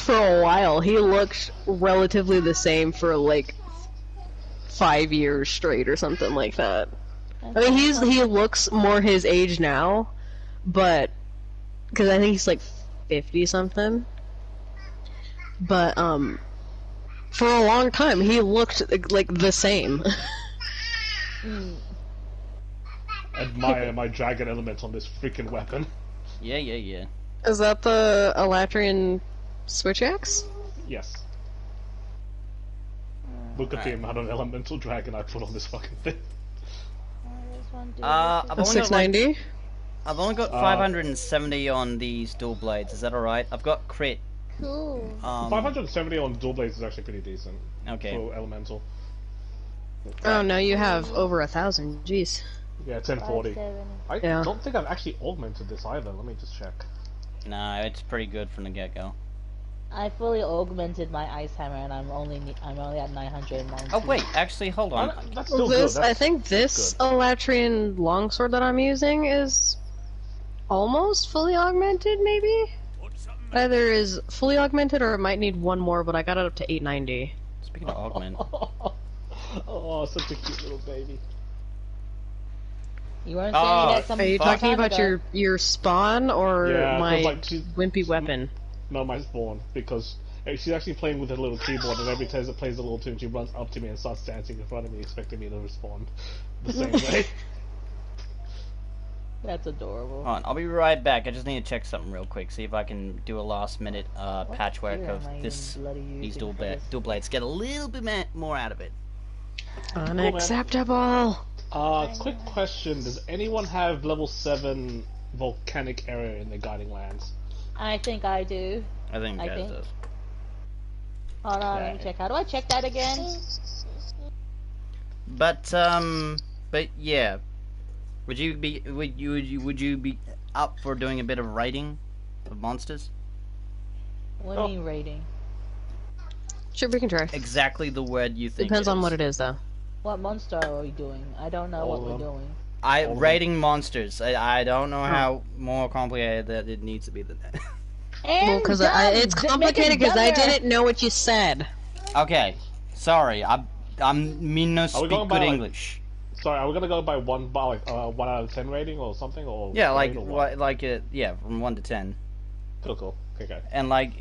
for a while. He looked relatively the same for like 5 years straight or something like that. I mean, he looks more his age now, but because I think he's like 50 something. But for a long time he looked like the same. Admire my dragon element on this freaking weapon. Yeah. Is that the Elatrian switch axe? Yes. Look at the amount of elemental dragon I put on this fucking thing. I've only 690. I've only got 570 on these dual blades. Is that alright? I've got crit. Cool. 570 on dual blades is actually pretty decent. Okay. For elemental. Oh no, you have over 1,000. Jeez. Yeah, 1040. 570. I don't think I've actually augmented this either. Let me just check. No, it's pretty good from the get-go. I fully augmented my ice hammer, and I'm only at 990. Oh wait, actually, hold on. That's still This, good. I think this Elatrian longsword that I'm using is almost fully augmented, maybe? Either is fully augmented or it might need one more, but I got it up to 890. Speaking of augment. Oh, such a cute little baby. You weren't saying that some Are you time talking about ago. your spawn or Yeah, my like wimpy weapon? No, my spawn, because she's actually playing with a little keyboard, and every time it plays a little tune, she runs up to me and starts dancing in front of me, expecting me to respond the same way. That's adorable. Hold on, I'll be right back. I just need to check something real quick, see if I can do a last-minute patchwork gear of am I this bloody these using for this? dual blades. Get a little bit more out of it. Unacceptable! Quick question, does anyone have level 7 volcanic area in their guiding lands? I think I do. I think Gaz think. does. Hold on, let me check. How do I check that again? But yeah. Would you be up for doing a bit of raiding of monsters? What do you mean rating? Sure, we can try. Exactly the word you think. Depends on what it is, though. What monster are we doing? I don't know what we're doing. Raiding monsters. I don't know how more complicated that it needs to be than that. Well, because it's complicated because I didn't know what you said. Okay, sorry. I mean no speak going good by, like, English. Sorry, are we gonna go by 1 out of 10 rating or something, or Yeah, like or what? yeah, from 1 to 10, Cool. Okay. and like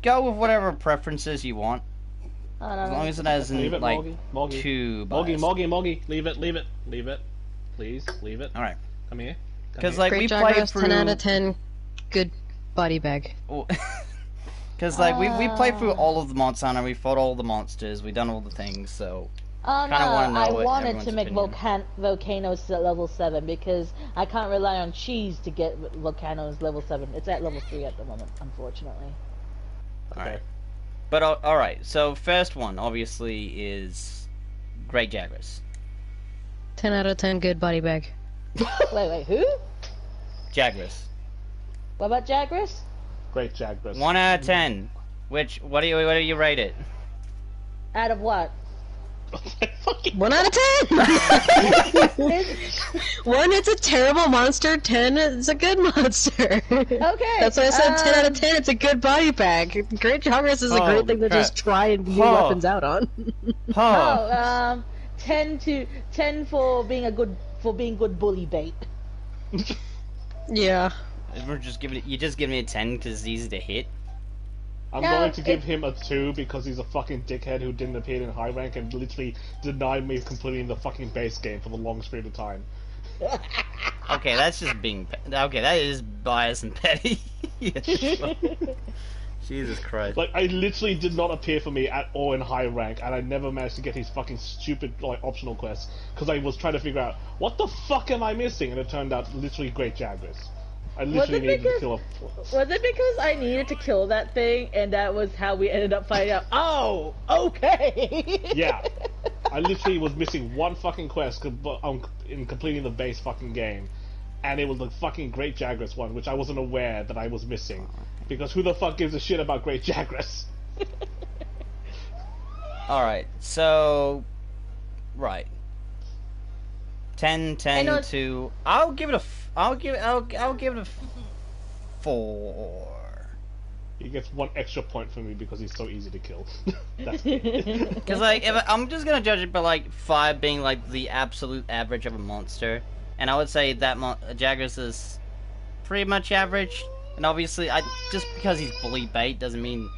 go with whatever preferences you want, Oh, no, as no. long as it hasn't Leave it, like Moggy. too biased. Moggy, leave it. Please, leave it. All right, Come here. because like Great we job, played Russ, through. 10 out of 10. Good body bag. Because like we played through all of the Monster Hunter, we fought all the monsters, we done all the things, so. Oh no, Kinda wanna know I what wanted to everyone's make opinion. volcanoes at level 7 because I can't rely on cheese to get volcanoes level 7. It's at level 3 at the moment, unfortunately. Alright. But alright, so first one obviously is Great Jagras. 10 out of 10. Good body bag. Wait, who? Jagras. What about Jagras? Great Jagras. 1 out of 10. What do you rate it? Out of what? 1 out of 10! 1, it's a terrible monster. 10, it's a good monster. Okay. That's why I said 10 out of 10, it's a good body bag. Great Jagras is a great thing to crap. just try and new weapons out on. Oh. 10 for being good bully bait. Yeah. You're just giving me a 10 because it's easy to hit. I'm No, going to give him a 2 because he's a fucking dickhead who didn't appear in high rank and literally denied me completing the fucking base game for the longest period of time. Okay, that's just being. Okay, that is biased and petty. Yeah, sure. Jesus Christ. Like, I literally did not appear for me at all in high rank, and I never managed to get his fucking stupid, like, optional quests, because I was trying to figure out, what the fuck am I missing? And it turned out literally Great Jagras. I literally needed to kill a... Was it because I needed to kill that thing, and that was how we ended up finding out? Oh, okay. Yeah. I literally was missing one fucking quest in completing the base fucking game, and it was the fucking Great Jagras one, which I wasn't aware that I was missing. Because who the fuck gives a shit about Great Jagras? Alright, so... Right. 10, 10 to... I'll give it a 4. He gets 1 extra point from me because he's so easy to kill. That's Because, like, I'm just gonna judge it by, like, 5 being, like, the absolute average of a monster. And I would say that Jagras is pretty much average. And obviously, just because he's bully bait doesn't mean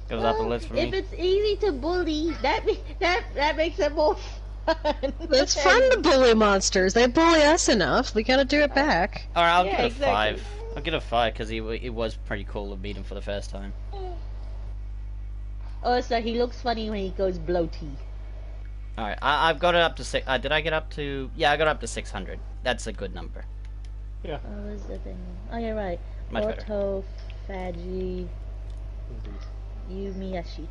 goes up the list for If me. it's easy to bully, that makes it more fun. It's fun to bully monsters. They bully us enough. We gotta do it back. Alright, I'll Yeah, give it a exactly. 5. I'll give it a 5 because it was pretty cool to beat him for the first time. Also, he looks funny when he goes bloaty. Alright, I've got it up to 6. Did I get up to... Yeah, I got up to 600. That's a good number. yeah. What was the thing? Oh, you're right. Much better. Autophagy Yumiyashita.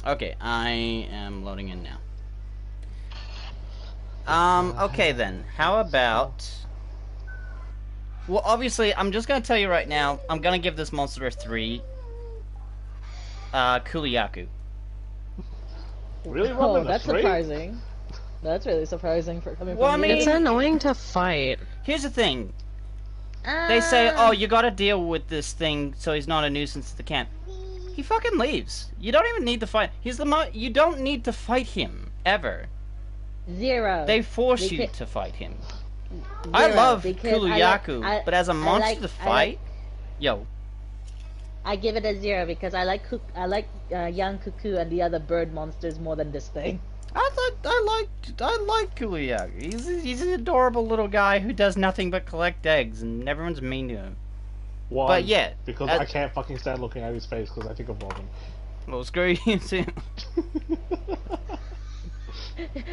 Okay, I am loading in now. Okay then. How about... Well, obviously, I'm just gonna tell you right now, I'm gonna give this monster a 3. Kuliyaku. Really, Oh, Robin? that's 3? surprising. That's really surprising for coming Well, from I you. mean- It's annoying to fight. Here's the thing. They say, oh, you gotta deal with this thing so he's not a nuisance to the camp. He fucking leaves. You don't even need to fight. You don't need to fight him. Ever. 0. They force you Because- to fight him. I 0, love because Kuluyaku, but as a monster to fight... Yo. I give it a 0 because I like young Cuckoo and the other bird monsters more than this thing. I like Kuluyaku. He's an adorable little guy who does nothing but collect eggs, and everyone's mean to him. One, But yeah, because I can't fucking stand looking at his face because I think of Robin. Well, screw you too.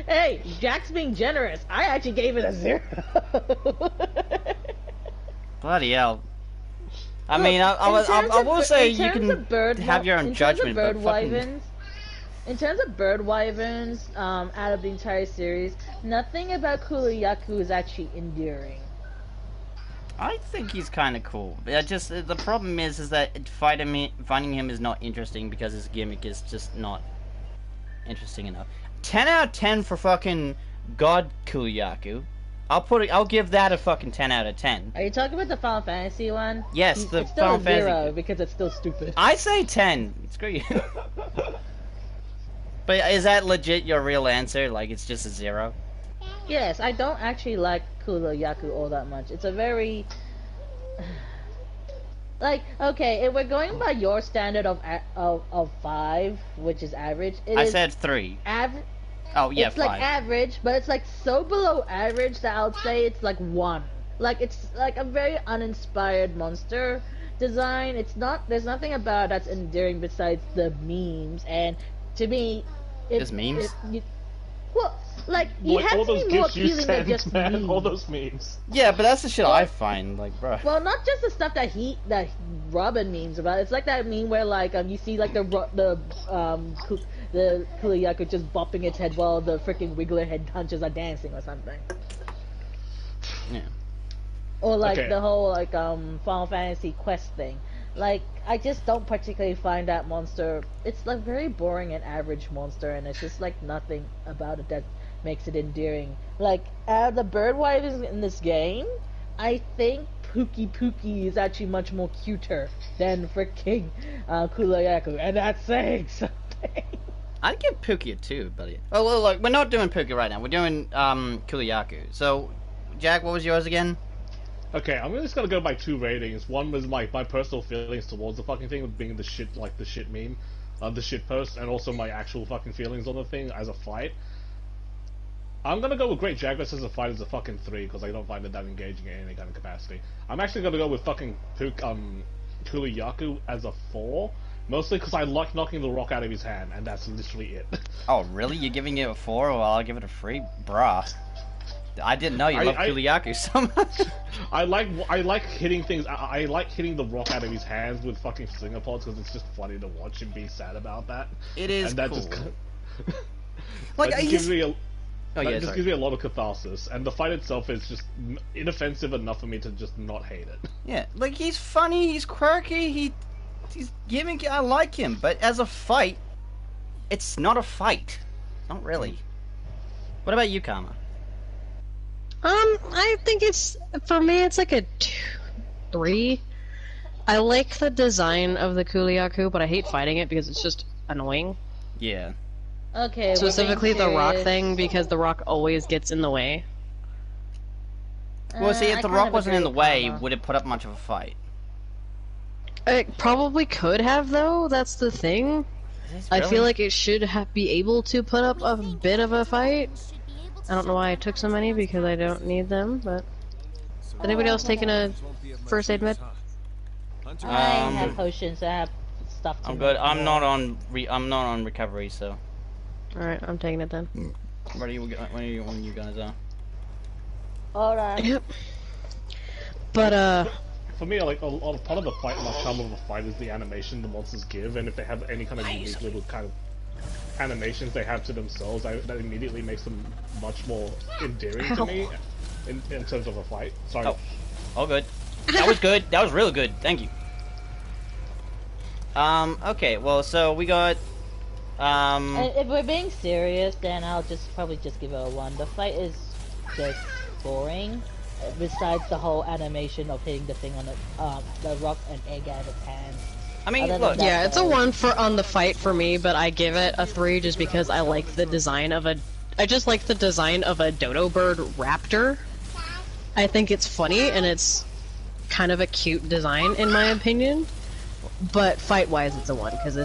Hey, Jack's being generous. I actually gave it a 0. Bloody hell. I Look, mean, I will say in you terms of bird can have your own in terms of judgment, but bird fucking... wyverns, in terms of bird wyverns, out of the entire series, nothing about Kuluyaku is actually endearing. I think he's kind of cool. But the problem is that finding him is not interesting because his gimmick is just not interesting enough. 10 out of 10 for fucking God Kuluyaku. I'll give that a fucking 10 out of 10. Are you talking about the Final Fantasy one? Yes, the it's still Final a 0 Fantasy. because it's still stupid. I say 10. Screw you. But is that legit your real answer? Like it's just a 0? Yes, I don't actually like Kuluyaku all that much. It's a very... Like, okay, if we're going by your standard of 5, which is average, I said 3. average. Oh yeah, It's 5. like average, but it's like so below average that I would say it's like 1. Like it's like a very uninspired monster design. It's not. There's nothing about it that's endearing besides the memes. And to me, There's memes? well, like you Like have all to those be more gifs you appealing than send, just man. memes. All those memes. Yeah, but that's the shit Well- I find, like, bro. Well, not just the stuff that Robin memes about. It's like that meme where like you see like the Kuluyaku just bopping its head while the freaking Wiggler head hunches are dancing or something. Yeah. Or like Okay. the whole like Final Fantasy quest thing. Like I just don't particularly find that monster. It's like very boring and average monster, and it's just like nothing about it that makes it endearing. Like out of the bird wyverns in this game, I think Pookie is actually much more cuter than freaking Kuluyaku, and that's saying something. I'd give Pookie a 2, buddy. Oh, well, look, we're not doing Pookie right now. We're doing Kuluyaku. So, Jack, what was yours again? Okay, I'm just gonna go by 2 ratings. One was my personal feelings towards the fucking thing, with being the shit meme, the shit post, and also my actual fucking feelings on the thing as a fight. I'm gonna go with Great Jagras as a fight as a fucking 3 because I don't find it that engaging in any kind of capacity. I'm actually gonna go with fucking Kuluyaku as a 4, mostly because I like knocking the rock out of his hand, and that's literally it. Oh, really? You're giving it a 4? Well, I'll give it a 3? Bruh. I didn't know you loved I- Kuluyaku so much. I like hitting things. I like hitting the rock out of his hands with fucking slinger pods because it's just funny to watch him be sad about that. It is and that cool. just Like, that just gives me a Oh, that yeah, just sorry. gives me a lot of catharsis, and the fight itself is just inoffensive enough for me to just not hate it. Yeah, like, he's funny, he's quirky, he's gimmicky, I like him, but as a fight, it's not a fight. Not really. What about you, Karma? I think for me, it's like a 3. I like the design of the Kuliaku, but I hate fighting it because it's just annoying. Yeah. Okay. Specifically the rock serious. thing, because the rock always gets in the way. Well, see, if I the kind rock of wasn't agree in the with way, Kama. would it put up much of a fight? It probably could have, though, that's the thing. I feel like it should be able to put up a bit of a fight. I don't know why I took so many, because I don't need them, but... Anybody else taking a first aid med? I have potions. I have stuff to I'm good. make I'm more. not on. I'm not on recovery, so. Alright, I'm taking it then. Where are you guys are? Hold on. Yep. But, For me, like a part of the fight, like charm of a fight, is the animation the monsters give, and if they have any kind of unique little kind of animations they have to themselves, that immediately makes them much more endearing to me in terms of a fight. Sorry. Oh, all good. That was good. That was really good. Thank you. Okay. Well, so we got. If we're being serious, then I'll probably just give it a 1. The fight is just boring. Besides the whole animation of hitting the thing on the rock and egg out of its hands. I mean, Other than look. that, yeah, it's a 1 on the fight for me, but I give it a 3 just because I like the design of I just like the design of a dodo bird raptor. I think it's funny, and it's kind of a cute design, in my opinion. But fight-wise, it's a 1, because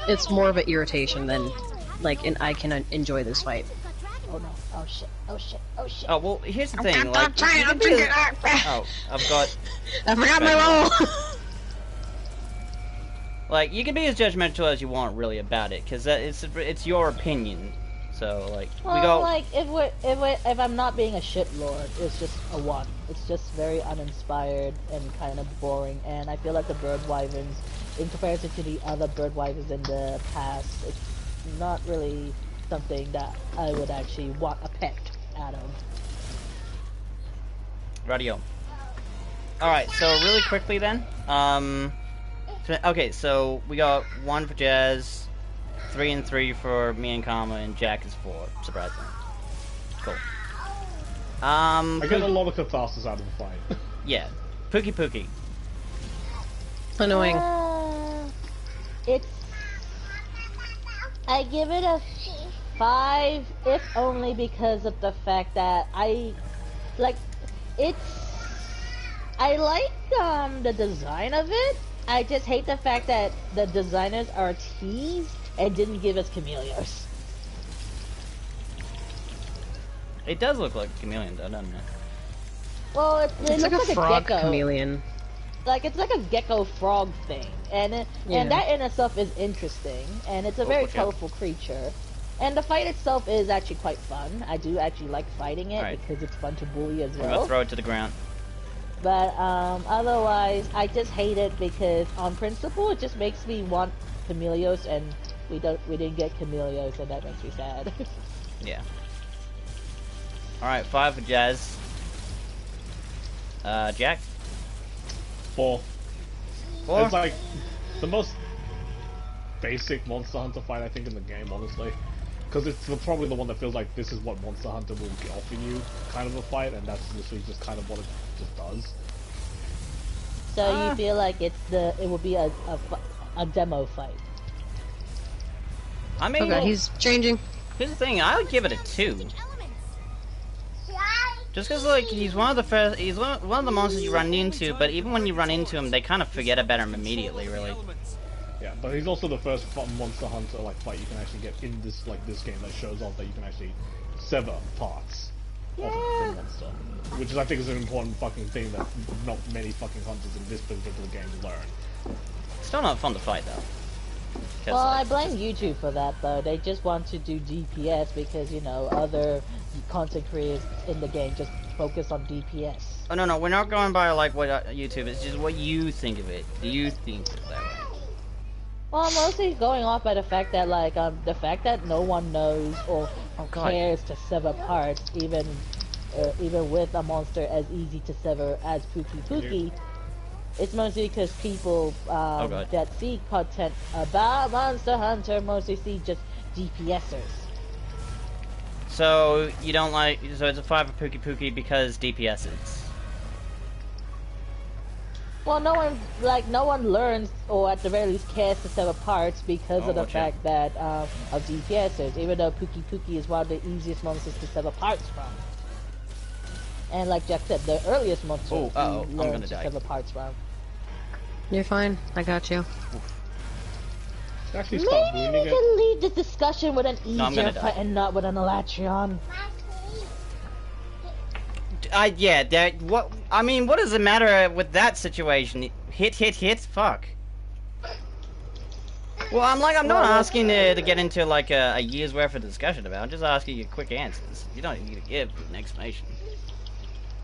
it's more of an irritation than, like, I can enjoy this fight. Oh no! Oh shit! Oh shit! Oh shit! Oh well, here's the thing. I'm Like, trying you to can be figure as- it out. Oh, I've got. I forgot my roll! Like, you can be as judgmental as you want, really, about it, because it's your opinion. So, like, Well, we go. like if I'm not being a shitlord, it's just a 1. It's just very uninspired and kind of boring. And I feel like the bird wyverns, in comparison to the other bird wyverns in the past, it's not really something that I would actually want a pet out of. Radio. Alright, so really quickly then. Okay, so we got 1 for Jazz, 3 and 3 for me and Karma, and Jack is 4, surprisingly. Cool. I get a lot of catharsis out of the fight. Yeah. Pookie Pookie. Annoying. It's. I give it a 5, if only because of the fact that I like the design of it. I just hate the fact that the designers are teased and didn't give us Chameleos. It does look like a chameleon, though, doesn't it? Well, it It's like looks a frog gecko. chameleon. Like it's like a gecko frog thing, and Yeah. that in itself is interesting, and it's a very watch out. colorful creature. And the fight itself is actually quite fun. I do actually like fighting it Alright. because it's fun to bully as I'm gonna well. throw it to the ground. But otherwise, I just hate it because on principle, it just makes me want Chameleos, and we didn't get Chameleos, and that makes me sad. Yeah. Alright, 5 for Jazz. Jack? 4. 4? It's like the most basic Monster Hunter fight I think in the game, honestly. Because it's probably the one that feels like this is what Monster Hunter will be offering you, kind of a fight, and that's literally just kind of what it just does. So you feel like it will be a demo fight. I mean, Okay, he's changing. here's the thing, I would give it a 2. Just because, like, he's one of the monsters you run into, but even when you run into him, they kind of forget about him immediately, really. Yeah, but he's also the first Monster Hunter like fight you can actually get in this game that shows off that you can actually sever parts of the monster, which I think is an important fucking thing that not many fucking hunters in this particular game learn. Still not fun to fight, though. 'Cause, Well, I like, blame YouTube for that, though. They just want to do DPS because, you know, other content creators in the game just focus on DPS. Oh, no, we're not going by, like, what YouTube, it's just what you think of it. Do you think of it that way? Well, I'm mostly going off by the fact that, like, the fact that no one knows or God. cares to sever parts, even with a monster as easy to sever as Pookie Pookie. It's mostly because people God. that see content about Monster Hunter mostly see just DPSers. So, you don't like, so it's a 5 for Pookie Pookie because DPS is. Well, no one learns, or at the very least cares to sever parts because of the watch out. fact that of DPSers, even though Pookie Pookie is one of the easiest monsters to sever parts from. And like Jack said, the earliest monster Oh, uh-oh, you I'm learn gonna to die. sever parts from. You're fine. I got you. Actually, stop Maybe ruining we it. can leave this discussion with an I'm easier gonna die. fight and not with an Elatrion. Yeah, that, what, I mean, what does it matter with that situation? Hit, fuck. Well, I'm not asking to get into, like, a year's worth of discussion about it. I'm just asking you quick answers. You don't need to give an explanation.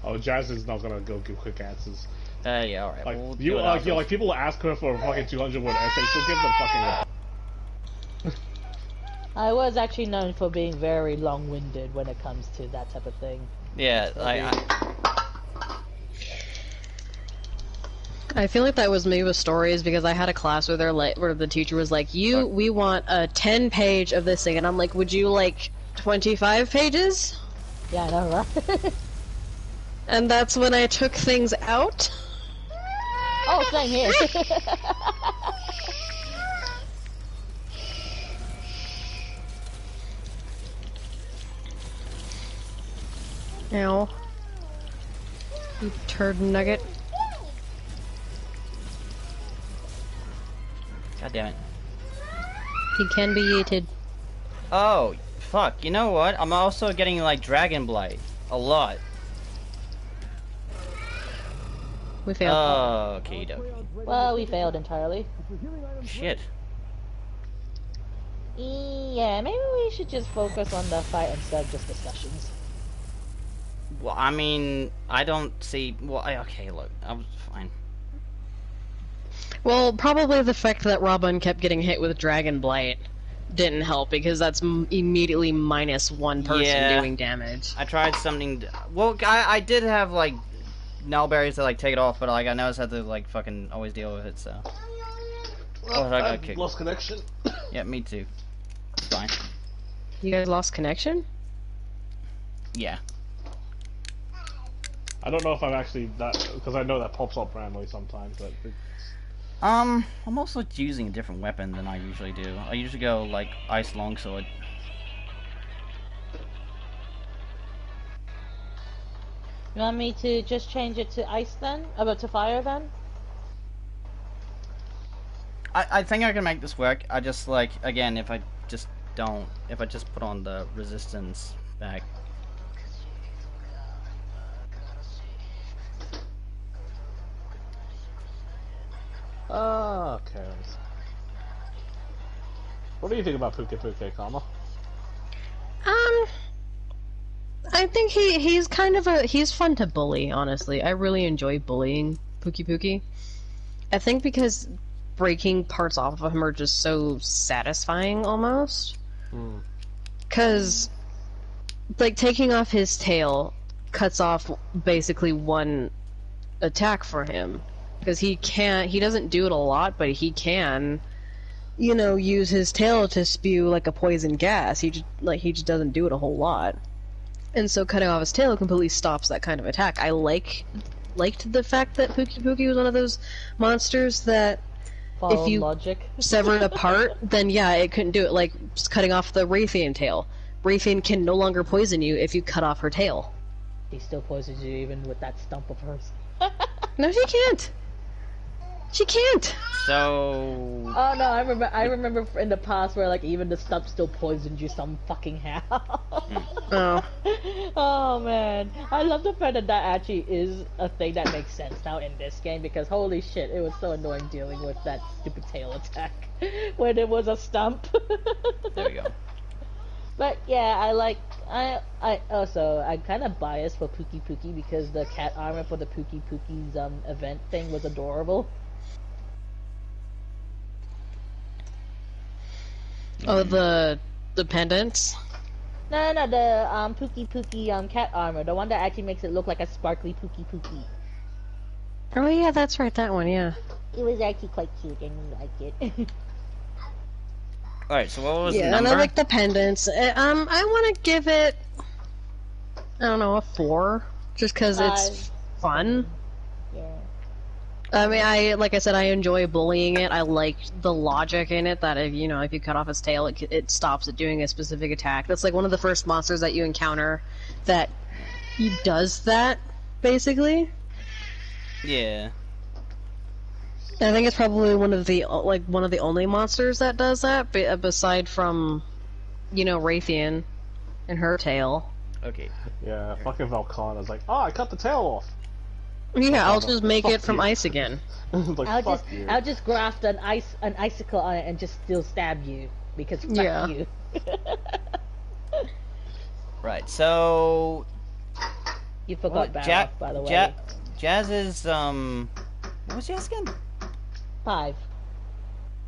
Oh, Jazz is not gonna go give quick answers. Yeah, alright. Like we'll you, do it like afterwards. people ask her for a fucking 200-word essay, she'll give them fucking. I was actually known for being very long-winded when it comes to that type of thing. Yeah, I feel like that was me with stories because I had a class where where the teacher was like, we want a 10-page of this thing, and I'm like, would you like 25 pages? Yeah, I know, right? And that's when I took things out. Oh, same here. Ow. You turd nugget. God damn it. He can be eaten. Oh, fuck. You know what? I'm also getting, like, Dragon Blight. A lot. We failed. Oh, okie dokie. Well, we failed entirely. Shit. Yeah, maybe we should just focus on the fight instead of just discussions. Well, I mean, I don't see... Well, okay, look. I was fine. Well, probably the fact that Robin kept getting hit with Dragon Blight didn't help, because that's immediately minus one person Yeah. doing damage. I tried something... Well, I did have, like, Nullberries to, like, take it off, but, like, I noticed I had to, like, fucking always deal with it, so... Well, I got I've kicked. lost connection. Yeah, me too. It's fine. You guys lost connection? Yeah. I don't know if I'm actually that, because I know that pops up randomly sometimes, but I'm also using a different weapon than I usually do. I usually go, like, Ice Longsword. You want me to just change it to ice then? To fire then? I think I can make this work. I just, like, again, if I just put on the resistance back. okay. What do you think about Puke Puke, Kama? I think he's kind of he's fun to bully, honestly. I really enjoy bullying Pookie Pookie. I think because breaking parts off of him are just so satisfying, almost. Because, like, taking off his tail cuts off basically one attack for him. Because he doesn't do it a lot, but he can, you know, use his tail to spew, like, a poison gas. He just doesn't do it a whole lot. And so cutting off his tail completely stops that kind of attack. I liked the fact that Pookie Pookie was one of those monsters that Follow if you logic. sever it apart, then yeah, it couldn't do it. Like just cutting off the Raytheon tail. Raytheon can no longer poison you if you cut off her tail. He still poisons you even with that stump of hers. No, she can't. She can't. So... Oh no, I remember in the past where like even the stump still poisoned you some fucking how. Oh. Oh man, I love the fact that that actually is a thing that makes sense now in this game because holy shit, it was so annoying dealing with that stupid tail attack when it was a stump. There we go. But yeah, I'm kind of biased for Pookie Pookie because the cat armor for the Pookie Pookie's event thing was adorable. Oh, the pendants. No, the Pookie Pookie cat armor, the one that actually makes it look like a sparkly Pookie Pookie. Oh yeah, that's right, that one. Yeah. It was actually quite cute and I liked it. Alright, so what was the Yeah, number? and I like the pendants. I want to give it, I don't know, a 4, just because it's fun. Yeah. I mean, like I said, I enjoy bullying it. I like the logic in it that if you cut off its tail, it stops it doing a specific attack. That's like one of the first monsters that you encounter that he does that, basically. Yeah. And I think it's probably one of the only monsters that does that, beside from, Raytheon and her tail. Okay. Yeah, fucking Valkana's like, I cut the tail off. Yeah, I'll just make Fuck it from you. ice again. Like, fuck you. I'll just graft an icicle on it and just still stab you because fuck Yeah. you. Right. So You forgot What, Barrow, by the way. Jazz is what was Jazz again? 5.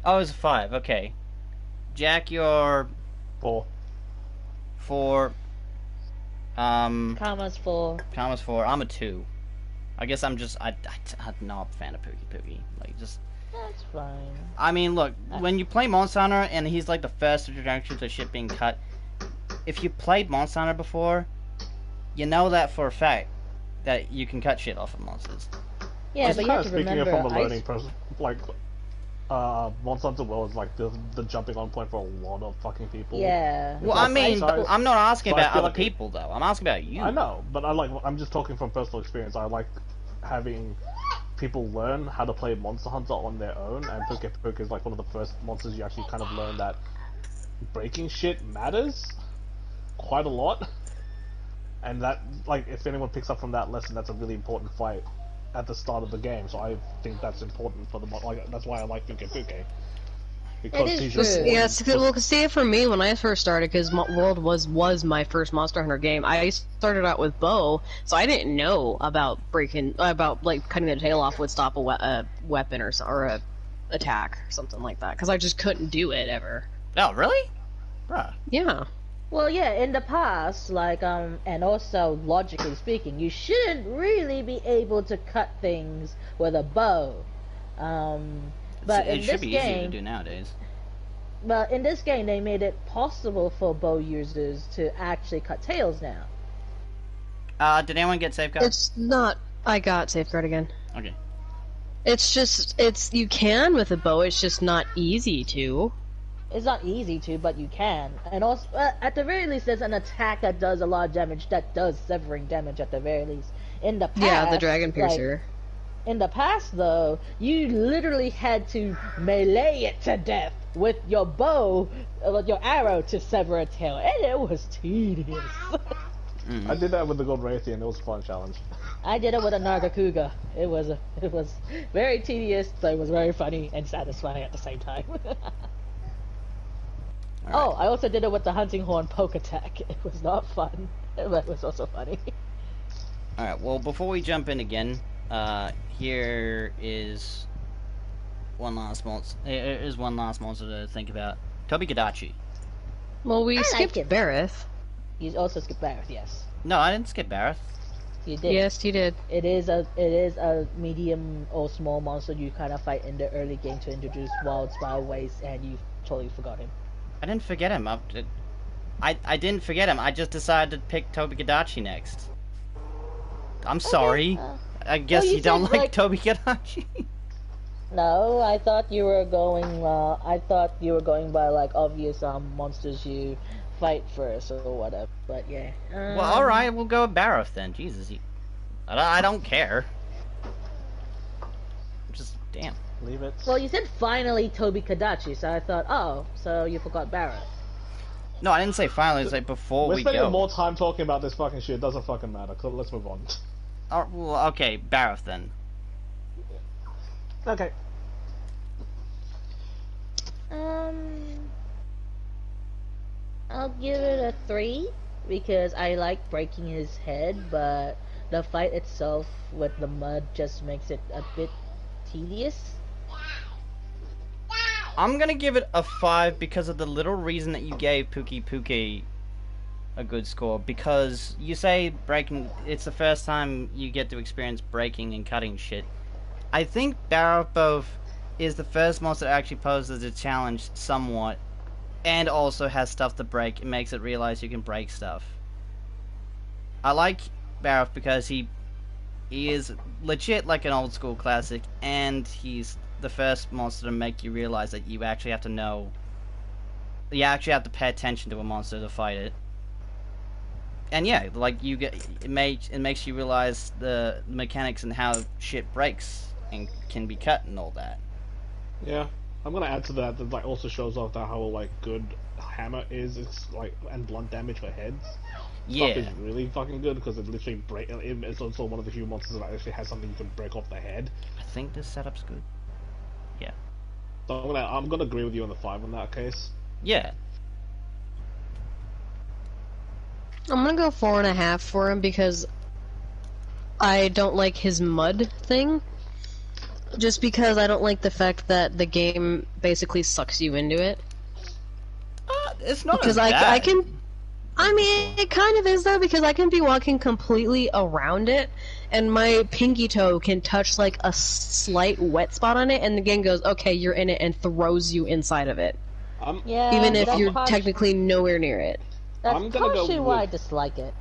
Oh, it was a 5. Okay. Jack, you're 4. 4. Commas 4. Thomas 4. I'm a 2. I guess I'm not a fan of Pookie. Like, just. That's fine. I mean, look, when you play Monster Hunter and he's like the first introduction to shit being cut, if you played Monster Hunter before, you know that for a fact that you can cut shit off of monsters. Yeah, It's but you kind have of to speaking it remember, from a learning person, like, Monster Hunter World is like the jumping on point for a lot of fucking people. Yeah. Well, I mean, franchise. I'm not asking So I about feel other like people though. I'm asking about you. I know, but I'm just talking from personal experience. I like having people learn how to play Monster Hunter on their own, and Poke is like one of the first monsters you actually kind of learn that breaking shit matters quite a lot. And that, like, if anyone picks up from that lesson, that's a really important fight at the start of the game. So I think that's important for the that's why I like Poke. Because It is he's true. just Yeah, well, see, for me, when I first started, because World was my first Monster Hunter game, I started out with bow, so I didn't know about cutting the tail off would stop a weapon or a attack or something like that, because I just couldn't do it ever. Oh, really? Bruh. Yeah. Well, yeah, in the past, and also logically speaking, you shouldn't really be able to cut things with a bow. But It in should this be easier to game, do nowadays. but in this game, they made it possible for bow users to actually cut tails now. Did anyone get safeguard? It's not. I got safeguard again. Okay. It's you can with a bow. It's just not easy to. It's not easy to, but you can. And also, at the very least, there's an attack that does a lot of damage, that does severing damage at the very least. In the past, Yeah, the Dragon Piercer. In the past, though, you literally had to melee it to death with your bow, with your arrow to sever a tail, and it was tedious. I did that with the Gold Raytheon. It was a fun challenge. I did it with a Nargacuga. It was very tedious, but it was very funny and satisfying at the same time. Oh, I also did it with the Hunting Horn poke attack. It was not fun, but it was also funny. Alright, well, before we jump in again, here is one last monster. Here's one last monster to think about. Tobi-Kadachi. Well, we like skipped him. Bareth. You also skip Barrett, yes. No, I didn't skip Bareth. You did. Yes, you did. It is a medium or small monster you kind of fight in the early game to introduce wild spyways, and you totally forgot him. I didn't forget him. I didn't forget him. I just decided to pick Tobi-Kadachi next. I'm sorry. I guess you you don't said, like Tobi-Kadachi. No, I thought you were going. I thought you were going by like obvious monsters you fight first or whatever. But yeah. Well, alright, we'll go with Barroth then. Jesus, I don't care. Just, damn. Leave it. Well, you said finally Tobi-Kadachi, so I thought, oh, so you forgot Barrett. No, I didn't say finally. It's like before We're we spending go. more time talking about this fucking shit. It doesn't fucking matter. So let's move on. Oh, well, okay, Barroth then. Okay. I'll give it a 3 because I like breaking his head, but the fight itself with the mud just makes it a bit tedious. I'm gonna give it a 5 because of the little reason that you gave Pookie a good score. Because you say breaking, it's the first time you get to experience breaking and cutting shit. I think Barroth is the first monster that actually poses a challenge somewhat, and also has stuff to break. It makes it realize you can break stuff. I like Barroth because he He is legit like an old school classic, and he's the first monster to make you realize that you actually have to know. You actually have to pay attention to a monster to fight it. And yeah, like it makes you realize the mechanics and how shit breaks and can be cut and all that. Yeah, I'm gonna add to that like also shows off that how like good hammer is. It's like and blunt damage for heads. Yeah. Stuff is really fucking good because it literally it's also one of the few monsters that actually has something you can break off the head. I think this setup's good. Yeah. So I'm gonna agree with you on the 5 in that case. Yeah. I'm gonna go 4.5 for him because I don't like his mud thing. Just because I don't like the fact that the game basically sucks you into it. It's not Because as bad. I mean, it kind of is though, because I can be walking completely around it, and my pinky toe can touch like a slight wet spot on it, and the game goes, okay, you're in it, and throws you inside of it. Yeah, Even if that's you're part- technically nowhere near it. That's I'm gonna go partially why I with- dislike it.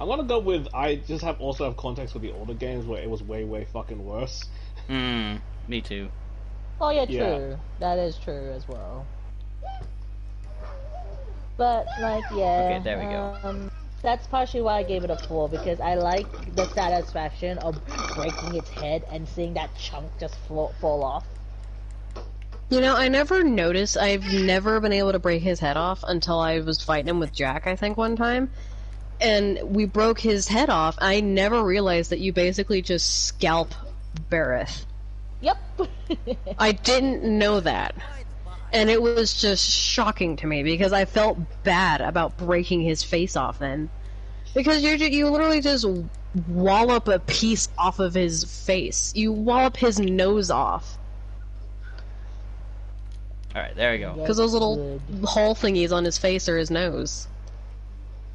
I'm gonna go with I just have also have context with the older games where it was way fucking worse. Me too. Oh yeah, true. Yeah. That is true as well. But like, yeah. Okay, there we go. That's partially why I gave it a 4 because I like the satisfaction of breaking its head and seeing that chunk just fall off. You know, I never noticed, I've never been able to break his head off until I was fighting him with Jack, I think, one time. And we broke his head off. I never realized that you basically just scalp Bareth. Yep. I didn't know that. And it was just shocking to me because I felt bad about breaking his face off then. Because you literally just wallop a piece off of his face. You wallop his nose off. Alright, there we go. Because those little hole thingies on his face are his nose.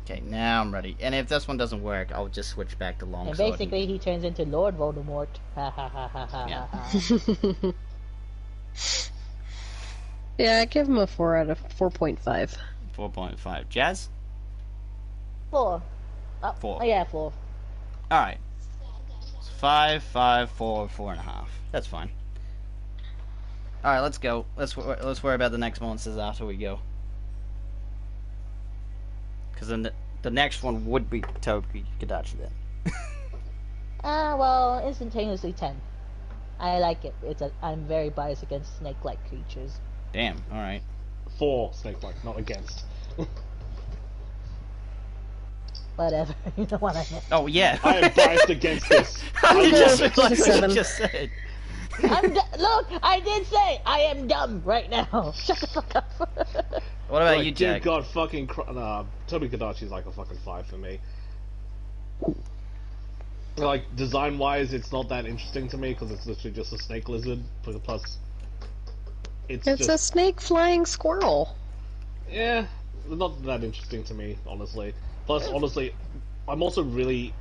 Okay, now I'm ready. And if this one doesn't work, I'll just switch back to And longsword. basically, he turns into Lord Voldemort. Ha ha ha ha ha Yeah. ha. Yeah, I give him a 4 out of 4.5. 4.5. Jazz? 4. 4. Oh yeah, 4. Alright. It's 5, 5, 4, 4.5. That's fine. Alright, let's go. Let's worry about the next monsters after we go. Because then the next one would be Toby Kadachi then. Well, instantaneously 10. I like it. I'm very biased against snake-like creatures. Damn, alright. 4 snake-like, not against. Whatever, you know what I mean. Oh, yeah. I am biased against this. You just, Just like a 7. you just said. Look, I did say I am dumb right now. Shut the fuck up. What about Like, you, dear Jack? God, fucking nah, Toby Kadachi's like a fucking 5 for me. Like, design-wise, it's not that interesting to me, because it's literally just a snake lizard, plus... It's It's just... a snake flying squirrel. Yeah, not that interesting to me, honestly. Plus, honestly, I'm also really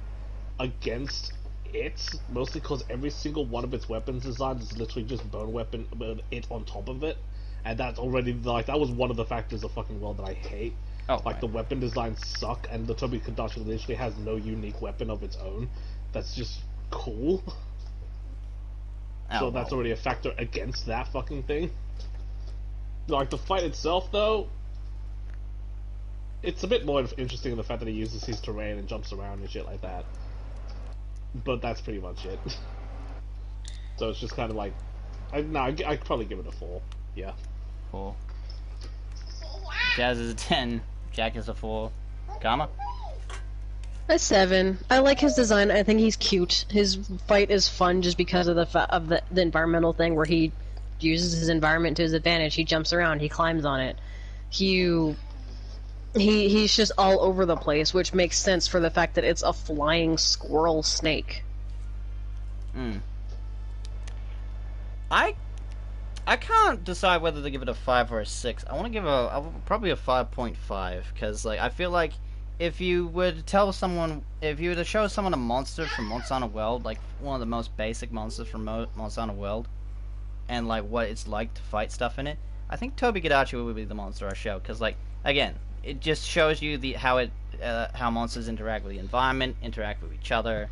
against it, mostly because every single one of its weapons designs is literally just bone weapon, but it on top of it. And that's already, like, that was one of the factors of fucking world that I hate. Oh, Like, right. the weapon designs suck, and the Toby Kadachi literally has no unique weapon of its own. That's just cool. Oh, So that's well. already a factor against that fucking thing. Like, the fight itself, though, it's a bit more interesting in the fact that he uses his terrain and jumps around and shit like that. But that's pretty much it. So it's just kind of like... I'd probably give it a 4. Yeah. 4. Jazz is a 10. Jack is a 4. Gamma? A 7. I like his design. I think he's cute. His fight is fun just because of the environmental thing where he uses his environment to his advantage. He jumps around. He climbs on it. He's just all over the place, which makes sense for the fact that it's a flying squirrel snake. I can't decide whether to give it a 5 or a 6. I want to give probably a 5.5 because like I feel like if you were to show someone a monster from Monster Hunter World, like one of the most basic monsters from Monster Hunter World, and like what it's like to fight stuff in it, I think Toby Kadachi would be the monster I show because like again, it just shows you how monsters interact with the environment, interact with each other.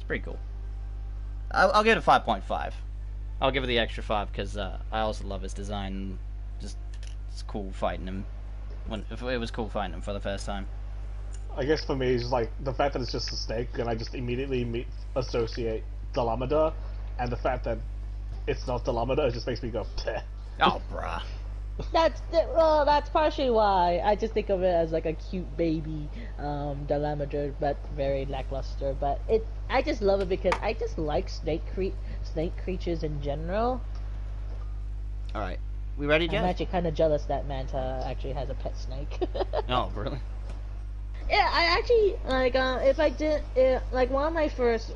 pretty cool. I'll give it a 5.5. I'll give it the extra 5 because I also love his design. Just it's cool fighting him. If it was cool fighting him for the first time. I guess for me, it's like the fact that it's just a snake, and I just immediately associate Dalamada, and the fact that it's not Dalamada, it just makes me go, Peh. Oh, bruh. That's partially why I just think of it as like a cute baby Dalamadur, but very lackluster. But I just love it because I just like snake creatures in general. All right, we ready, I'm Jeff? actually kind of jealous that Manta actually has a pet snake. Oh, really? Yeah, I actually like if I did like one of my first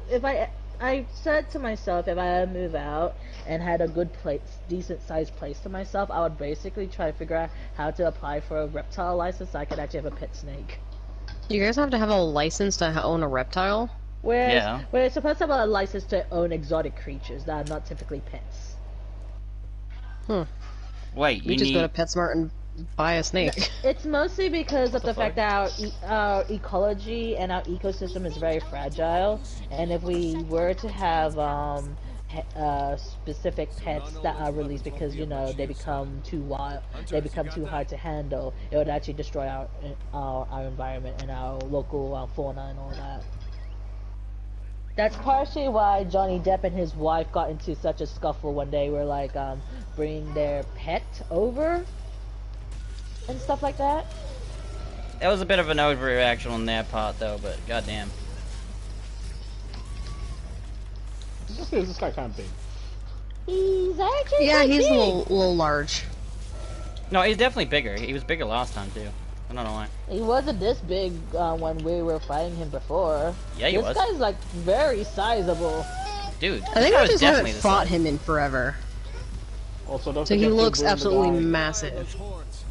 I said to myself if I move out and had a good place, decent sized place to myself, I would basically try to figure out how to apply for a reptile license so I could actually have a pet snake. You guys have to have a license to own a reptile? Yeah. Where it's supposed to have a license to own exotic creatures that are not typically pets. Wait, You just go to PetSmart and buy a snake. It's mostly because of the fuck? fact that our ecology and our ecosystem is very fragile, and if we were to have specific pets that are released because they become too wild, they become too hard to handle, it would actually destroy our environment and our local fauna and all that. That's partially why Johnny Depp and his wife got into such a scuffle when they were like bringing their pet over and stuff like that. That was a bit of an overreaction on their part, though. But goddamn. This guy kind of big. He's actually Yeah, quite he's big. a little large. No, he's definitely bigger. He was bigger last time too. I don't know why. He wasn't this big when we were fighting him before. Yeah, he this was. guy's like very sizable. Dude, I think that I was just definitely haven't the fought size. him in forever. Also, don't So he forget to looks ruin the absolutely guy. massive.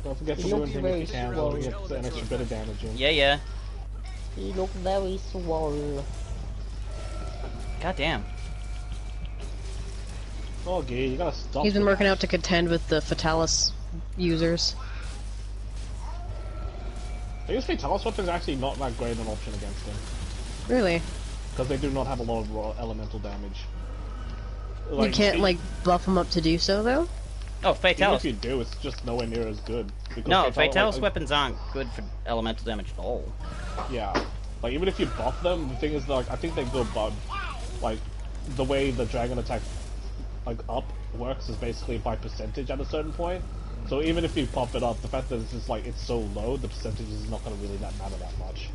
Don't forget to He ruin looks him very if you can, so we get an extra bit of damage in. Yeah. He looked very swole. Goddamn. Oh, gay, you gotta stop. He's been with working that. out to contend with the Fatalis users. I guess Fatalis weapons is actually not that great an option against him. Really? Because they do not have a lot of raw elemental damage. You can't, like, buff him up to do so, though? Oh, Even if Fatalis. you do, it's just nowhere near as good. Because No, Fatalis, Fatalis like, weapons aren't good for elemental damage at all. Yeah. Like, even if you buff them, the thing is, like, I think they go above. Like, the way the dragon attack, like, up works is basically by percentage at a certain point. So even if you pop it up, the fact that it's just, like, it's so low, the percentage is not gonna really matter that much.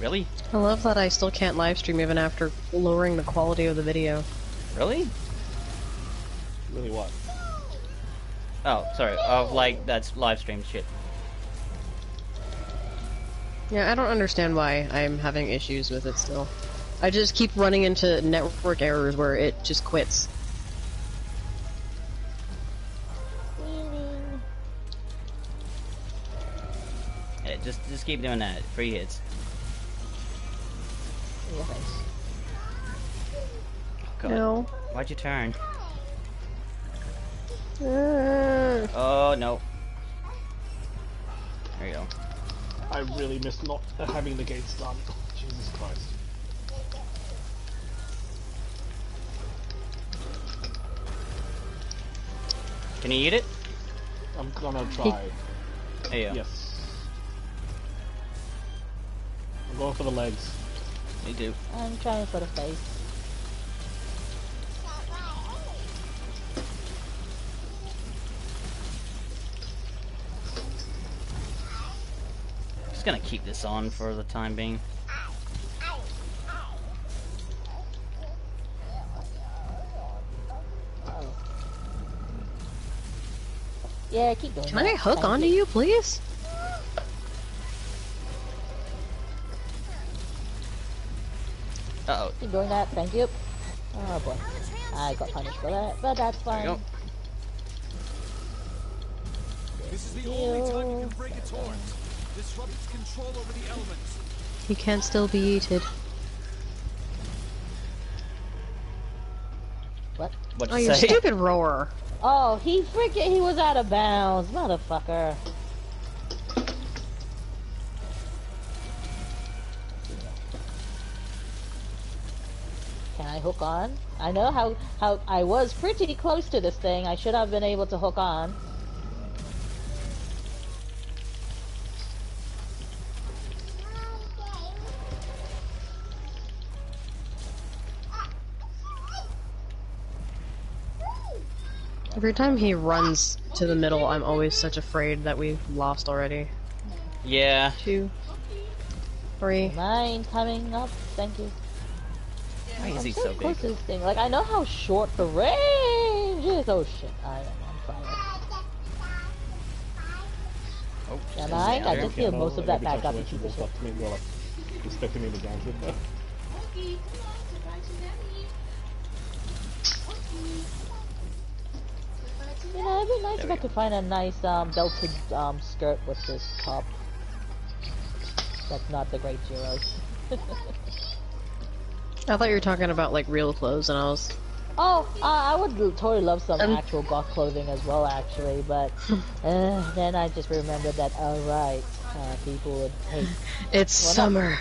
Really? I love that I still can't livestream even after lowering the quality of the video. Really? Really what? Oh, sorry. Of like that's live stream shit. Yeah, I don't understand why I'm having issues with it still. I just keep running into network errors where it just quits. Yeah, just keep doing that. Free hits. Yeah, thanks. God. No. Why'd you turn? Uh, Oh no. There you go. I really miss not having the gates done. Jesus Christ. Can you eat it? I'm gonna try. There you go. Yes. I'm going for the legs. Me too. I'm trying for the face. Just gonna keep this on for the time being. Yeah, keep going. can I hook onto you, please? Uh oh. Keep doing that, thank you. Oh boy. I got punished for that, but that's There fine. you go. This is the only time you can break its horns. Disrupt its control over the elements. He can still be eaten. What? What'd Oh, you you say? stupid roar. Oh, he was out of bounds, motherfucker. Can I hook on? I know how I was pretty close to this thing. I should have been able to hook on. Every time he runs to the middle, I'm always such afraid that we've lost already. Yeah. 2, 3. Mine coming up. Thank you. Why is he I'm so close big? to this thing. Like, I know how short the range is. Oh shit, I am on fire. Oh, Am there's I? the I other. just heal most of that back up. You She keep walked it. up to me and go like, expecting me to dance with her. You know, it'd be nice There if we I could find a nice belted skirt with this top. That's not the Great Zeros. I thought you were talking about like real clothes, and I was. Oh, I would totally love some actual goth clothing as well, actually, but then I just remembered that, oh right, people would hate. It's Well, summer.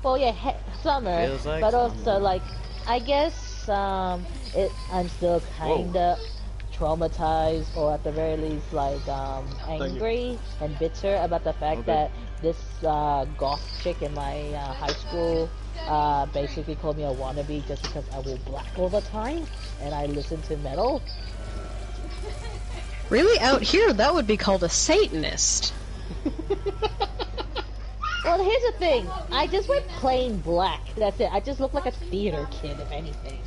Well, yeah, summer, Feels like but summer. also, like, I guess, I'm still kinda traumatized, or at the very least, like, angry and bitter about the fact that this, goth chick in my, high school, basically called me a wannabe just because I wear black all the time, and I listen to metal. Really, out here, that would be called a Satanist. Well, here's the thing, I just wear plain black, that's it, I just look like a theater kid, if anything.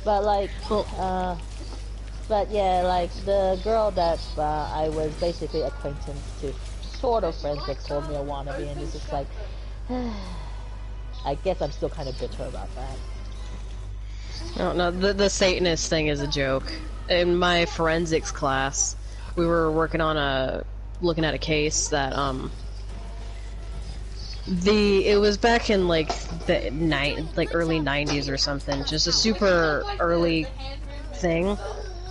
But like, but yeah, like, the girl that, I was basically acquaintance to, sort of friends with, called me a wannabe, and it's just like, I guess I'm still kind of bitter about that. No, the Satanist thing is a joke. In my forensics class, we were working on looking at a case that, it was back in, like, the early 90s or something, just a super early thing,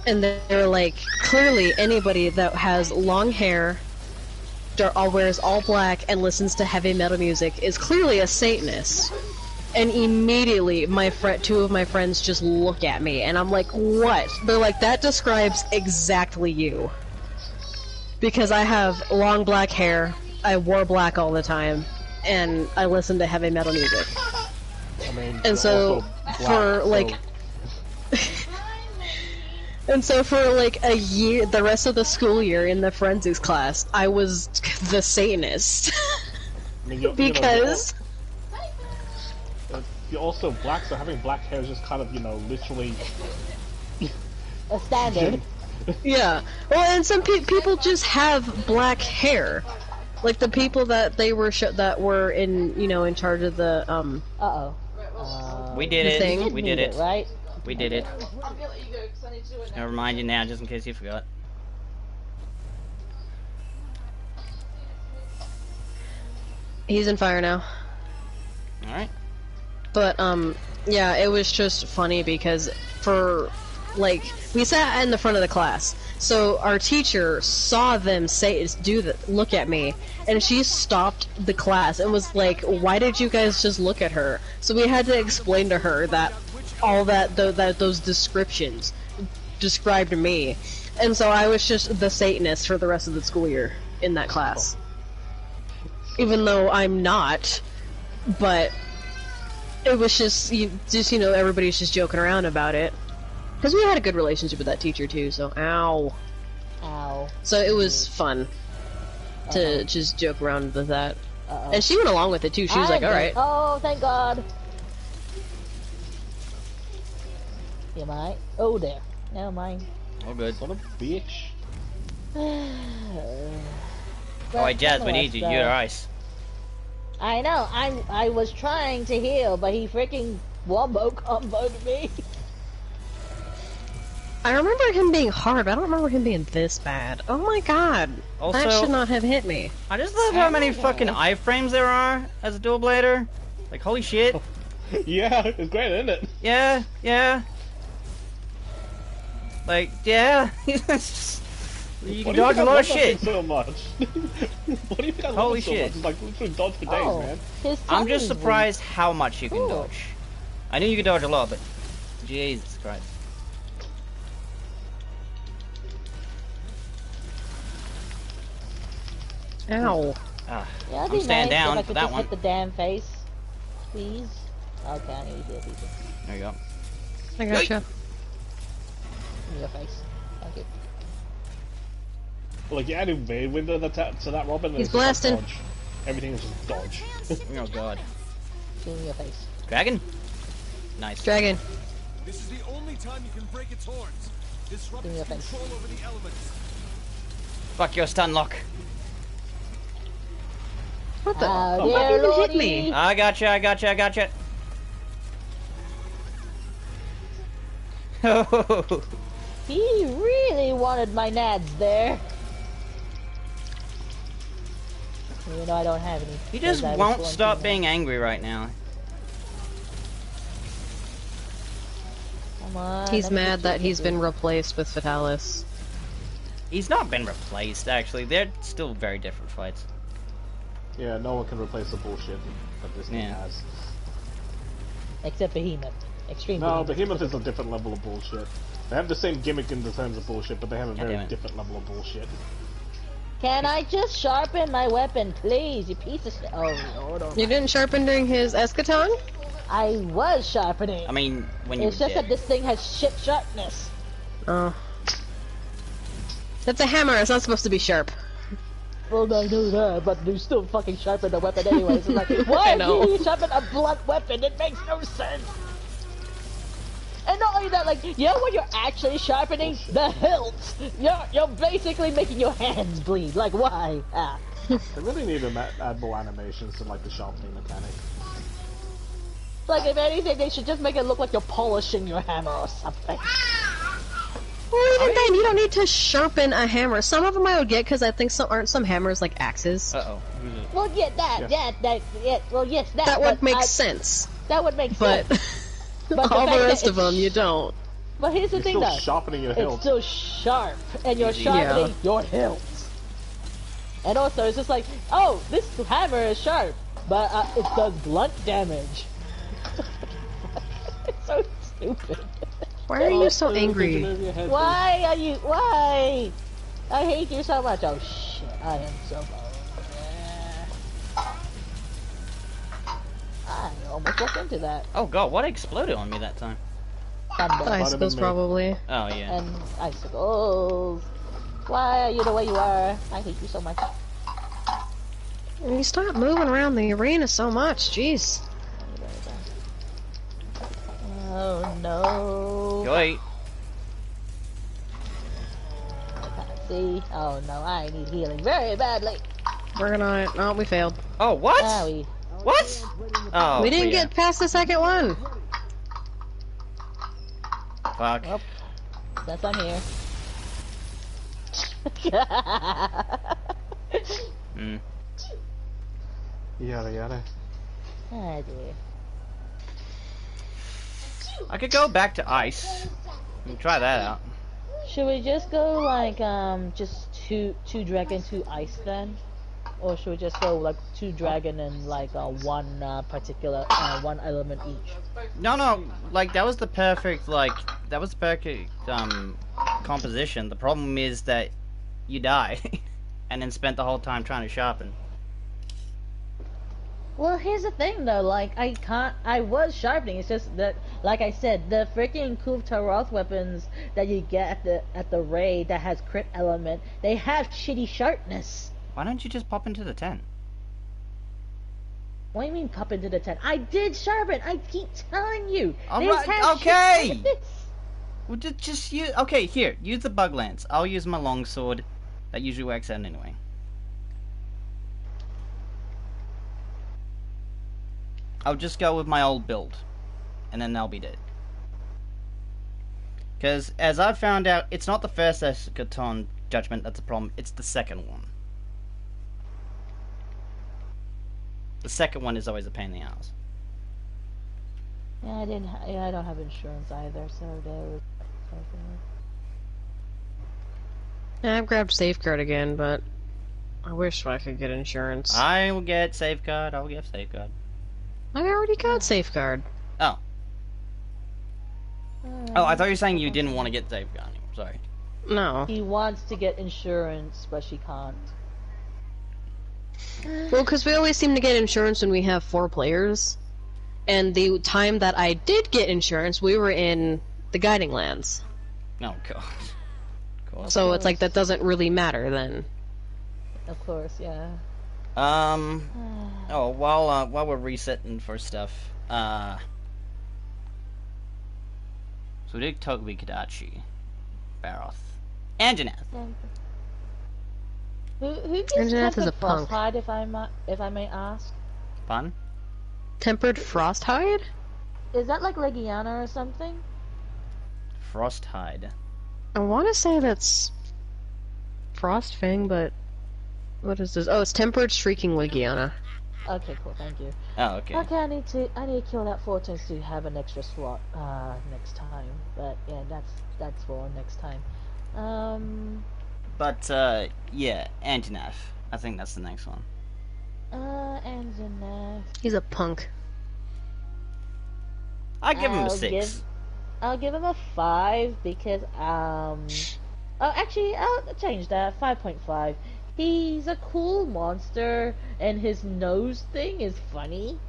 and they were like, clearly anybody that has long hair, wears all black, and listens to heavy metal music is clearly a Satanist. And immediately, two of my friends just look at me, and I'm like, what? They're like, that describes exactly you. Because I have long black hair, I wore black all the time, and I listen to heavy metal music. I mean, And so, for like... And so for like a year, the rest of the school year in the forensics class, I was the Satanist. I mean, because... you're also black, so having black hair is just kind of, literally... A standard. Yeah. Well, and some people just have black hair. Like the people that they were that were in, in charge of the, Uh-oh. We did The it. thing? We did it. Right? We did it. I'll remind you now, just in case you forgot. He's in fire now. Alright. But, yeah, it was just funny because we sat in the front of the class, so our teacher saw them look at me, and she stopped the class and was like, why did you guys just look at her? So we had to explain to her that all those descriptions described me, and so I was just the Satanist for the rest of the school year in that class. Even though I'm not, but it was just everybody's just joking around about it. Because we had a good relationship with that teacher too, so ow. Ow. So it was fun to just joke around with that. Uh-oh. And she went along with it too, she was like, alright. Oh, thank God. Am I? Oh, there. Never mind. All good. Son of a bitch. Alright, Jazz, we need you. You're ice. I know. I was trying to heal, but he freaking wombo comboed me. I remember him being hard, but I don't remember him being this bad. Oh my god. Also, that should not have hit me. I just love how many fucking iframes there are as a dual blader. Like, holy shit. Yeah, it's great, isn't it? Yeah, yeah. Like, yeah. You What can do you dodge think a I lot of love that shit. thing so much? What do you think I love Holy it so shit. much? It's like literally dodge for days, Oh, man. his I'm just tummy's surprised how much you can Cool. dodge. I knew you could dodge a lot, but Jesus Christ. Ow. Ah, weak. Yeah, it'd I'm be staying nice down if I for could that just one. hit the damn face. Please. Okay, you did. There you go. I gotcha. In your face. Thank you. Like, you add invade window to that Robin, and He's it's just like blasting. dodge. Everything is just dodge. Oh god. In your face. Dragon? Nice. Dragon. This is the only time you can break its horns. Disrupt In your its face. control over the elements. Fuck your stun lock. What the? How Oh, dare that didn't hit Lordy. me. I gotcha. Oh, He really wanted my nads there. Even though I don't have any. he just because I was won't going stop to being angry right now. Come on. He's let me mad get that you, he's been replaced with Fatalis. He's not been replaced, actually. They're still very different fights. Yeah, no one can replace the bullshit that this thing Yeah. has. Except Behemoth. Extreme No, Behemoth. Behemoth is a different level of bullshit. They have the same gimmick in the terms of bullshit, but they have a damn very it. different level of bullshit. Can I just sharpen my weapon, please, you piece of shit? Oh, hold on. You didn't sharpen during his eschaton? I was sharpening. I mean, when you It's were just dead. that this thing has shit sharpness. Oh. That's a hammer, it's not supposed to be sharp. Well, I know that, but you still fucking sharpen the weapon anyways. It's like, why know. do you sharpen a blunt weapon? It makes no sense. And not only that, like, you know what you're actually sharpening? The hilt. You're basically making your hands bleed. Like, why? Ah. They really need to add more animations to like the sharpening mechanic. Like, if anything, they should just make it look like you're polishing your hammer or something. Well, even then, you don't need to sharpen a hammer. Some of them I would get because I think aren't some hammers like axes. Uh-oh. Well, yeah, that, well, yes, that. That would but make sense. That would make But sense. But all the fact that rest of it's them, you don't. But here's the You're thing, still though. sharpening your It's hilt. still sharp, and you're Easy. sharpening Yeah. your hilt. And also, it's just like, oh, this hammer is sharp, but it does blunt damage. It's so stupid. Why are you so angry? Why are you? Why? I hate you so much. Oh shit! I am so bored. I almost walked into that. Oh god, what exploded on me that time? Thunder Icicles, me. probably. Oh, yeah. and icicles. Why are you the way you are? I hate you so much. You stop moving around the arena so much, jeez. Oh no. Wait. See? Oh no, I need healing very badly. Working on it. Oh, we failed. Oh, what? Owie. What? Oh, we didn't yeah. get past the second one. Fuck. Well, since I'm here. Mm. Yada yada. Oh dear. I could go back to ice. And try that out. Should we just go like just two dragon, 2 ice then? Or should we just go like 2 dragon and like one particular one element each? No, like that was the perfect composition. The problem is that you die and then spent the whole time trying to sharpen. Well, here's the thing though, like I was sharpening, it's just that, like I said, the freaking Kuv Taroth weapons that you get at the raid that has crit element, they have shitty sharpness. Why don't you just pop into the tent? What do you mean pop into the tent? I did sharpen, I keep telling you. All They right, have okay. shit sharpness. Well, just use. Okay, here, use the bug lance. I'll use my longsword. That usually works out anyway. I'll just go with my old build, and then they'll be dead. Because, as I've found out, it's not the first Eschaton judgment that's a problem, it's the second one. The second one is always a pain in the ass. Yeah, I don't have insurance either, so there was. I've grabbed Safeguard again, but I wish I could get insurance. I will get Safeguard. I'll get Safeguard. I already got Safeguard. Oh. Oh, I thought you were saying you didn't want to get Safeguard anymore. Sorry. No. He wants to get insurance, but she can't. Well, because we always seem to get insurance when we have 4 players. And the time that I did get insurance, we were in the Guiding Lands. Oh, God. Cool. So it's like, that doesn't really matter then. Of course, yeah. Oh, while we're resetting for stuff, so we did Togepi, Kadachi, Baroth, and Janeth. Who gets Anjanath is a Tempered punk. Frosthide, if I may ask? Fun? Tempered Frosthide? Is that like Legiana or something? Frosthide. I want to say that's Frostfang, but what is this? Oh, it's Tempered Shrieking Legiana. Okay, cool, thank you. Oh, okay. Okay, I need to kill that Fortune to have an extra slot next time. But yeah, that's for next time. But, yeah, Anjanath. I think that's the next one. Anjanath. He's a punk. I'd give him a 6. I'll give him a 5 because oh, actually, I'll change that. 5.5. He's a cool monster, and his nose thing is funny.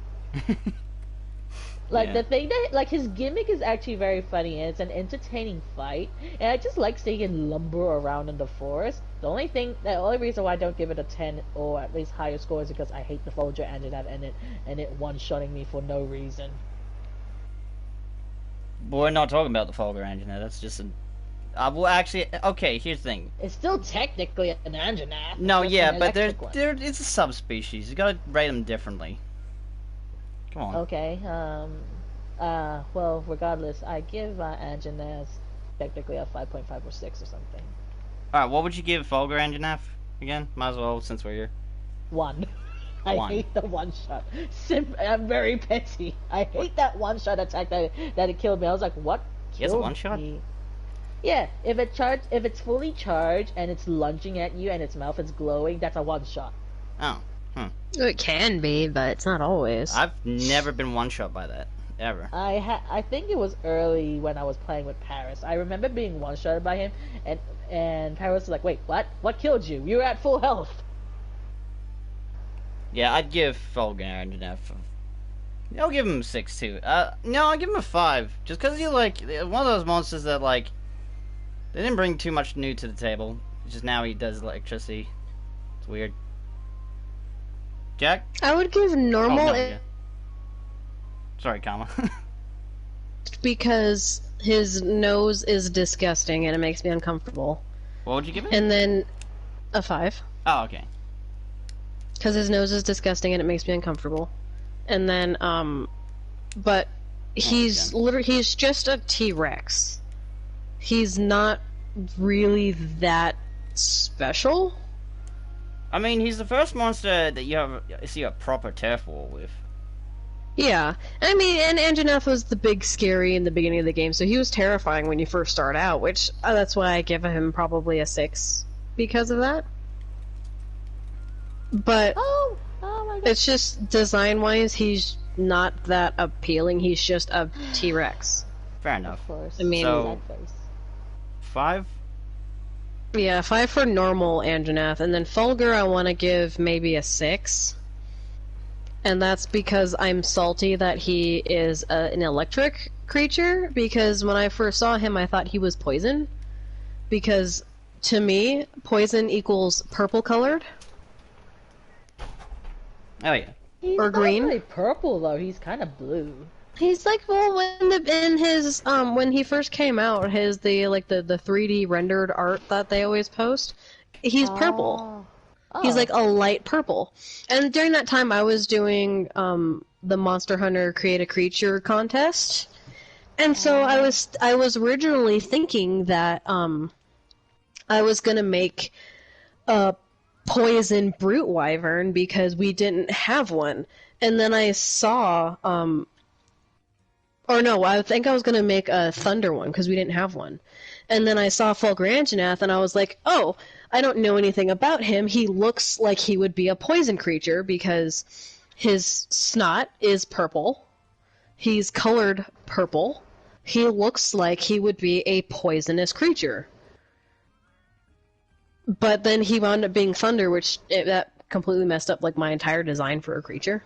Like, Yeah. the thing that, like, his gimmick is actually very funny, and it's an entertaining fight, and I just like seeing him lumber around in the forest. The only reason why I don't give it a 10, or at least higher score, is because I hate the Folger Anjanath and it one-shotting me for no reason. But we're not talking about the Fulgur Anjanath, that's just a... well, actually, okay, here's the thing. It's still technically an Anjanath. No, just yeah, an but electric one. it's a subspecies. You gotta rate them differently. Come on. Okay, well, regardless, I give Anjanath technically a 5.5 or 6 or something. Alright, what would you give Fulgur Anjanath again? Might as well, since we're here. 1. I One. hate the one-shot. I'm very petty. I hate that one-shot attack that it killed me. I was like, what He has a killed one-shot? me? Yeah, if it's fully charged and it's lunging at you and its mouth is glowing, that's a one-shot. Oh. It can be, but it's not always. I've never been one-shot by that. Ever. I think it was early when I was playing with Paris. I remember being one-shotted by him, and Paris was like, wait, what? What killed you? You were at full health. Yeah, I'd give Fulgur Anjanath I'll give him a 6 too. No, I'll give him a 5. Just because he's like one of those monsters that like they didn't bring too much new to the table. It's just now he does electricity. It's weird. Jack? I would give normal Oh, no, yeah. Sorry, Kama. because his nose is disgusting and it makes me uncomfortable. What would you give it? And then a 5. Oh, okay. Because his nose is disgusting and it makes me uncomfortable. And then, but he's he's just a T-Rex. He's not really that special. I mean, he's the first monster that you see a proper turf war with. Yeah. I mean, and Anjanath was the big scary in the beginning of the game, so he was terrifying when you first start out, which, that's why I give him probably a 6 because of that. But Oh my god. it's just design-wise, he's not that appealing. He's just a T-Rex. Fair enough. Of course. I mean- So- Sad face. 5? Yeah, 5 for normal Anjanath, and then Fulgur I want to give maybe a 6. And that's because I'm salty that he is an electric creature, because when I first saw him I thought he was poison. Because, to me, poison equals purple colored. Oh yeah. He's or not green. really purple though. He's kind of blue. He's like, well, in his when he first came out, the 3D rendered art that they always post, he's purple. Oh. He's like a light purple. And during that time, I was doing the Monster Hunter Create a Creature contest, and so I was originally thinking that I was gonna make a poison brute wyvern because we didn't have one, and then I saw or no, I think I was gonna make a thunder one because we didn't have one. And then I saw Fulgur Anjanath, and I was like, oh, I don't know anything about him. He looks like he would be a poison creature because his snot is purple. He's colored purple. He looks like he would be a poisonous creature. But then he wound up being thunder, which that completely messed up like my entire design for a creature.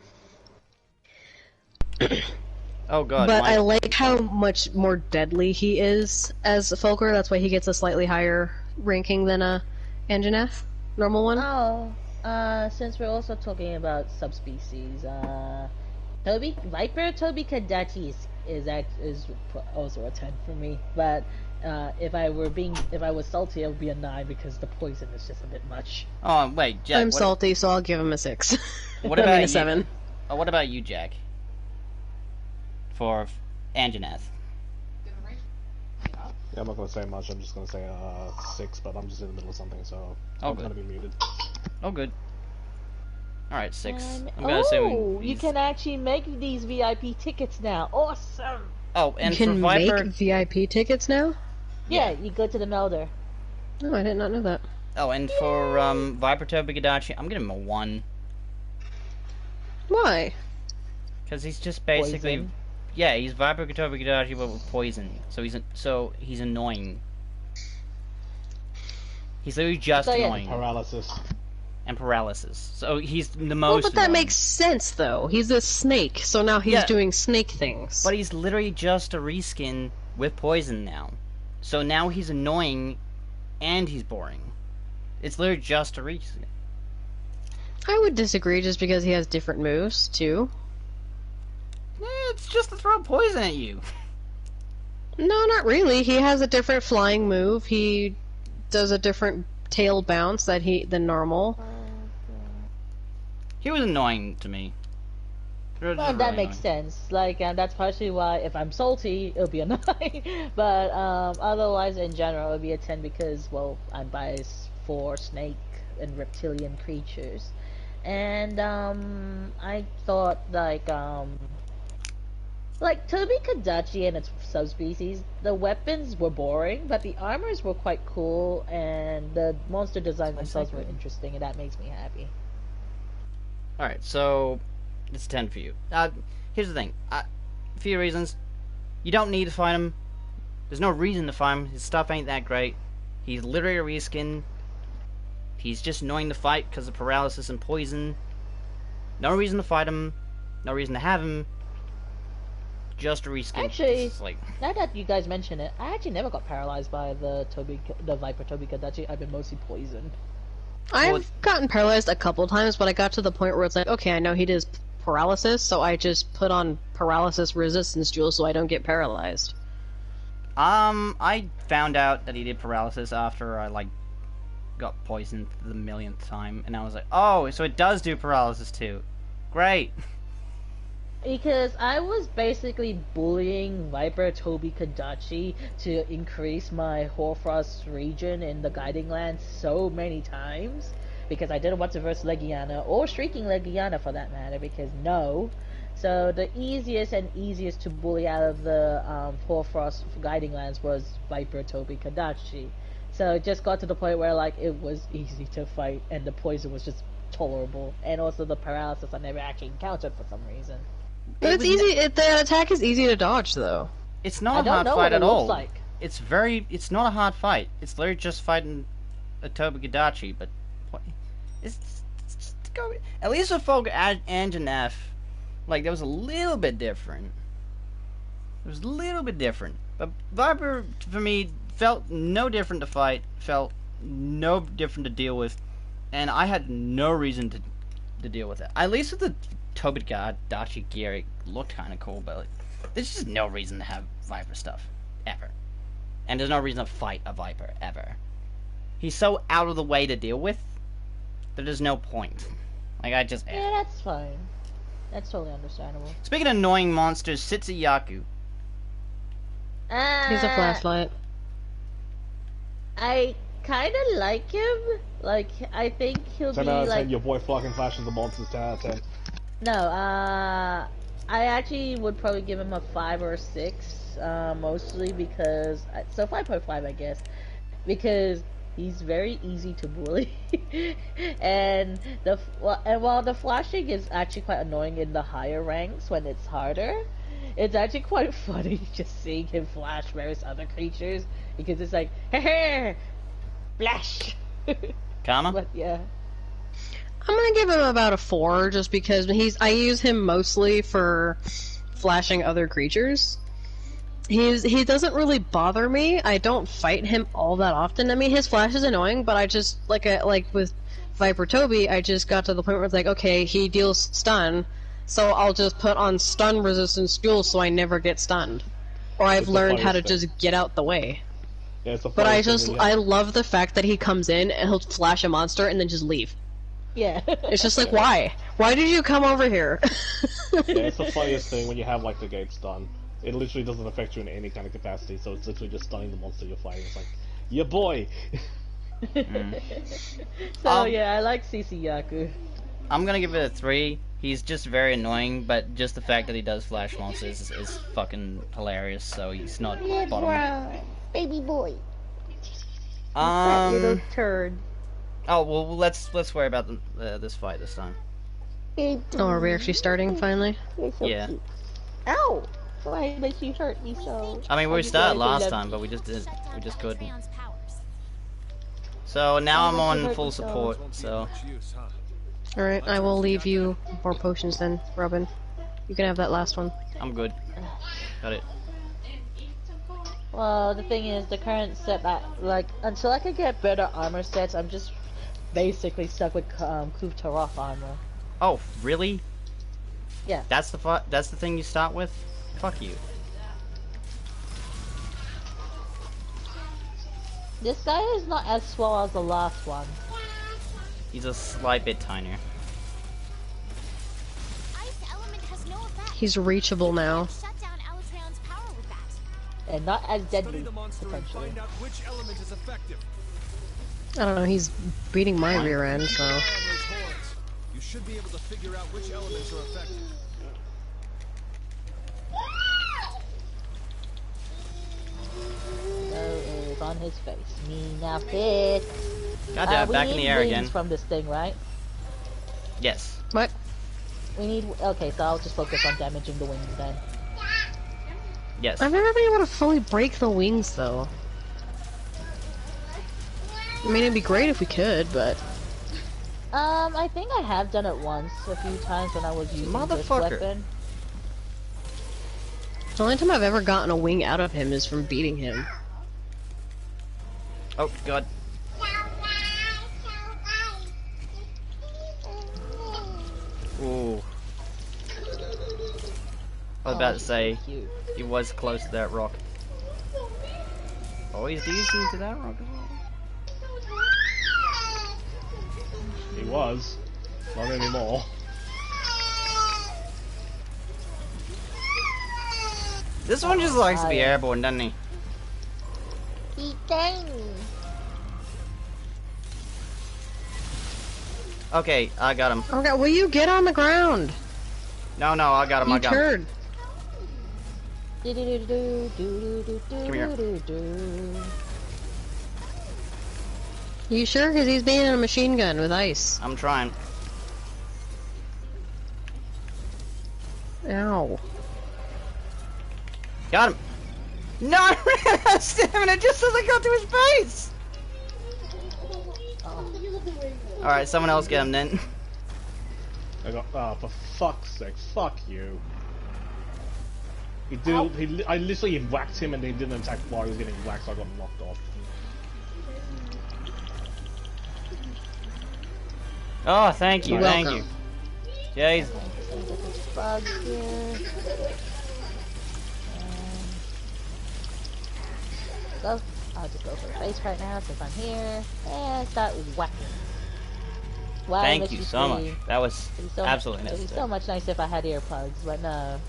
Oh god. But I like how much more deadly he is as Fulgur. That's why he gets a slightly higher ranking than a Anjanath, normal one. Oh, since we're also talking about subspecies, Viper Toby Kadachi is also a 10 for me. But if I was salty, it would be a 9 because the poison is just a bit much. Oh wait, Jack. I'm salty, so I'll give him a 6. What I about mean, a you? 7. Oh, what about you, Jack? For Anjanath. Yeah, I'm not gonna say much. I'm just gonna say 6, but I'm just in the middle of something, so I'm good. gonna be muted. Oh, good. All right, 6. I'm Oh, assuming you can actually make these VIP tickets now. Awesome. Oh, and You can for Viper. make VIP tickets now? Yeah, you go to the Melder. Oh, I did not know that. Oh, and for Viper Toby Gadachi, I'm giving him a 1 Why? because he's just basically. Poison. Yeah, he's Viper Toby Gadachi but with poison, so he's annoying. He's literally just So, yeah. annoying. Paralysis. And paralysis. So he's the Well, most. but that annoying. makes sense, though. He's a snake, so now he's Yeah. doing snake things. But he's literally just a reskin with poison now. So now he's annoying, and he's boring. It's literally just a reskin. I would disagree just because he has different moves, too. It's just to throw poison at you. No, not really. He has a different flying move. He does a different tail bounce than normal. He was annoying to me. Well, that makes sense. Like, and that's partially why if I'm salty, it'll be a 9. But otherwise, in general, it'll be a 10 because, well, I'm biased for snake and reptilian creatures. And I thought like Toby Kadachi and its subspecies, the weapons were boring, but the armors were quite cool, and the monster designs themselves were interesting, and that makes me happy. Alright, so it's 10 for you. Here's the thing. A few reasons. You don't need to fight him. There's no reason to fight him. His stuff ain't that great. He's literally a reskin. He's just annoying to fight because of paralysis and poison. No reason to fight him. No reason to have him. Just a reskin. Actually, It's like, now that you guys mention it, I actually never got paralyzed by the Viper Toby Kadachi. I've been mostly poisoned. I've gotten paralyzed a couple times, but I got to the point where it's like, okay, I know he does paralysis, so I just put on paralysis resistance jewels so I don't get paralyzed. I found out that he did paralysis after I, got poisoned the millionth time, and I was like, oh, so it does do paralysis too. Great. Because I was basically bullying Viper Toby Kadachi to increase my Hoarfrost region in the Guiding Lands so many times. Because I didn't want to verse Legiana, or Shrieking Legiana for that matter, because no. So the easiest to bully out of the Hoarfrost Guiding Lands was Viper Toby Kadachi. So it just got to the point where it was easy to fight, and the poison was just tolerable. And also the paralysis I never actually encountered for some reason. But it's easy. The attack is easy to dodge, though. It's I not a don't hard know fight what it at all. looks like. It's not a hard fight. It's literally just fighting a Toby Gadachi, but it's just go. At least with Fulgur Anjanath, that was a little bit different. It was a little bit different. But Viper, for me, felt no different to fight, felt no different to deal with, and I had no reason to deal with it. At least with the Toby Gadachi gear, it looked kind of cool, but there's just no reason to have Viper stuff, ever. And there's no reason to fight a Viper, ever. He's so out of the way to deal with, that there's no point. Yeah, that's fine. That's totally understandable. Speaking of annoying monsters, Sitsuyaku. He's a flashlight. I kind of like him. I think he'll 10 be out of 10, your boy fucking flashes the monsters, 10 out of 10. No, I actually would probably give him a 5 or a 6, mostly because 5.5, I guess, because he's very easy to bully, and while the flashing is actually quite annoying in the higher ranks when it's harder, it's actually quite funny just seeing him flash various other creatures because it's like, hey, flash. Karma? But yeah. I'm gonna give him about a 4, just because I use him mostly for flashing other creatures. He doesn't really bother me. I don't fight him all that often. I mean, his flash is annoying, but I just like with Viper Toby, I just got to the point where it's like, okay, he deals stun, so I'll just put on stun resistance fuel so I never get stunned, or I've learned how to just get out the way. Yeah, it's a But I love the fact that he comes in and he'll flash a monster and then just leave. Yeah. It's just like, why? Why did you come over here? Yeah, it's the funniest thing when you have like the gate stun. It literally doesn't affect you in any kind of capacity, so it's literally just stunning the monster you're fighting. It's like, yeah, boy. So yeah, I like CC Yaku. I'm gonna give it a 3. He's just very annoying, but just the fact that he does flash monsters is fucking hilarious. So he's not bottom. Baby boy. That little turd. Oh well, let's worry about this fight this time. Oh, are we actually starting finally? Yeah. Ow! Why makes you hurt me so? I mean, we started last love time, but we just couldn't. So now I'm on full support. So Alright, I will leave you more potions then, Robin. You can have that last one. I'm good. Got it. Well, the thing is, the current set, until I can get better armor sets, I'm just basically stuck with Kuv Taroth armor. Oh, really? Yeah. That's the thing you start with? Fuck you. This guy is not as swell as the last one. He's a slight bit tinier. He's reachable now. And not as Study deadly, the monster and potentially. find out which element is effective. I don't know, he's beating my rear end, so... Rely on those horns. You should be able to figure out which elements are effective. So it's on his face. Mean outfit. Goddamn, back in the air wings again. from this thing, right? Yes. What? We need. Okay, so I'll just focus on damaging the wings then. Yes. I've never been able to fully break the wings, though. I mean, it'd be great if we could, but... I think I have done it once, a few times when I was using this Motherfucker. weapon. The only time I've ever gotten a wing out of him is from beating him. Oh god. Ooh. I was about to say, Cute. he was close to that rock. Oh, he's easy to that rock as well. He was. Not anymore. This one just likes to be airborne, doesn't he? He dang. Okay, I got him. Okay, will you get on the ground? No, I got him, You I got him. turd. Come here. You sure? Because he's being in a machine gun with ice. I'm trying. Ow. Got him. No, I ran out of stamina just as I got to his face. Alright, someone else get him then. I got. Ah, for fuck's sake! Fuck you. He did. I literally whacked him and he didn't attack while he was getting whacked, so I got knocked off. Oh, thank you, You're thank welcome. you. Jeez. Bug here. Go. I'll just go for the face right now since I'm here. And start whacking. Wow, Thank you so much. That was It'd be so absolutely It'd be necessary. so much nicer if I had earplugs, but no.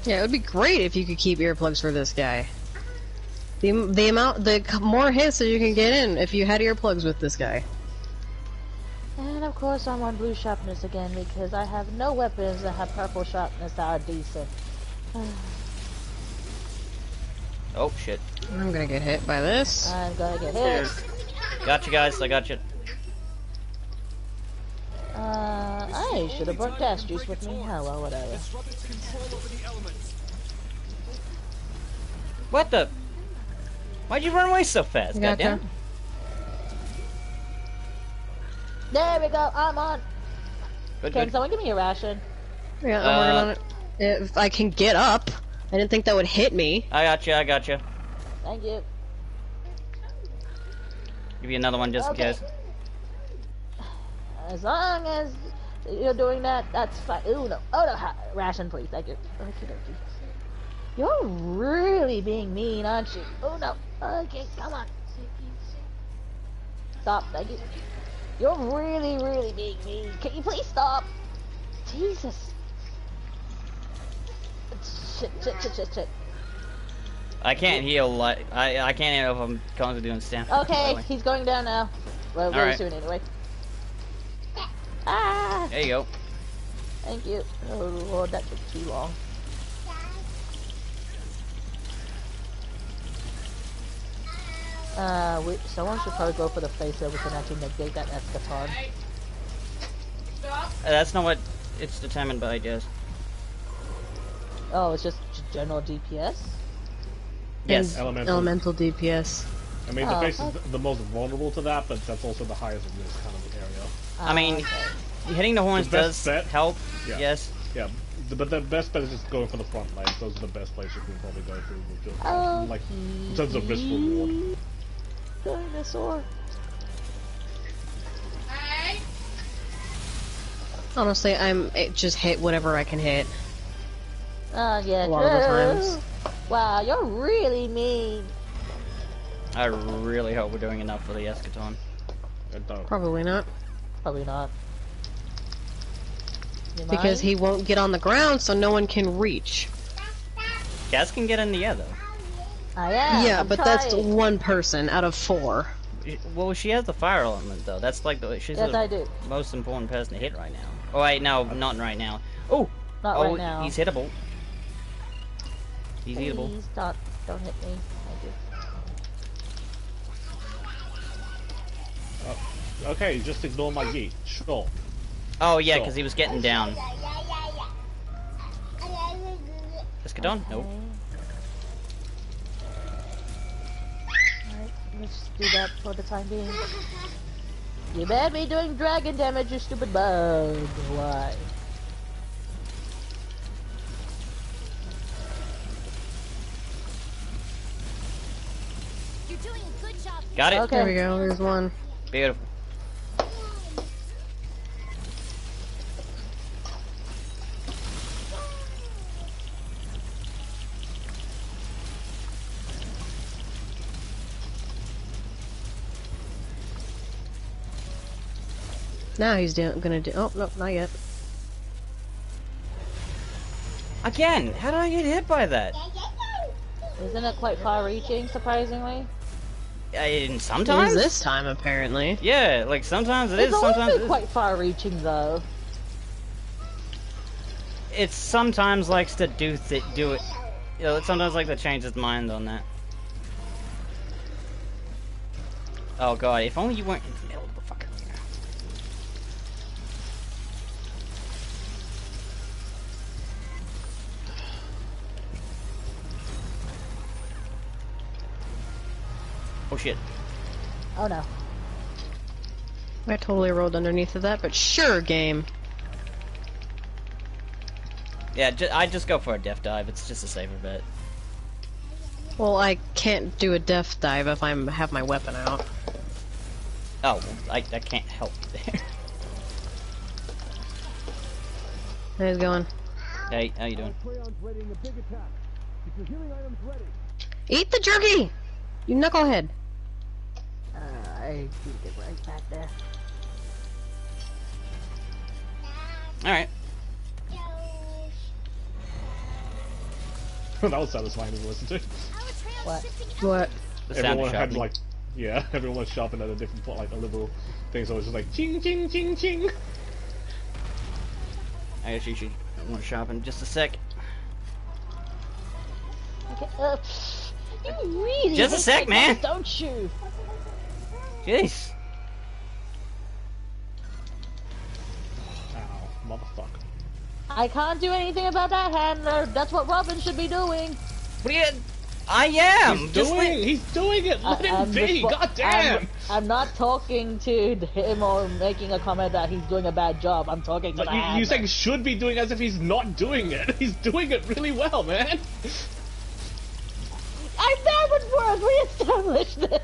Yeah, it would be great if you could keep earplugs for this guy. The more hits that you can get in if you had earplugs with this guy. And of course I'm on blue sharpness again because I have no weapons that have purple sharpness that are decent. Oh shit. I'm gonna get hit by this. I'm gonna get hit. Got you guys. I got you. I should have brought dash juice with me. Oh well, whatever. Disrupt its control over the elements. What the? Why'd you run away so fast? Gotcha. Goddamn. There we go. I'm on. Good, Can good. someone give me a ration? Yeah, I'm working on it. If I can get up, I didn't think that would hit me. I got you. I got you. Thank you. Give you another one just Okay. in case. As long as you're doing that, that's fine. Ooh, no. Oh, no. Ration, please. Thank you. Okie dokie. You're really being mean, aren't you? Oh, no. Okay, come on. Stop. Thank you. You're really, really being mean. Can you please stop? Jesus. Shit. I can't heal. Like I can't heal if I'm constantly doing stamina. Okay, he's going down now. Well, very Alright. soon anyway. Ah! There you go. Thank you. Oh lord, that took too long. Someone should probably go for the place so we can actually negate that eschaton. That's not what it's determined by, Jess. Oh, it's just general DPS? Yes. Elemental. DPS. I mean, the Oh, base is okay. the most vulnerable to that, but that's also the highest in this kind of area. I mean, Okay. hitting the horns The best does bet- help. Yeah. Yes. Yeah, but the best bet is just going for the front lines. Those are the best places you can probably go to. With just, like, in terms of risk reward. Dinosaur. Honestly, it just hit whatever I can hit. Yeah, A lot of the true. times. Wow, you're really mean. I really hope we're doing enough for the eschaton. And, Probably not. Probably not. You Because mind? he won't get on the ground, so no one can reach. Gaz can get in the air though. I am. Yeah, I'm but that's trying. one person out of 4. Well, she has the fire element though. That's like she's Yes, I the do. most important person to hit right now. Oh wait, no, not right now. Oh, Not oh, right now. he's hittable. He's eatable. Please don't hit me. Thank you. okay, just ignore my yeet. Sure. Oh yeah, So- because he was getting down. Eschaton? Nope. Alright, let's do that for the time being. You better be doing dragon damage, you stupid bug. Why? You're doing a good job. Got it. Okay. There we go, there's one. Beautiful. Now he's gonna do. Oh, no, not yet. Again, how did I get hit by that? Isn't it quite far-reaching, surprisingly? Sometimes. It is this time, apparently. Yeah, like sometimes it It's is, always sometimes been it quite far-reaching, though. It sometimes likes to do it. You know, it sometimes like to change its mind on that. Oh god, if only you weren't in the middle of the fucking arena. Oh shit. Oh no. I totally rolled underneath of that, but sure, game. Yeah, I just go for a death dive. It's just a safer bet. Well, I can't do a death dive if I have my weapon out. Oh, well, I can't help there. He's going. Hey, how you doing? Crayon's readying a big attack. Get your healing items ready. Eat the jerky! You knucklehead. I need to get right back there. Alright. That was satisfying to listen to. Our trail What? is shifting. What? The sound Everyone of had shouting. like Yeah, everyone was shopping at a different point, like a little thing, so it was just like ching ching ching ching. I actually should want to shop in just a sec. Okay, you really Just a hate sec, my man. guts, don't you? Jeez. Ow, motherfucker. I can't do anything about that handler. That's what Robin should be doing. What are you? I am. He's Just doing it. Let him be. God damn. I'm not talking to him or making a comment that he's doing a bad job. I'm talking to But the you handler. saying should be doing as if he's not doing it. He's doing it really well, man. I'm bad with words. We established this.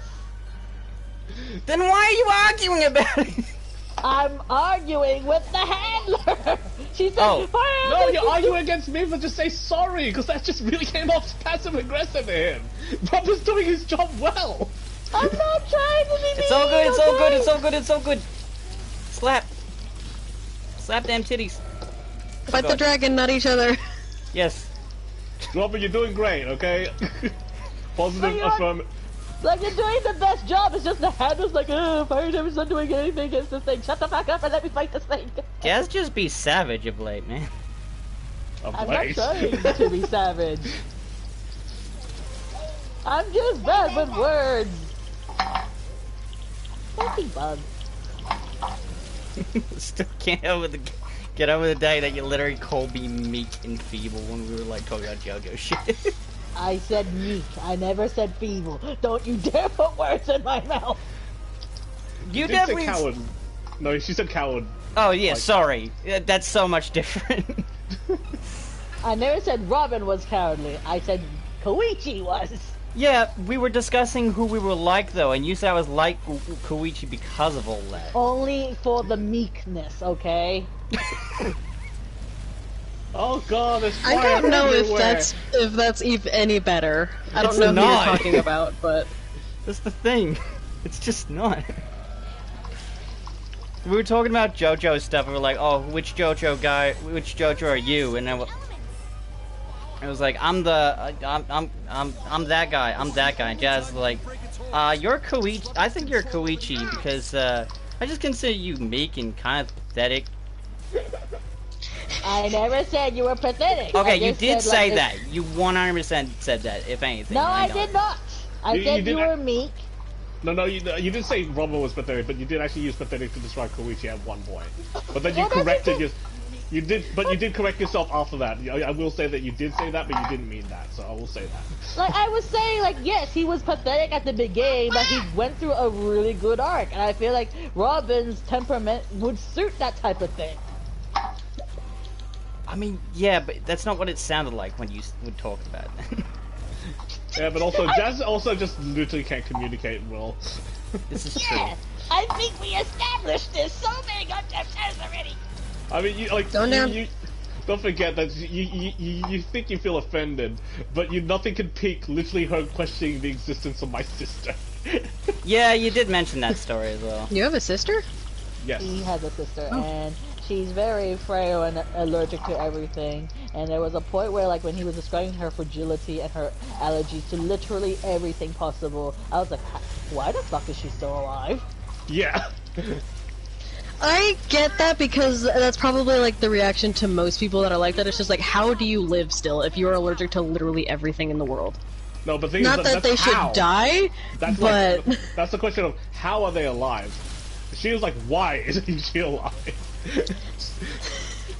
Then why are you arguing about it? I'm arguing with the handler. She said, Oh. "Why No, are you're you arguing against me, but just say sorry, because that just really came off passive aggressive to him. Rob was doing his job well. I'm not trying to be It's all good. It's mean, all good. okay? It's all good. It's all good. Slap. Slap damn titties. Fight the God. dragon, not each other. Yes. Robert, you're doing great, okay? Positive, No, you're- affirm. Like, you're doing the best job. It's just the handler's like, Fire Demon's not doing anything against this thing. Shut the fuck up and let me fight this thing. Guys, just be savage of late, man. A I'm not blaze. trying to be savage. I'm just bad with words. Fucking bug. Still can't get over the day that you literally called me meek and feeble when we were like talking about JoJo shit. I said meek. I never said feeble. Don't you dare put words in my mouth. You You did say definitely. coward. No, she said coward. Oh yeah, Like- sorry. That's so much different. I never said Robin was cowardly. I said Koichi was. Yeah, we were discussing who we were like though, and you said I was like Koichi because of all that. Only for the meekness, okay? Oh god, there's I fire don't know everywhere. if that's even any better. I don't It's know who not. you're talking about, but That's the thing. It's just not. We were talking about JoJo stuff. And we were like, "Oh, which JoJo are you?" And I was like, "I'm that guy. I'm that guy." And Jazz was like, "You're Koichi. I think you're Koichi because I just consider you meek and kind of pathetic." I never said you were pathetic. Okay, I you just did said, say like, that. You 100% said that. If anything. No, I know. did not. I You said did you not- were meek. No, you did say Robin was pathetic, but you did actually use pathetic to describe Koichi at one point. But then you Well, that's corrected okay. you did correct yourself after that. I will say that you did say that, but you didn't mean that, so I will say that. Like, I was saying, like, yes, he was pathetic at the beginning, but he went through a really good arc. And I feel like Robin's temperament would suit that type of thing. I mean, yeah, but that's not what it sounded like when you would talk about it. Yeah, but also Jazz also just literally can't communicate well. This is true. Yeah, I think we established this so many goddamn times already. I mean, you like Don't know. you don't forget that you think you feel offended, but nothing can peak literally her questioning the existence of my sister. Yeah, you did mention that story as well. you have a sister? Yes. He has a sister, and she's very frail and allergic to everything. And there was a point where, like, when he was describing her fragility and her allergies to literally everything possible, I was like, why the fuck is she still alive? Yeah. I get that because that's probably like the reaction to most people that are like that. It's just like, how do you live still if you are allergic to literally everything in the world? No, but the thing Not is, that they that's should how. die, That's but like, that's the question of how are they alive? She was like, why isn't she alive?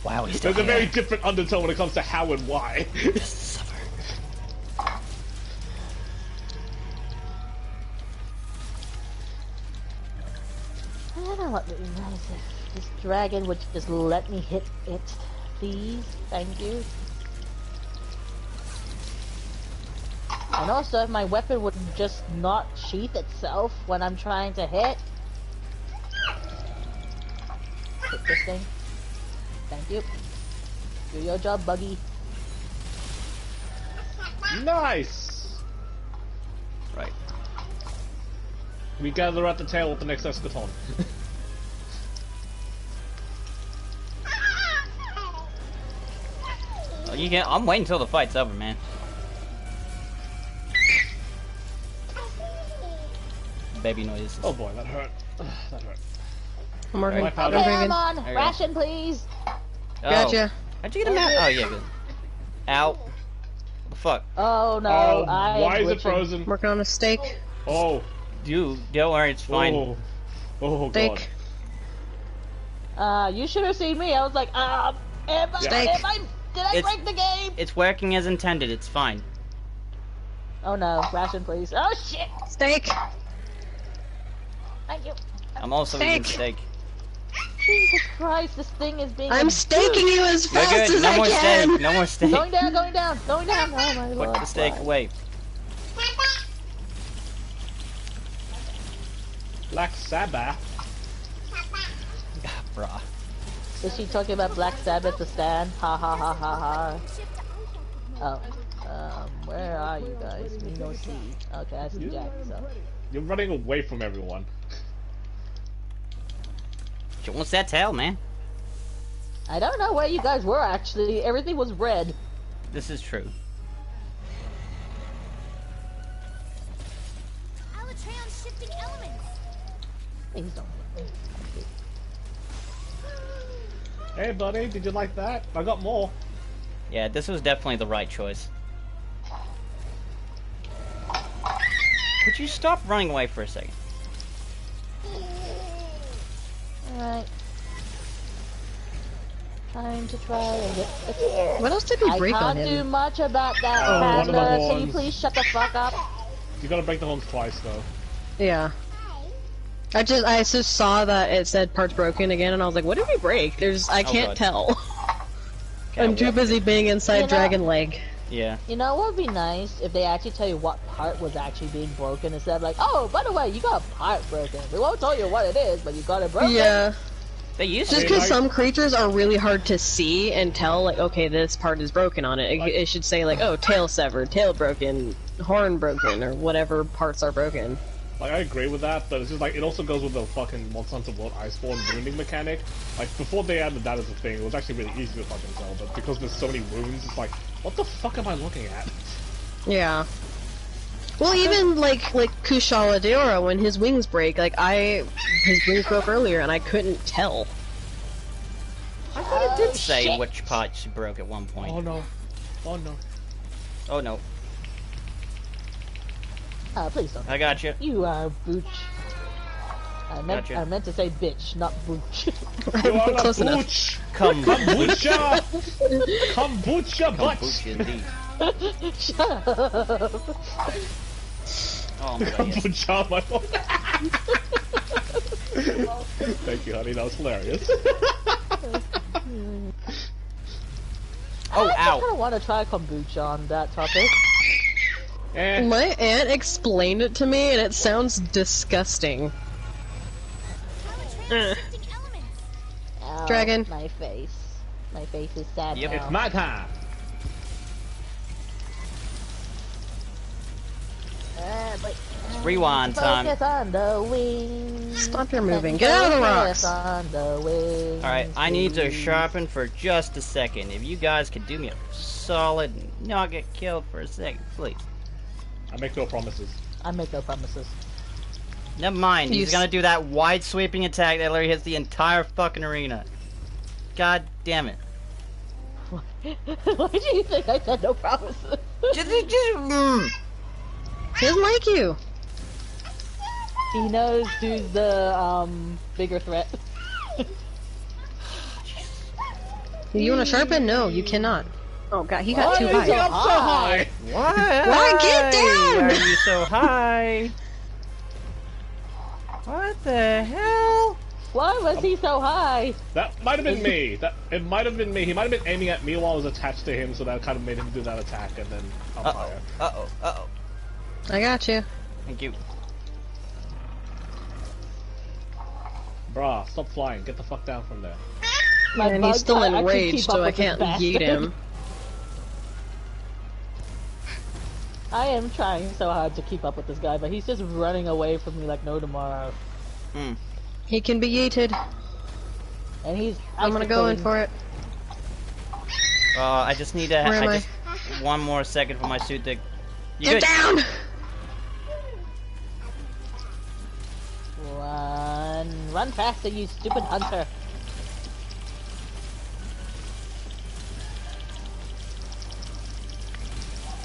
Wow, he's still There's a very here. different undertone when it comes to how and why. Just suffer. I don't know what would be nice if this dragon would just let me hit it, please. Thank you. And also, if my weapon would just not sheath itself when I'm trying to hit. Hit this thing. Thank you. Do your job, Buggy. Nice! Right. We gather at the tail of the next eschaton. Oh, you can. I'm waiting until the fight's over, man. baby noises. Oh boy, that hurt. That hurt. I'm working. My powder. I'm Okay, drinking. I'm on. There you go. Ration, please. Oh. Gotcha. How'd you get him out? Oh, yeah, good. Ow. What the fuck? Oh no, Oh, I why am is it glitching. frozen? Working on a steak. Oh. Dude, don't worry, it's fine. Oh. Oh god. Steak. You should have seen me. I was like, Steak. did I It's- break the game? It's working as intended, it's fine. Oh no, ration, please. Oh shit. Steak. Thank you. I'm also eating Steak. steak. Jesus Christ, this thing is being. I'm abused. staking you as You're fast good, as no I more can. steak, no more steak. Going down, going down, going down. Oh my Put lord. the steak away. Black Sabbath. Bruh. Is she talking about Black Sabbath the stand? Ha ha ha ha ha. Oh. Where are you guys? We no see. Okay, I see Jack, so. You're running away from everyone. She wants that tail, man. I don't know where you guys were actually. Everything was red. This is true. Alatreon's shifting elements. Please don't. Hey buddy, did you like that? I got more. Yeah, this was definitely the right choice. Could you stop running away for a second? Alright. Time to try and get the tear. What else did we I break on can't do him? much about that, Oh, one of the Panda. Can you horns. please shut the fuck up? You gotta break the horns twice though. Yeah. I just saw that it said parts broken again, and I was like, what did we break? I can't God. tell. Okay, I'm too busy being inside You know- Dragon Leg. Yeah. You know what would be nice if they actually tell you what part was actually being broken instead of like, oh, by the way, you got a part broken. We won't tell you what it is, but you got it broken. Yeah. They used Just to. because some creatures are really hard to see and tell, like, okay, this part is broken on it. It should say, like, oh, tail severed, tail broken, horn broken, or whatever parts are broken. Like, I agree with that, but it's just like, it also goes with the fucking Monster Hunter World Iceborne wounding mechanic. Like, before they added that as a thing, it was actually really easy to fucking tell, but because there's so many wounds, it's like, what the fuck am I looking at? Yeah. Well, even, like Kushala Daora, when his wings break, his wings broke earlier, and I couldn't tell. I thought it did say shit. which part she broke at one point. Oh no. Oh no. Oh no. Please don't. I got you. You are booch. I Gotcha. meant to say bitch, not booch. You are a Close enough. booch! Come, Kombucha! Kombucha butt! Kombucha indeed. Shut up. Oh my god, yes. Kombucha my Thank you, honey, that was hilarious. Oh, I ow. kind of want to try kombucha on that topic. My aunt explained it to me, and it sounds disgusting. Alatreon's shifting elements. Ow, Dragon. My face. My face is sad Yep. now. It's my time! But Rewind time. focus on the wings. Stop your moving. Get out of the Focus rocks. on the wings. Alright, I need to please. sharpen for just a second. If you guys could do me a solid and not get killed for a second, please. I make no promises. I make no promises. Never mind, You he's gonna do that wide sweeping attack that literally hits the entire fucking arena. God damn it. Why do you think I said no promises? He doesn't like you. He knows who's the bigger threat. You want to sharpen? No, you cannot. Oh god, he got too Why is it high. up so high? Why? Get down! Are you so high? What the hell? Why was he so high? That might have been me. It might have been me. He might have been aiming at me while I was attached to him, so that kind of made him do that attack, and then I'm Uh-oh, higher. uh-oh, uh-oh. I got you. Thank you. Bruh, stop flying. Get the fuck down from there. My And bug he's still can't actually enraged, keep up so I with this can't yeet bastard. him. I am trying so hard to keep up with this guy, but he's just running away from me like no tomorrow. Hmm. He can be yeeted. And he's I'm gonna go in for it. I just need to. Where am I? just one more second for my suit to. You Get good? down! run faster, you stupid hunter.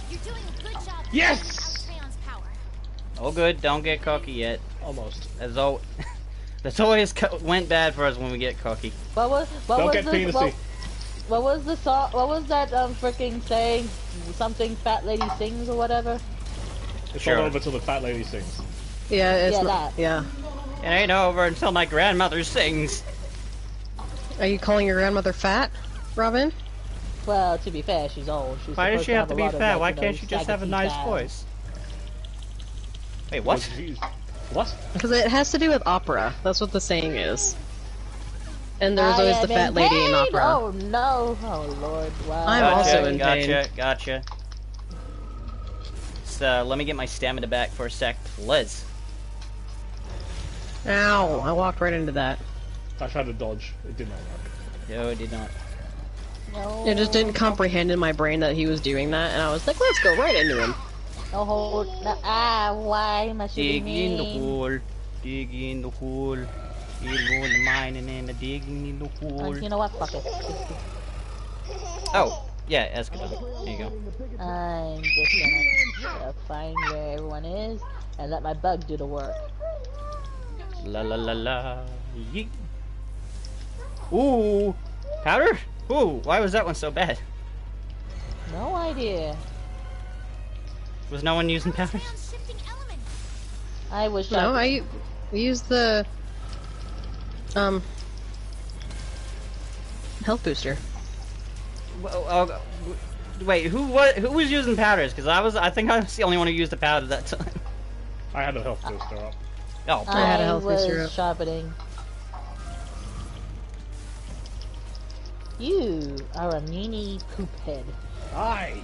You're doing a good job. Yes! Altreon's power. Oh, good. Don't get cocky yet. Almost. As al That's always went bad for us when we get cocky. What was Don't get the penisy. what was the song? What was that freaking saying? Something fat lady sings or whatever. It's Sure. all over till the fat lady sings. Yeah, it's Yeah, not. that. Yeah. It ain't over until my grandmother sings. Are you calling your grandmother fat, Robin? Well, to be fair, she's old. She's Why does supposed she have to a be lot of, fat? like, Why you know, can't she just have a saggy nice style. voice? Wait, what? What? Because it has to do with opera. That's what the saying is. And there's I always the am fat in lady in pain! opera. Oh no! Oh lord! Wow. I'm also in gotcha, pain. Gotcha. So let me get my stamina back for a sec, please. Ow! I walked right into that. I tried to dodge. It did not work. No, it did not. No. It just didn't comprehend in my brain that he was doing that, and I was like, let's go right into him. No hold. No, why am I shooting Dig in the me? hole. Dig in the hole. You're going to mining and a digging in the hole. You know what? Fuck it. Oh, yeah, Escadon. There you go. I'm just gonna find where everyone is and let my bug do the work. La la la la. Yeet. Ooh, powder? Ooh, why was that one so bad? No idea. Was no one using powders? Altreon's shifting elements. I wish No, I. I used the health booster. Wait, who was using powders? Because I think I was the only one who used the powder that time. I had a health booster up. Oh, I had a I health booster was up. sharpening. You are a meanie poop head. I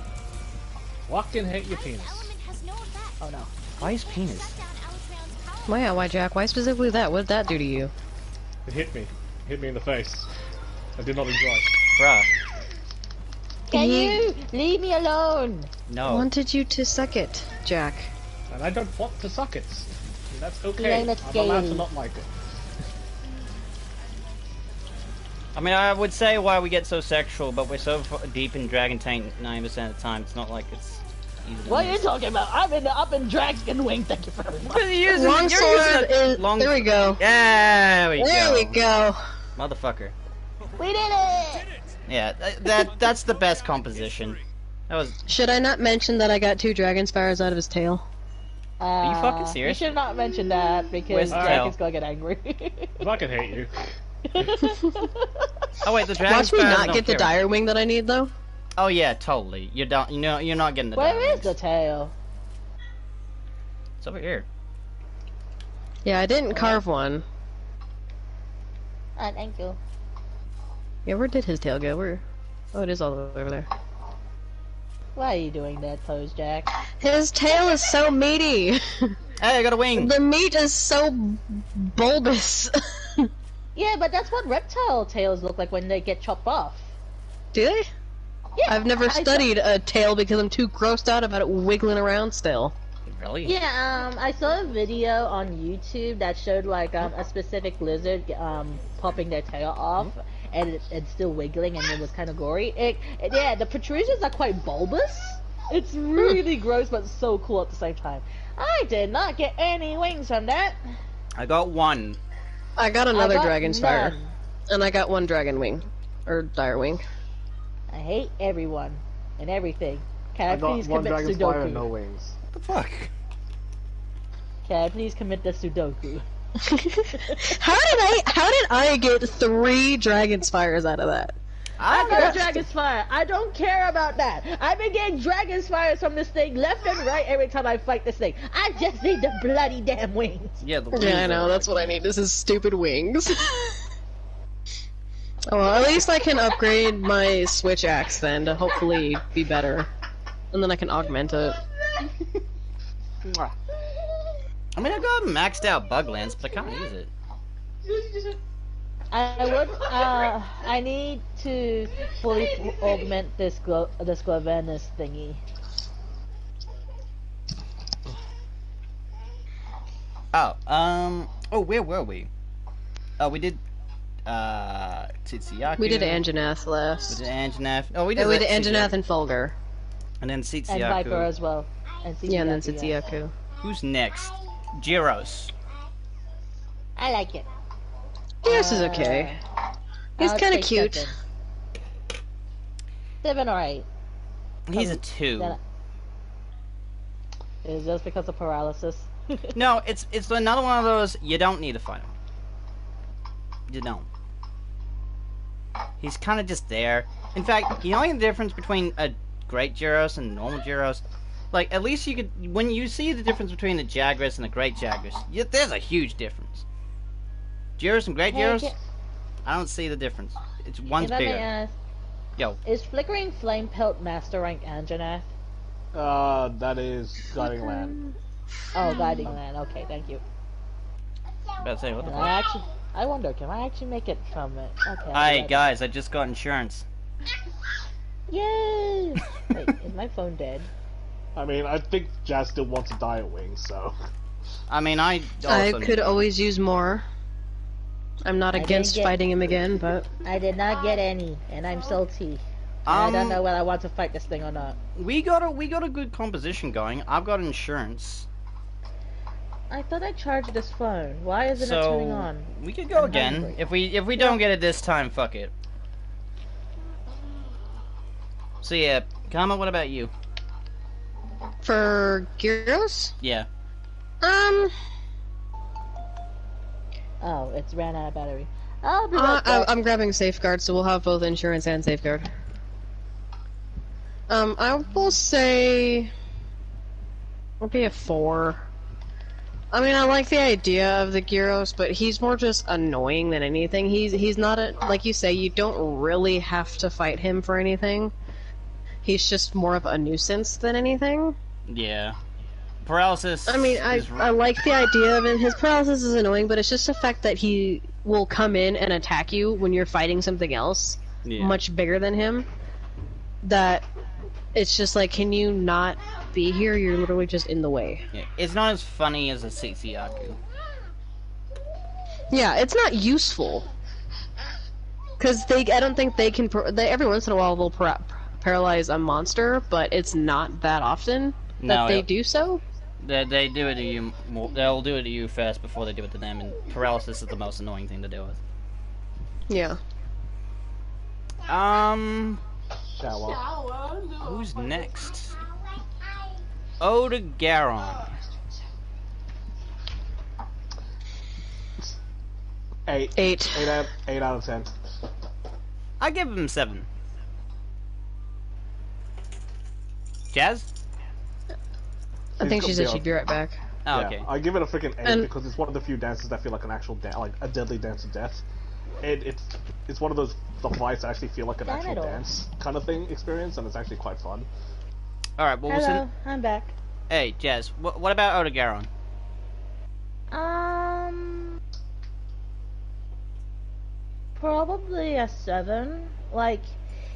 fucking hate your Ice penis. element has no effect. Oh no. why is penis? Shut down Altreon's power. Well, yeah, why, Jack? Why specifically that? What did that do to you? It hit me. It hit me in the face. I did not enjoy it. Bruh. Can He- you leave me alone? No. Wanted you to suck it, Jack. And I don't want to suck it. And that's You okay. ain't I'm allowed to scaly. not like it. I mean, I would say why we get so sexual, but we're so deep in Dragon Tank 90% of the time. It's not like it's easy to What are you miss. talking about? I'm in Dragon Wing. Thank you very much. But you're using- Long you're sword using a is. long- There we go. There we There go. we go. Motherfucker. We did it! Yeah, that's the best composition. That was. Should I not mention that I got 2 dragon spires out of his tail? you fucking serious? You should not mention that because Where's the Jack tail? is gonna get angry. I fucking hate you. Oh wait, the dragon Watch me spires not don't get the care. dire wing that I need though. Oh yeah, totally. You don't. You know, you're not getting the. Where diamonds. is the tail? It's over here. Yeah, I didn't carve one. Thank you. Yeah, where did his tail go? Where? Oh, it is all the way over there. Why are you doing that pose, Jack? His tail is so meaty. Hey, I got a wing. The meat is so bulbous. Yeah, but that's what reptile tails look like when they get chopped off. Do they? Yeah, I've never I saw- studied a tail because I'm too grossed out about it wiggling around still. Really? Yeah, I saw a video on YouTube that showed like a specific lizard popping their tail off, and it's still wiggling, and it was kind of gory. Yeah, the protrusions are quite bulbous. It's really gross, but so cool at the same time. I did not get any wings from that. I got one. I got I another got dragon spire. none. And I got 1 dragon wing. Or dire wing. I hate everyone and everything. Can I, I got please one commit dragon spire Sudoku? and no wings. What the fuck? Can I please commit the Sudoku? How did I get 3 dragon spires out of that? I got a dragon spire. I don't care about that. I've been getting dragon spires from this thing left and right every time I fight this thing. I just need the bloody damn wings. Yeah, the Yeah, I know, that's what I need. This is stupid wings. Oh, well, at least I can upgrade my switch axe then to hopefully be better. And then I can augment it. I mean, I got maxed out bug lance, but I can't use it. I need to fully augment this Glavenus thingy. Oh, oh, where were we? we did Tsitsiaku. We did Anjanath We last. did Anjanath. Oh, we Yeah, did we did Anjanath and Fulgur. and then And Tsitsiaku. Viper as well. And Yeah, and then yeah. Tsitsiaku. Who's next? Gyros. I like it. Yours is okay. He's I'll kind of say cute. 7. 7 or 8. He's a 2. Then- Is this because of paralysis? No, it's another one of those. You don't need to fight him. You don't. He's kind of just there. In fact, the only difference between a great Gyros and normal Gyros, like at least you could, when you see the difference between a Jagras and a great Jagras, there's a huge difference. Gyros and great Hey, Gyros, can- I don't see the difference. It's one's if I may bigger. ask, Yo, is Flickering Flame Pelt Master Rank Anjanath? That is Guiding Land. Oh, Guiding Land. Okay, thank you. about to say what the And fuck. I wonder, can I actually make it from it? Okay. Hi guys, I just got insurance. Yay! Wait, is my phone dead? I mean, I think Jazz still wants a Diet Wing, so. I mean, I I also could always use more. I'm not I didn't against get- fighting him again, but I did not get any, and I'm salty. I don't know whether I want to fight this thing or not. We got a good composition going. I've got insurance. I thought I charged this phone. Why isn't it turning So on? we could go I'm again. hungry. If we don't get it this time, fuck it. So yeah, Kama, what about you? for Gyros, Yeah. Oh, it's ran out of battery. I'll be right back. I'm grabbing Safeguard, so we'll have both insurance and Safeguard. I will say, it'll be a 4. I mean, I like the idea of the Gyros, but he's more just annoying than anything. He's not a, like you say, you don't really have to fight him for anything. He's just more of a nuisance than anything. Yeah. Paralysis. I mean, is- I like the idea of it. His paralysis is annoying, but it's just the fact that he will come in and attack you when you're fighting something else yeah. much bigger than him. That it's just like, can you not be here? You're literally just in the way. Yeah. It's not as funny as a Tsitsiaku. Yeah, it's not useful. Because I don't think they can. Every once in a while they'll paralyze a monster, but it's not that often that No, they it- do so. They do it to you. They'll do it to you first before they do it to them, and paralysis is the most annoying thing to deal with. Yeah. Shower. Who's next? Oda Garon. 8. 8. 8 out of 10. I give him 7. Jazz? I think she She's said gonna be she'd be right back. Oh, Yeah, okay. I give it a freaking 8 And- because it's one of the few dances that feel like an actual like a deadly dance of death. It's one of those the fights that actually feel like an Damn actual it all. dance kind of thing experience, and it's actually quite fun. Alright, well, Hello, I'm back. hey, Jazz, what about Oda Garon? Probably a 7. Like,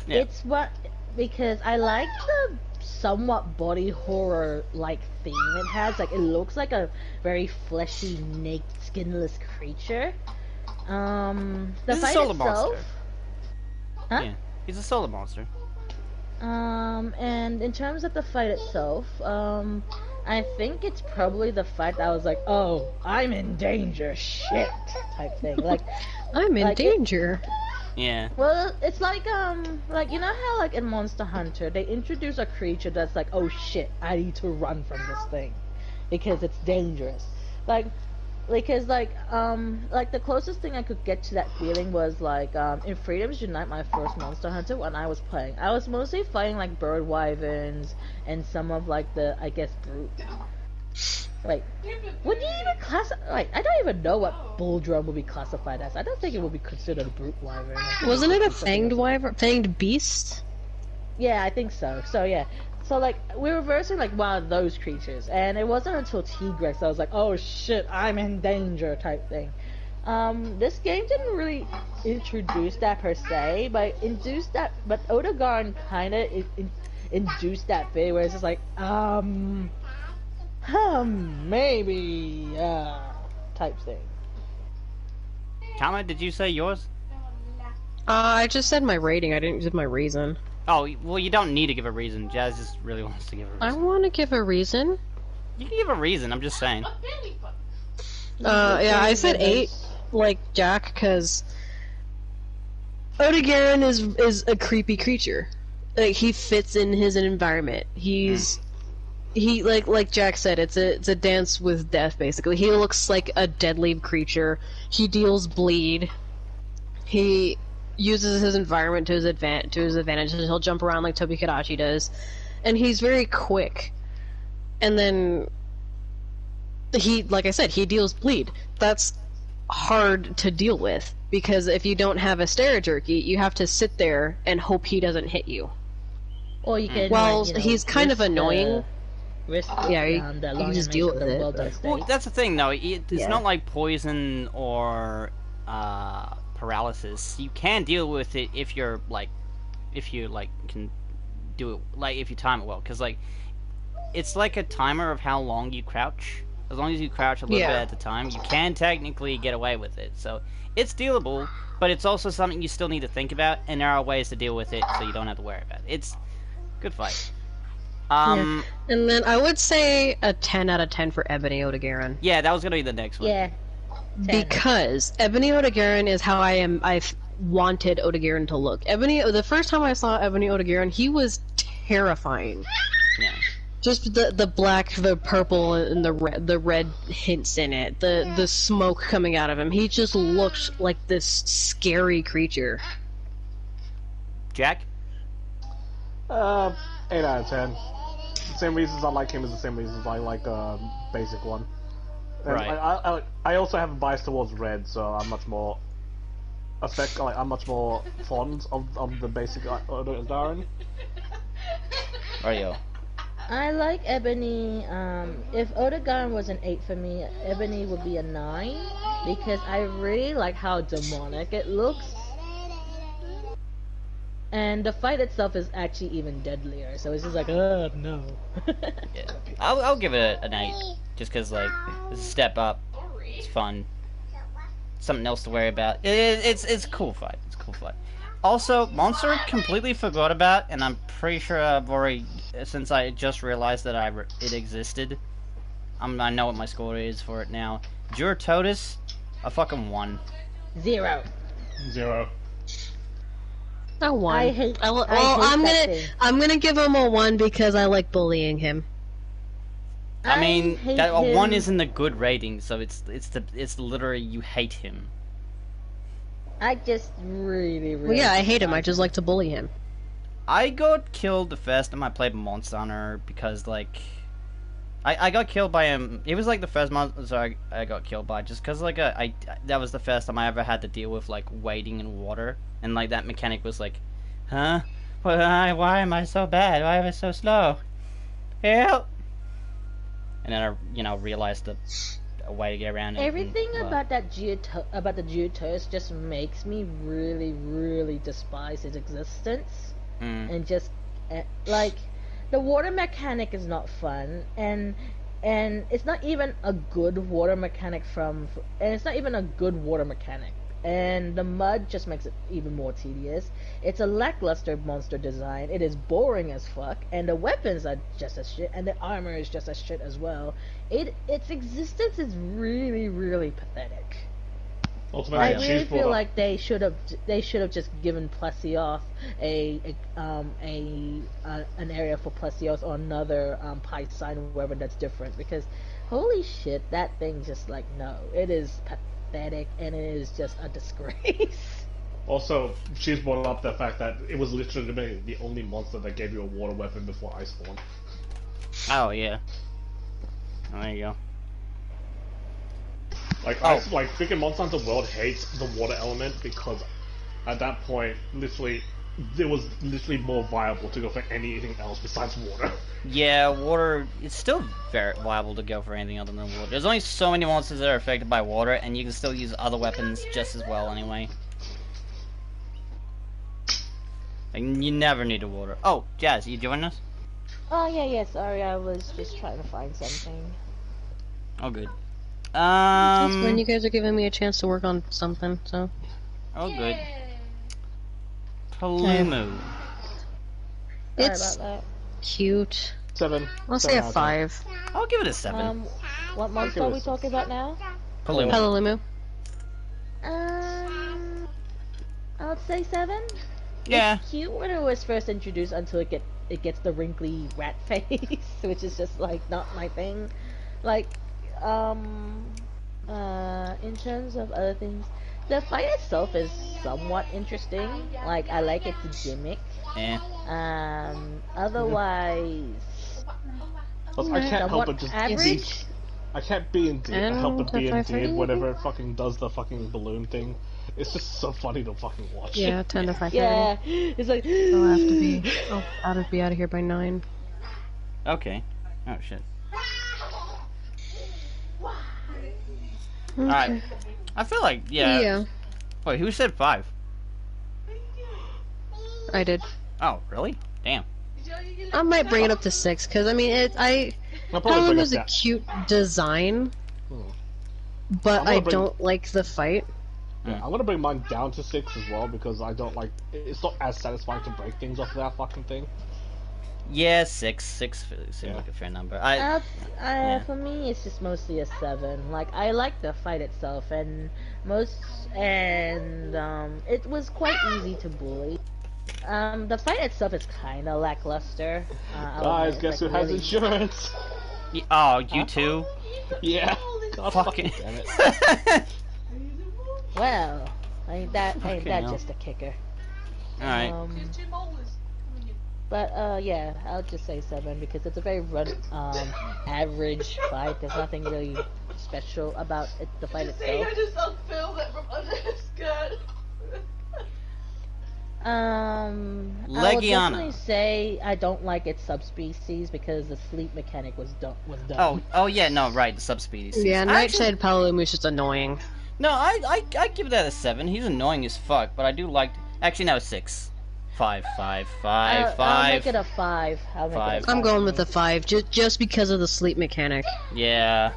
Yeah. it's what, because I like the somewhat body horror like theme it has. Like, it looks like a very fleshy, naked, skinless creature. The He's a fight solar itself. monster. Huh? Yeah. He's a solar monster. And in terms of the fight itself, I think it's probably the fight that I was like, oh, I'm in danger, shit, type thing. Like, I'm in Like it- danger. Yeah. well, it's like you know how like in Monster Hunter they introduce a creature that's like, oh shit, I need to run from this thing because it's dangerous. Because the closest thing I could get to that feeling was like in Freedom's Unite, my first Monster Hunter when I was playing. I was mostly fighting like bird wyverns and some of like the, I guess, brute. Like, would you even classify? Like, I don't even know what bull drum would be classified as. I don't think it would be considered a brute wyvern. I think Wasn't it a would be something fanged else. wyvern? Fanged beast? Yeah, I think so. So yeah. So like we were versing like one of those creatures, and it wasn't until Tigrex I was like, oh shit, I'm in danger type thing. This game didn't really introduce that per se, but Oda Garon kind of induced that bit where it's just like, maybe, type thing. Kama, did you say yours? I just said my rating. I didn't give my reason. Oh, well, you don't need to give a reason. Jazz just really wants to give a I reason. want to give a reason. You can give a reason, I'm just saying. Yeah, I said 8, like Jack, because Odegarin is a creepy creature. Like, he fits in his environment. He like Jack said, it's a dance with death, basically. He looks like a deadly creature. He deals bleed. He uses his environment to his advantage. He'll jump around like Tobikadachi does, and he's very quick. And then like I said, he deals bleed. That's hard to deal with, because if you don't have a Stera Jerky, you have to sit there and hope he doesn't hit you. Or you can. Well, you know, he's kind of risk annoying. Risk Yeah, you the can long just deal animation with of the it, well-done but- state. Well, that's the thing, though. It's Yeah. not like poison or paralysis. You can deal with it if you're can do it, like if you time it well, because like it's like a timer of how long you crouch. As long as you crouch a little Yeah. bit at a time, you can technically get away with it. So it's dealable, but it's also something you still need to think about, and there are ways to deal with it so you don't have to worry about it. It's good fight. And then I would say a 10 out of 10 for Ebony Odegarin. Yeah, that was gonna be the next one. Yeah. 10. Because Ebony Odegarin is how I've wanted Odegarin to look. The first time I saw Ebony Odegarin, he was terrifying. Yeah. Just the black, the purple, and the red hints in it. The smoke coming out of him. He just looked like this scary creature. Jack? 8 out of 10. The same reasons I like him is the same reasons I like basic one. And Right. I also have a bias towards red, so I'm much more I'm much more fond of the basic Odegarin. Oreo. I like Ebony. If Odegarin was an 8 for me, Ebony would be a 9, because I really like how demonic it looks. And the fight itself is actually even deadlier, so it's just like, oh no. Yeah. I'll give it an 8, just because like it's a step up. It's fun. Something else to worry about. It's a cool fight. It's a cool fight. Also, Monster completely forgot about, and I'm pretty sure I've already, since I just realized that it existed. I know what my score is for it now. Duratotus, a fucking 1. 0. 0. A 1. I hate I'm that gonna thing. I'm gonna give him a 1 because I like bullying him. I mean, hate a 1 him. isn't a good rating, so it's literally you hate him. I just really, really. Well, yeah, I hate him. I just like to bully him. I got killed the first time I played Monster Hunter because, like, I got killed by him. It was like the first monster I got killed by, just because, like, that was the first time I ever had to deal with, like, wading in water. And, like, that mechanic was like, huh? Why am I so bad? Why am I so slow? Help! And then I, realized a way to get around it. Everything and, about the Geotoast just makes me really, really despise its existence. And just like the water mechanic is not fun, and it's not even a good water mechanic and the mud just makes it even more tedious. It's a lackluster monster design. It is boring as fuck, and the weapons are just as shit, and the armor is just as shit as well. Its existence is really, really pathetic. Ultimately, I really she's brought feel up. like they should have just given Plesioth an area for Plesioth or another Python, wherever that's different, because holy shit, that thing just like, no, it is pathetic and it is just a disgrace. Also, she's brought up the fact that it was literally the only monster that gave you a water weapon before Iceborne. Oh, yeah. Oh, there you go. Like, freaking Monster Hunter World hates the water element because at that point, literally, it was literally more viable to go for anything else besides water. Yeah, water, it's still very viable to go for anything other than water. There's only so many monsters that are affected by water, and you can still use other weapons just as well anyway. Like, you never need a water. Oh, Jazz, you joining us? Oh yeah, sorry, I was just trying to find something. Oh, good. That's when you guys are giving me a chance to work on something, so. Oh, good. Palumu. It's Sorry about cute. 7. I'll say a 5. I'll give it a that. 7. What monster are we talking about now? Palumu. Palalumu. I would say 7. Yeah. It's cute when it was first introduced until it gets the wrinkly rat face, which is just like not my thing. Like, in terms of other things, the fight itself is somewhat interesting. Like, I like its gimmick. Eh. Otherwise, I can't help somewhat but just average. I can't be help but be And in 5:30? did whenever it fucking does the fucking balloon thing. It's just so funny to fucking watch. Yeah, 10 to 5:30. Yeah, it's like. I'll have to be. I'll be out of here by 9. Okay. Oh, shit. Okay. Alright. I feel like, yeah. Yeah, Wait, who said 5? I did. Oh, really? Damn. I might bring it up to 6 because I mean, I'll probably bring Palalumu it a down. cute design, Hmm. but I'm I gonna bring- don't like the fight. Yeah, I'm gonna bring mine down to 6 as well because I don't like. It's not as satisfying to break things off that fucking thing. Yeah, 6. 6 seems Yeah. like a fair number. For me, it's just mostly a 7. Like, I like the fight itself, and it was quite easy to bully. The fight itself is kind of lackluster. Guys, guess who has insurance? Oh, you too? Yeah. God Fucking. damn it. Well, ain't that Fucking hell. just a kicker? Alright. But yeah, I'll just say 7 because it's a very average fight. There's nothing really special about the fight itself. just unfurled it from under his skirt. I would Legiana. definitely say I don't like its subspecies because the sleep mechanic was dumb. Oh yeah, no, right, the subspecies. Yeah, I Nightside Palalumu is just annoying. No, I give that a 7. He's annoying as fuck, but I do like. Actually, no, 6. 5. I'll make it a 5. I'll make it a 5. 5. I'm going with the 5 just because of the sleep mechanic. Yeah.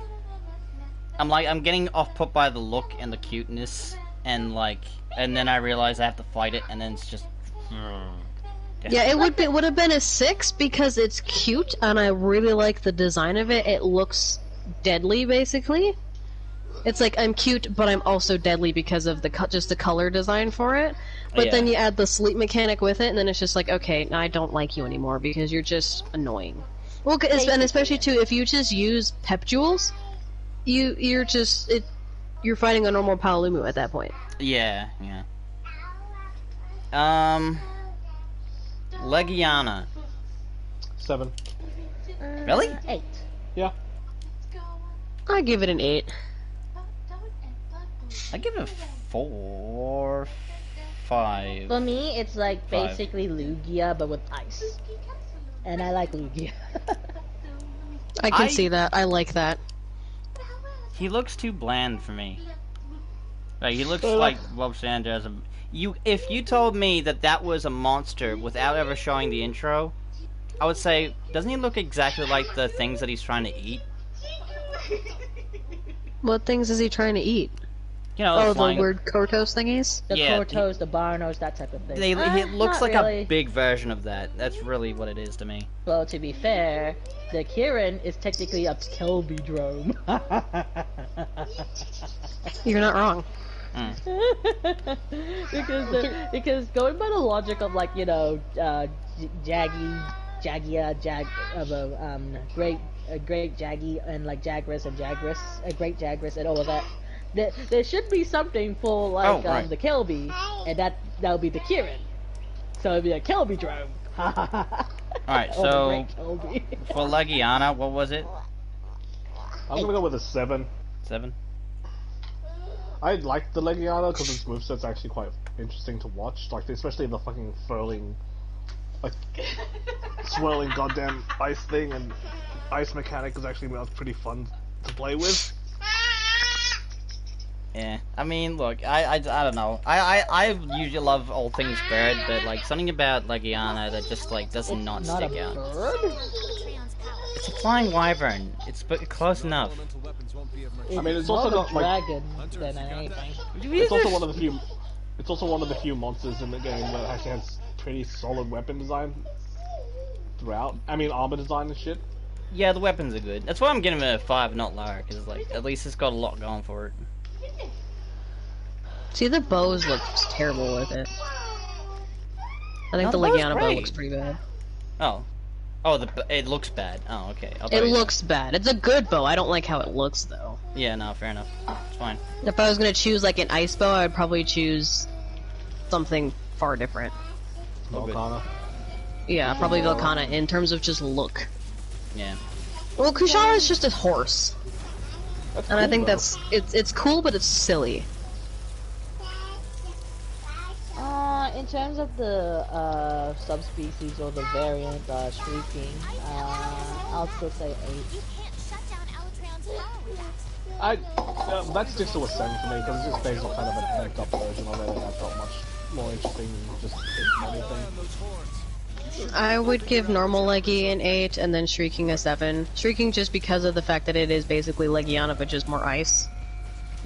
I'm getting off put by the look and the cuteness, and then I realize I have to fight it, and then it's just. Yeah, it would have been a 6 because it's cute and I really like the design of it. It looks deadly, basically. It's like I'm cute, but I'm also deadly because of just the color design for it. But then you add the sleep mechanic with it, and then it's just like, okay, I don't like you anymore because you're just annoying. Well, and especially too, if you just use pep jewels, you're fighting a normal Palalumu at that point. Yeah. Legiana. 7. Really? 8. Yeah. I give it an 8. I give it a 4, 5. For me, it's like 5. basically Lugia but with ice, and I like Lugia. I can see that. I like that. He looks too bland for me. Like, he looks like Bob Sanders as a. If you told me that was a monster without ever showing the intro, I would say, doesn't he look exactly like the things that he's trying to eat? What things is he trying to eat? You know, Oh, the flying- weird Kotos thingies? The Yeah, Kotos, the Barnos, that type of thing. It looks not like really. a big version of that. That's really what it is to me. Well, to be fair, the Kirin is technically a Kelbydrome. You're not wrong. because going by the logic of like great Jaggy and like Jagras and Jagras, a great Jagras and all of that. There should be something for like right. the Kelby, and that would be the Kirin. So it'd be a Kelbydrome. Alright, Oh, the so great Kelby. for Legiana, what was it? I'm gonna go with a 7. 7? I like the Legiana because its moveset's actually quite interesting to watch. Like, especially the fucking furling, like, swirling goddamn ice thing, and ice mechanic is actually pretty fun to play with. Yeah, I mean, look, I don't know. I usually love all things bird, but like something about Legiana that just like does not Not a stick out. bird? Metreon's power. It's a flying wyvern. It's close enough. Elemental weapons won't be of much I mean, it's more also of a got, like- dragon than anything. It's also one of the few. It's also one of the few monsters in the game that actually has pretty solid weapon design throughout. I mean, armor design and shit. Yeah, the weapons are good. That's why I'm giving it a 5, not lower, because like at least it's got a lot going for it. See, the bows looks terrible with it. I think No, the the bow's Legiana bow great. looks pretty bad. Oh, it looks bad. Oh, okay. I thought It you- looks bad. It's a good bow. I don't like how it looks though. Yeah, no, fair enough. It's fine. If I was gonna choose like an ice bow, I'd probably choose something far different. Volcana. Yeah, probably Volcana in terms of just look. Yeah. Well, Kushara is just a horse, That's and I cool, think though. it's cool, but it's silly. In terms of the subspecies or the variant, Shrieking, I'll still say 8. You can't shut down Alatreon's power with that. That sticks to a 7 for me because it's just based on kind of an amped up version of it, and I felt much more interesting than just anything. those horns. I would give normal Leggy an 8, and then Shrieking a 7. Shrieking just because of the fact that it is basically Legiana, but just more ice.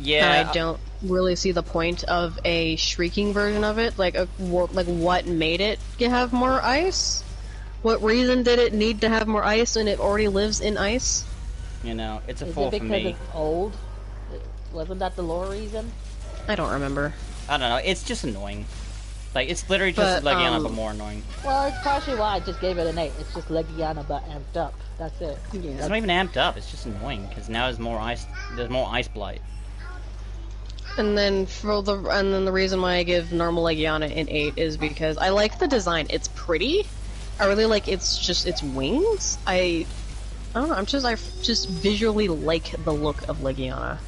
Yeah. And I don't really see the point of a Shrieking version of it. Like, what made it have more ice? What reason did it need to have more ice when it already lives in ice? You know, it's a Is 4 it for because me. it's old? Wasn't that the lore reason? I don't remember. I don't know. It's just annoying. Like it's literally just But, Legiana, but more annoying. Well, it's partially why I just gave it an 8. It's just Legiana but amped up. That's it. It's not even amped up. It's just annoying because now there's more ice. There's more ice blight. And then the reason why I give normal Legiana an 8 is because I like the design. It's pretty. I really like its wings. I don't know. I just visually like the look of Legiana.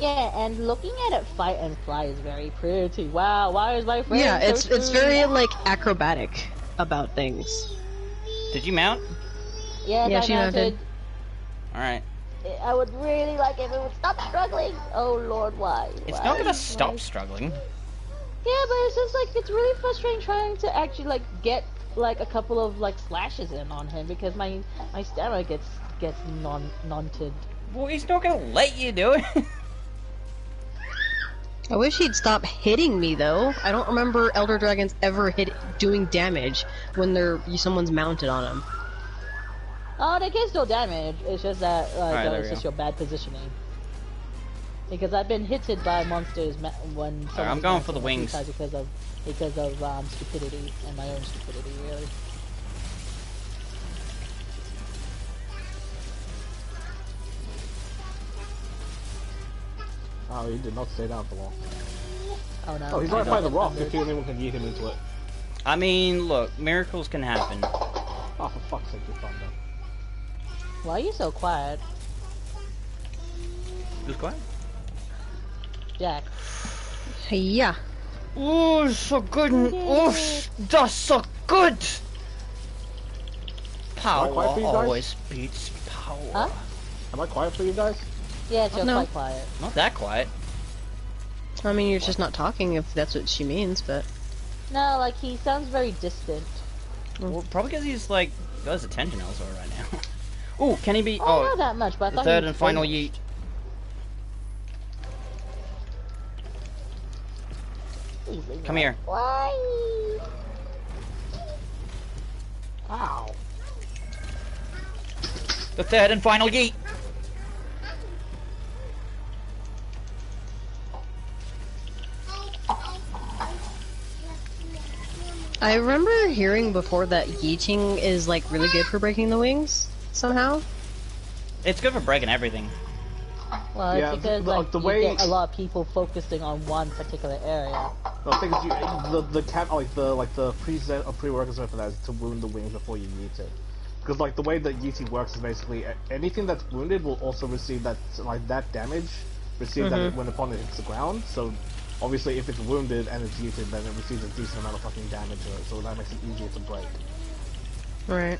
Yeah, and looking at it fight and fly is very pretty. Wow, why is my friend Yeah, so it's true? very like acrobatic about things. Did you mount? Yes, Yeah, I she mounted. mounted. All right. I would really like if it would stop struggling. Oh Lord, why? It's Why? not gonna stop Why? struggling. Yeah, but it's just like it's really frustrating trying to actually like get like a couple of like slashes in on him because my stamina gets nonted. Well, he's not gonna let you do it. I wish he'd stop hitting me though. I don't remember Elder Dragons ever doing damage when someone's mounted on them. Oh, they can still damage. It's just that Alright, there it's we just go. your bad positioning. Because I've been hitted by monsters when I'm someone's going for the mounted wings. because of stupidity and my own stupidity, really. Oh, he did not stay down for long. Oh no. Oh, he's right by the rock. If anyone can yeet him into it. I mean, look, miracles can happen. Oh, for fuck's sake, you're fun though. Why are you so quiet, Who's quiet? Jack? Yeah. Oh, so good. Oh, that's so good. Power quiet for you guys? always beats power. Huh? Am I quiet for you guys? Yeah, it's just No. quite quiet. Not that quiet. I mean, you're just not talking if that's what she means, but No, like he sounds very distant. Well, probably because he's like got his attention elsewhere right now. Ooh, can he be? Oh, not that much, but I the thought third he and was final famous. yeet. Please leave me Come alone. here. Why? Ow. The third and final yeet. I remember hearing before that yeeting is like really good for breaking the wings somehow. It's good for breaking everything. Well, it's Yeah, because the- like the you way- get a lot of people focusing on one particular area. The thing is, the prerequisite for that is to wound the wings before you yeet it. Because like the way that yeeting works is basically anything that's wounded will also receive that damage, that when upon it hits the ground. So obviously, if it's wounded and it's yeeted, then it receives a decent amount of fucking damage to it. So that makes it easier to break. Right.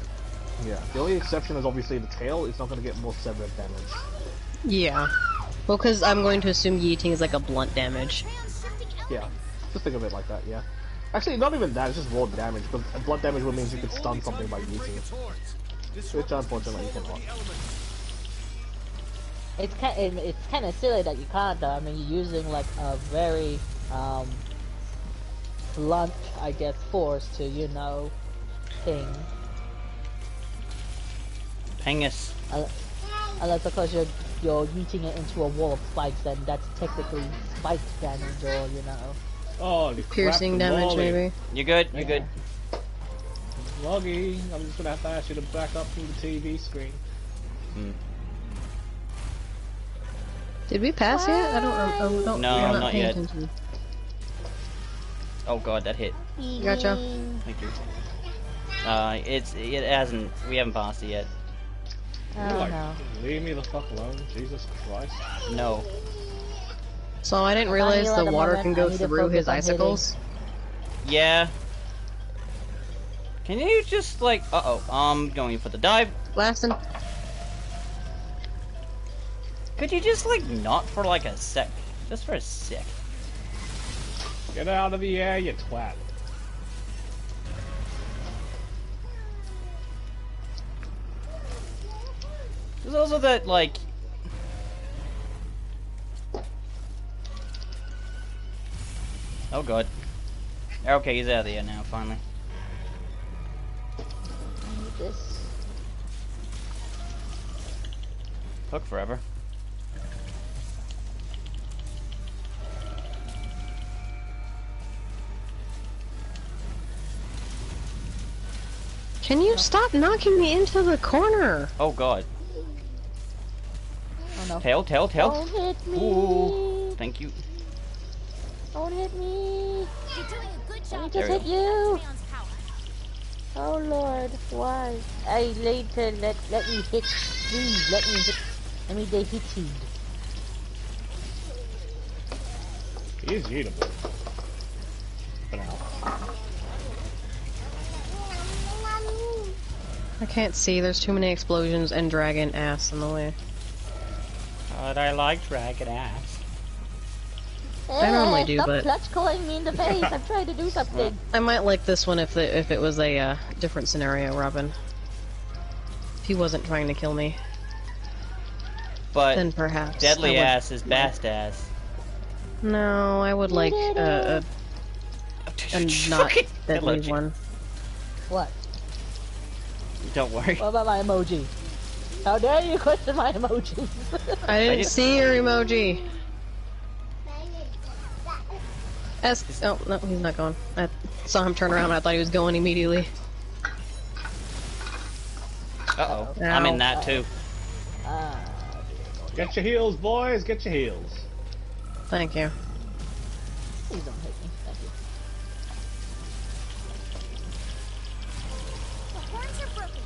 Yeah. The only exception is obviously the tail. It's not going to get more severed damage. Yeah. Well, because I'm going to assume yeeting is like a blunt damage. Alatreon's shifting Yeah. element. Just think of it like that. Yeah. Actually, not even that. It's just raw damage. Because blunt damage would mean you could stun something by yeeting it. Which unfortunately you cannot. It's kind of silly that you can't though. I mean, you're using like a very blunt, I guess, force to ping. Ping us. Unless of course you're yeeting it into a wall of spikes, then that's technically spike damage, or Oh, Piercing damage, maybe. You good? You good? Loggy, I'm just gonna have to ask you to back up from the TV screen. Did we pass yet? I don't. No, I'm not paying yet. attention. Oh god, that hit. Gotcha. Thank you. It hasn't. We haven't passed it yet. Oh no. Leave me the fuck alone, Jesus Christ. No. So I didn't realize the water can go through his icicles. Yeah. Can you just like? Going for the dive. Blasting. Could you just like not for like a sec? Just for a sec. Get out of the air, you twat. There's also that like. Oh god. Okay, he's out of the air now, finally. I need this. Took forever. Can you stop knocking me into the corner? Oh god. Oh no. Tail. Don't hit me. Ooh, thank you. Don't hit me. You're doing a good Let job. me There just we hit you. Leon's power. Oh lord, why? I later let me hit. Please let me hit. Let me get hit. He is eatable. For now. I can't see. There's too many explosions and dragon ass in the way. But I like dragon ass. I normally do, Stop but clutch calling me in the face. I'm trying to do something. I might like this one if it was a different scenario, Robin. If he wasn't trying to kill me, But then perhaps. deadly I would- ass is best ass. No, I would like a not deadly Emoji. one. What? Don't worry. What about my emoji? How dare you question my emojis? I didn't didn't- see your emoji. Oh no, he's not going. I saw him turn around. And I thought he was going immediately. Uh-oh. I'm in Ow. that too. Get your heels, boys, get your heels. Thank you. Please don't hit me. Thank you. The horns are broken.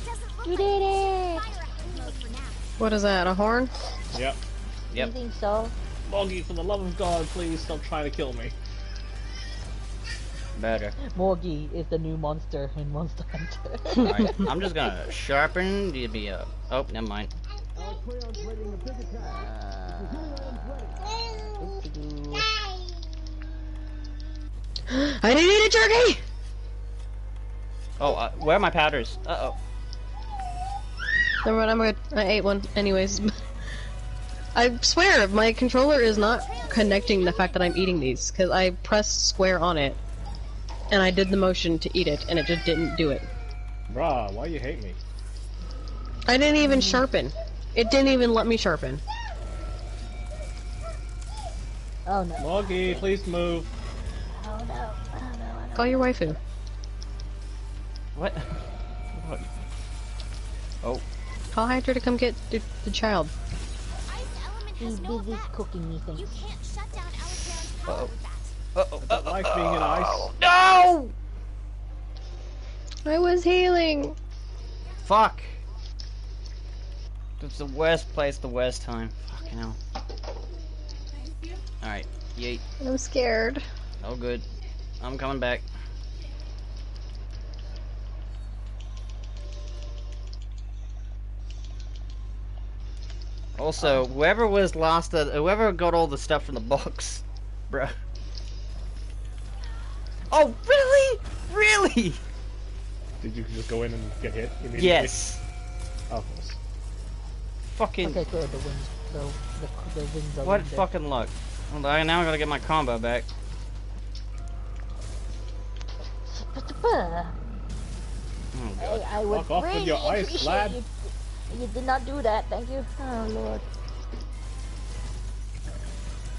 Doesn't look You like did it's it! fire active mode for now. What is that? A horn? Yep. Yep. You think so? Moggy, for the love of God, please stop trying to kill me. Better. Morgie is the new monster in Monster Hunter. Alright, I'm just gonna sharpen the oh, never mind. I didn't eat a turkey! Oh, where are my powders? Uh-oh. Never mind, I'm good. I ate one. Anyways. I swear, my controller is not connecting the fact that I'm eating these, because I pressed square on it, and I did the motion to eat it, and it just didn't do it. Bruh, why you hate me? I didn't even sharpen. It didn't even let me sharpen. Oh no. Moggy, please move. Oh no. Oh no. Call your waifu. What? What? Oh. Call Hydra to come get the child. The ice element He's has no busy effect. cooking me You things. can't shut down Alakazam's power with that. Uh-oh. I don't like being in ice. No! I was healing. Fuck. It's the worst place, the worst time. Fucking hell. Alright, yeet. I'm scared. Oh good. I'm coming back. Also, whoever whoever got all the stuff from the box, bruh. Oh, really? Really? Did you just go in and get hit immediately? Yes. Oh, of course. Fucking. Okay, good. The wings, the wings are What winded. fucking luck. Well, now I gotta get my combo back. Oh, God. I would Fuck off with really your ice, appreciate lad. you did not do that. Thank you. Oh Lord.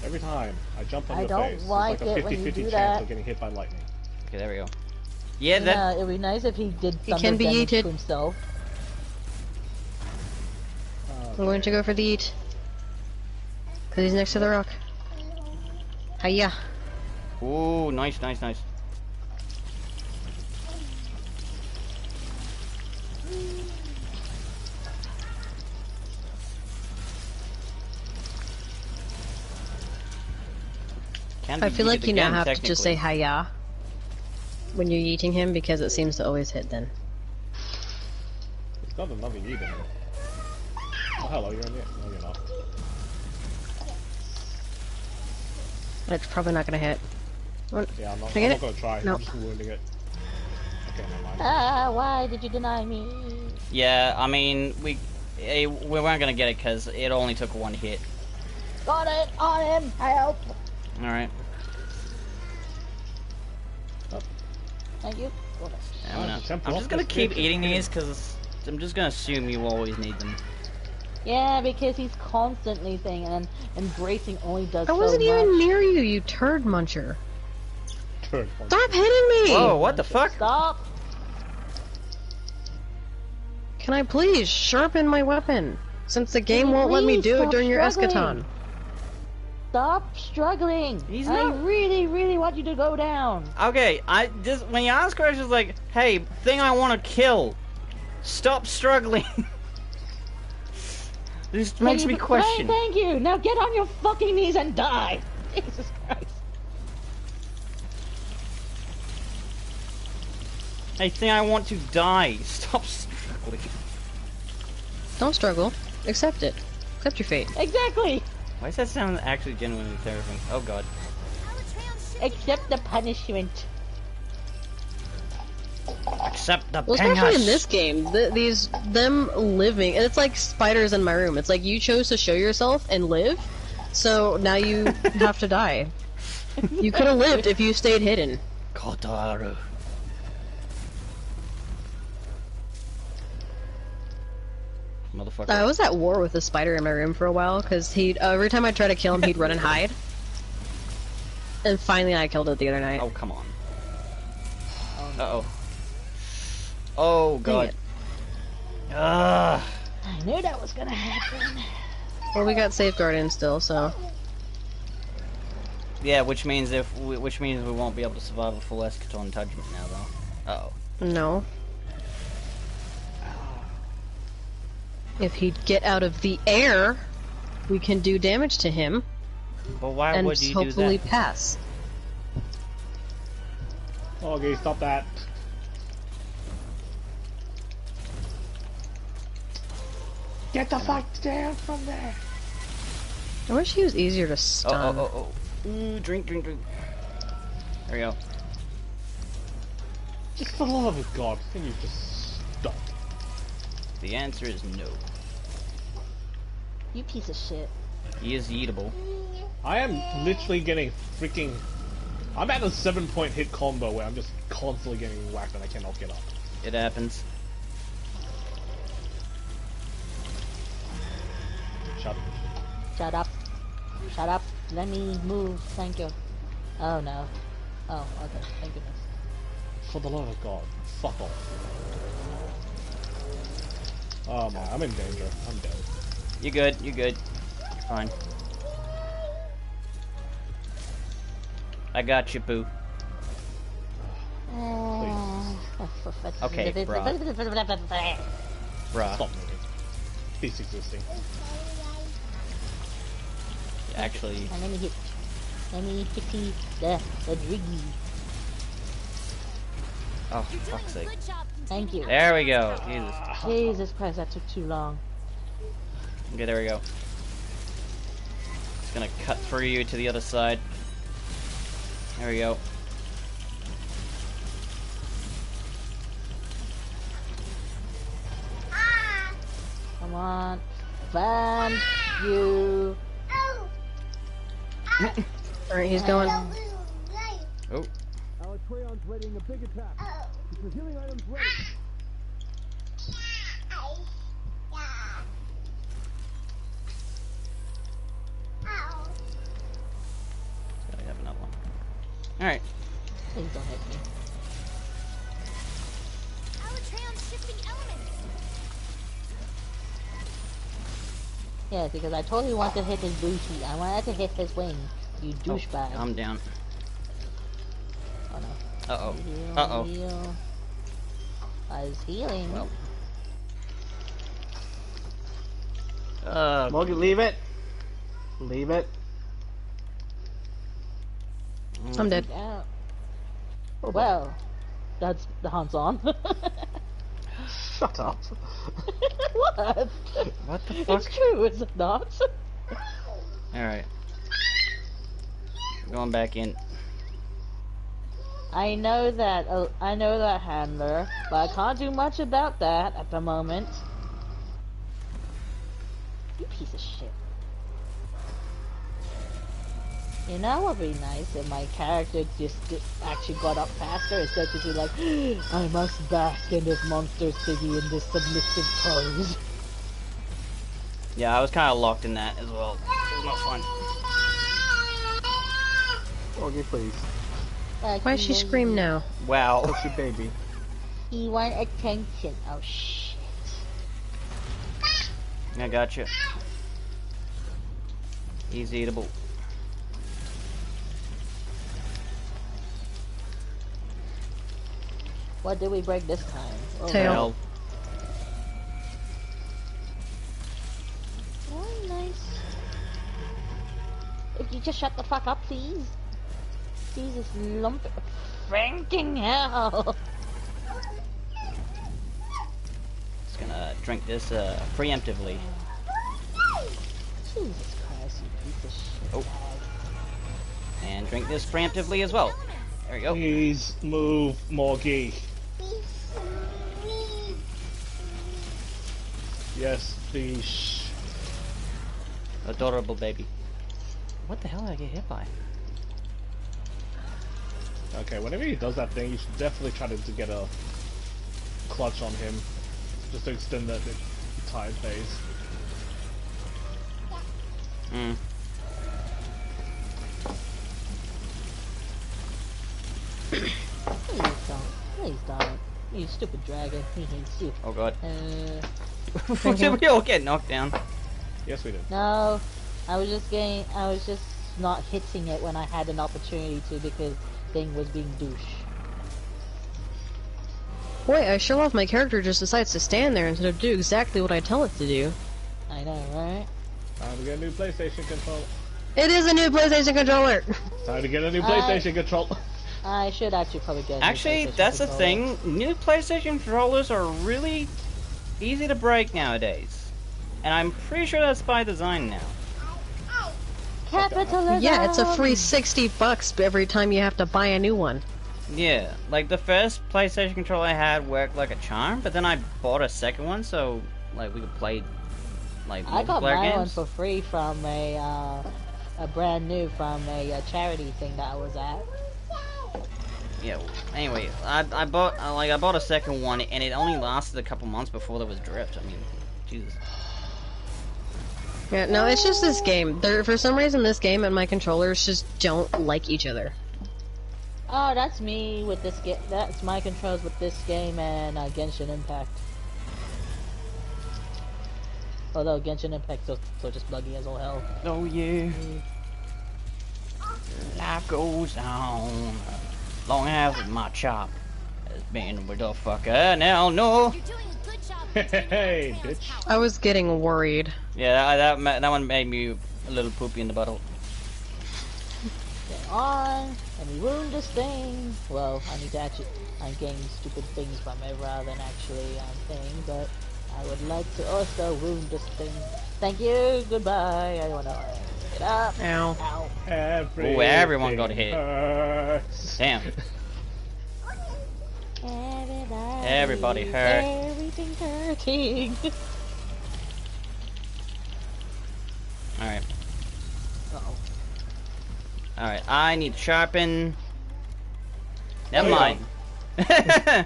Every time I jump on I your don't face, like it's like it a when you 50-50 do chance that. of getting hit by lightning. Okay, there we go. Yeah, And, that. it'd be nice if he did He thunder can be damage yeeted. to himself. I'm going to go for the eat. Cause he's next to the rock. Hiya. Ooh, nice, nice, nice. Can I be feel like yeeted you now again, have to just say technically. hiya when you're eating him because it seems to always hit then. He's got another yeet in him. Oh, hello, you're in it. No, you're not. It's probably not gonna hit. Yeah, I'm not Can I get it? gonna try. No. I'm just wounding it. Okay, never mind. Ah, why did you deny me? Yeah, I mean, we weren't gonna get it because it only took one hit. Got it on him. Help. Alright. Thank you. I'm temple just off gonna this keep bitch. eating these because I'm just gonna assume you always need them. Yeah, because he's constantly saying and embracing only does I wasn't so even much. near you, you turd muncher. Turd one. Stop hitting me! Whoa, what the fuck? Stop. Can I please sharpen my weapon? Since the game Can you won't let me please do it stop during your struggling? eschaton. Stop struggling. He's I not- really, really want you to go down. Okay, I just when you ask questions like, "Hey, thing I want to kill, stop struggling." This makes me question. Thank you. Now get on your fucking knees and die. Jesus Christ. Hey, thing I want to die, stop struggling. Don't struggle. Accept it. Accept your fate. Exactly. Why does that sound actually genuinely terrifying? Oh God. Accept the punishment. Accept the Well, especially in penis. this game, them living, and it's like spiders in my room. It's like you chose to show yourself and live, so now you have to die. You could have lived if you stayed hidden. Kotaru. Motherfucker. I was at war with a spider in my room for a while because every time I try to kill him, he'd run and hide. And finally, I killed it the other night. Oh, come on. Uh-oh. Oh, God. it. Ugh. I knew that was gonna happen. Well, we got safeguarding still, so Yeah, which means we won't be able to survive a full eschaton judgment now, though. Uh-oh. no. If he'd get out of the air, we can do damage to him But why and would you hopefully do that? pass. Okay, stop that. Get the fuck down from there! I wish he was easier to Oh, stun. oh. Ooh, drink. There we go. Just for the love of God, can you just stop? The answer is no. You piece of shit. He is eatable. I am literally getting freaking... I'm at a 7-point hit combo where I'm just constantly getting whacked and I cannot get up. It happens. Shut up. Shut up. Shut up. Let me move. Thank you. Oh no. Oh, okay. Thank goodness. For the love of God, fuck off. Oh my, I'm in danger. I'm dead. You're good. You're fine. I got you, Boo. Okay, Bruh. Stop moving. Cease existing. Actually, And let me hit the driggy. oh, for fuck's sake. Good job. Thank you. There we go. Jesus. Jesus Christ, that took too long. Okay, there we go. Just gonna cut through you to the other side. There we go. on. Thank you. Alright, he's going. Oh. Alatreon's readying a big attack. Keep your healing items ready. Gotta have another one. Alright. Please don't hit me. Alatreon's shifting elements. Yeah, because I totally want to hit his booty. I wanted to hit his wing. You douchebag. I'm down. Oh no. Uh-oh. Heal, Uh-oh. heal. I was healing. Well. Morgan, leave it. Leave it. I'm dead. Yeah. Well, that's the Hans on. Shut up. What? What the fuck? It's true, is it not? Alright. Going back in. I know that handler, but I can't do much about that at the moment. You piece of shit. You know what would be nice if my character just actually got up faster instead of just like, I must bask in this monster city in this submissive pose. Yeah, I was kind of locked in that as well. It was not fun. Morgan, please. Why does she scream now? Wow. Touch your baby. He want attention. Oh shit. I got you. He's eatable. What did we break this time? Oh, Tail. Well, oh, nice. If you just shut the fuck up, please. Jesus, lump. Franking hell. just gonna drink this preemptively. Jesus Christ, you piece of shit. Oh. And drink this preemptively as well. There we go. Please move, Morgie. Yes, please. Adorable baby. What the hell did I get hit by? Okay, whenever he does that thing, you should definitely try to get a clutch on him, just to extend the time phase. Hmm. Please don't. Please don't. You stupid dragon. He hates you. Oh god. Uh, Did we all get knocked down? Yes, we did. no. I was just not hitting it when I had an opportunity to because thing was being douche. Wait, I sure love my character just decides to stand there instead of do exactly what I tell it to do. I know, right? Time to get a new PlayStation controller. It is a new PlayStation controller! Time to get a new PlayStation controller. I should actually probably get a new Actually, PlayStation that's the controller. thing. New PlayStation controllers are really easy to break nowadays. And I'm pretty sure that's by design now. Capitalism! Yeah, it's a free $60 every time you have to buy a new one. Yeah, like the first PlayStation controller I had worked like a charm, but then I bought a second one so like we could play like I got multiplayer my one games. for free from a brand new from a charity thing that I was at. Yeah. Anyway, I bought a second one and it only lasted a couple months before there was drift. I mean, Jesus. Yeah, no, it's just this game. For some reason, this game and my controllers just don't like each other. Oh, that's me with this game. That's my controls with this game and Genshin Impact. Although Genshin Impact so just buggy as all hell. Oh yeah. Life goes on. Long as my chop has been with the fucker now no. You're doing a good job. Hey, bitch. I was getting worried. Yeah, that one made me a little poopy in the butthole. Get on, let me wound this thing. Well, I need to actually, I'm getting stupid things from it rather than actually thing, but I would like to also wound this thing. Thank you, goodbye. I don't know. Get up. Ow. Ow. Everyone got hit. Hurts. Damn. Everybody hurt. Everything's hurting. Alright, I need to sharpen. Never Oh, yeah. mind.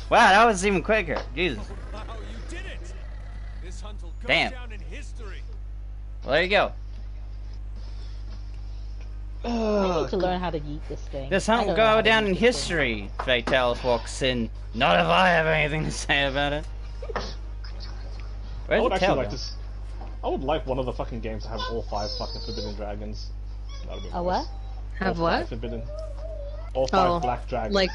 Wow, that was even quicker. Jesus. Wow, you did it! This hunt will go Damn. down in history. Well, there you go. I need to learn how to yeet this thing. This I hunt will don't know how go to down yeet in this thing. history. Fatalis walks in. Not if I have anything to say about it. I Where's would the actually tail like go? to. I would like one of the fucking games to have all 5 fucking forbidden dragons. That'd be A nice. what? Have All 5 what? forbidden. All 5 Oh, black dragons. Like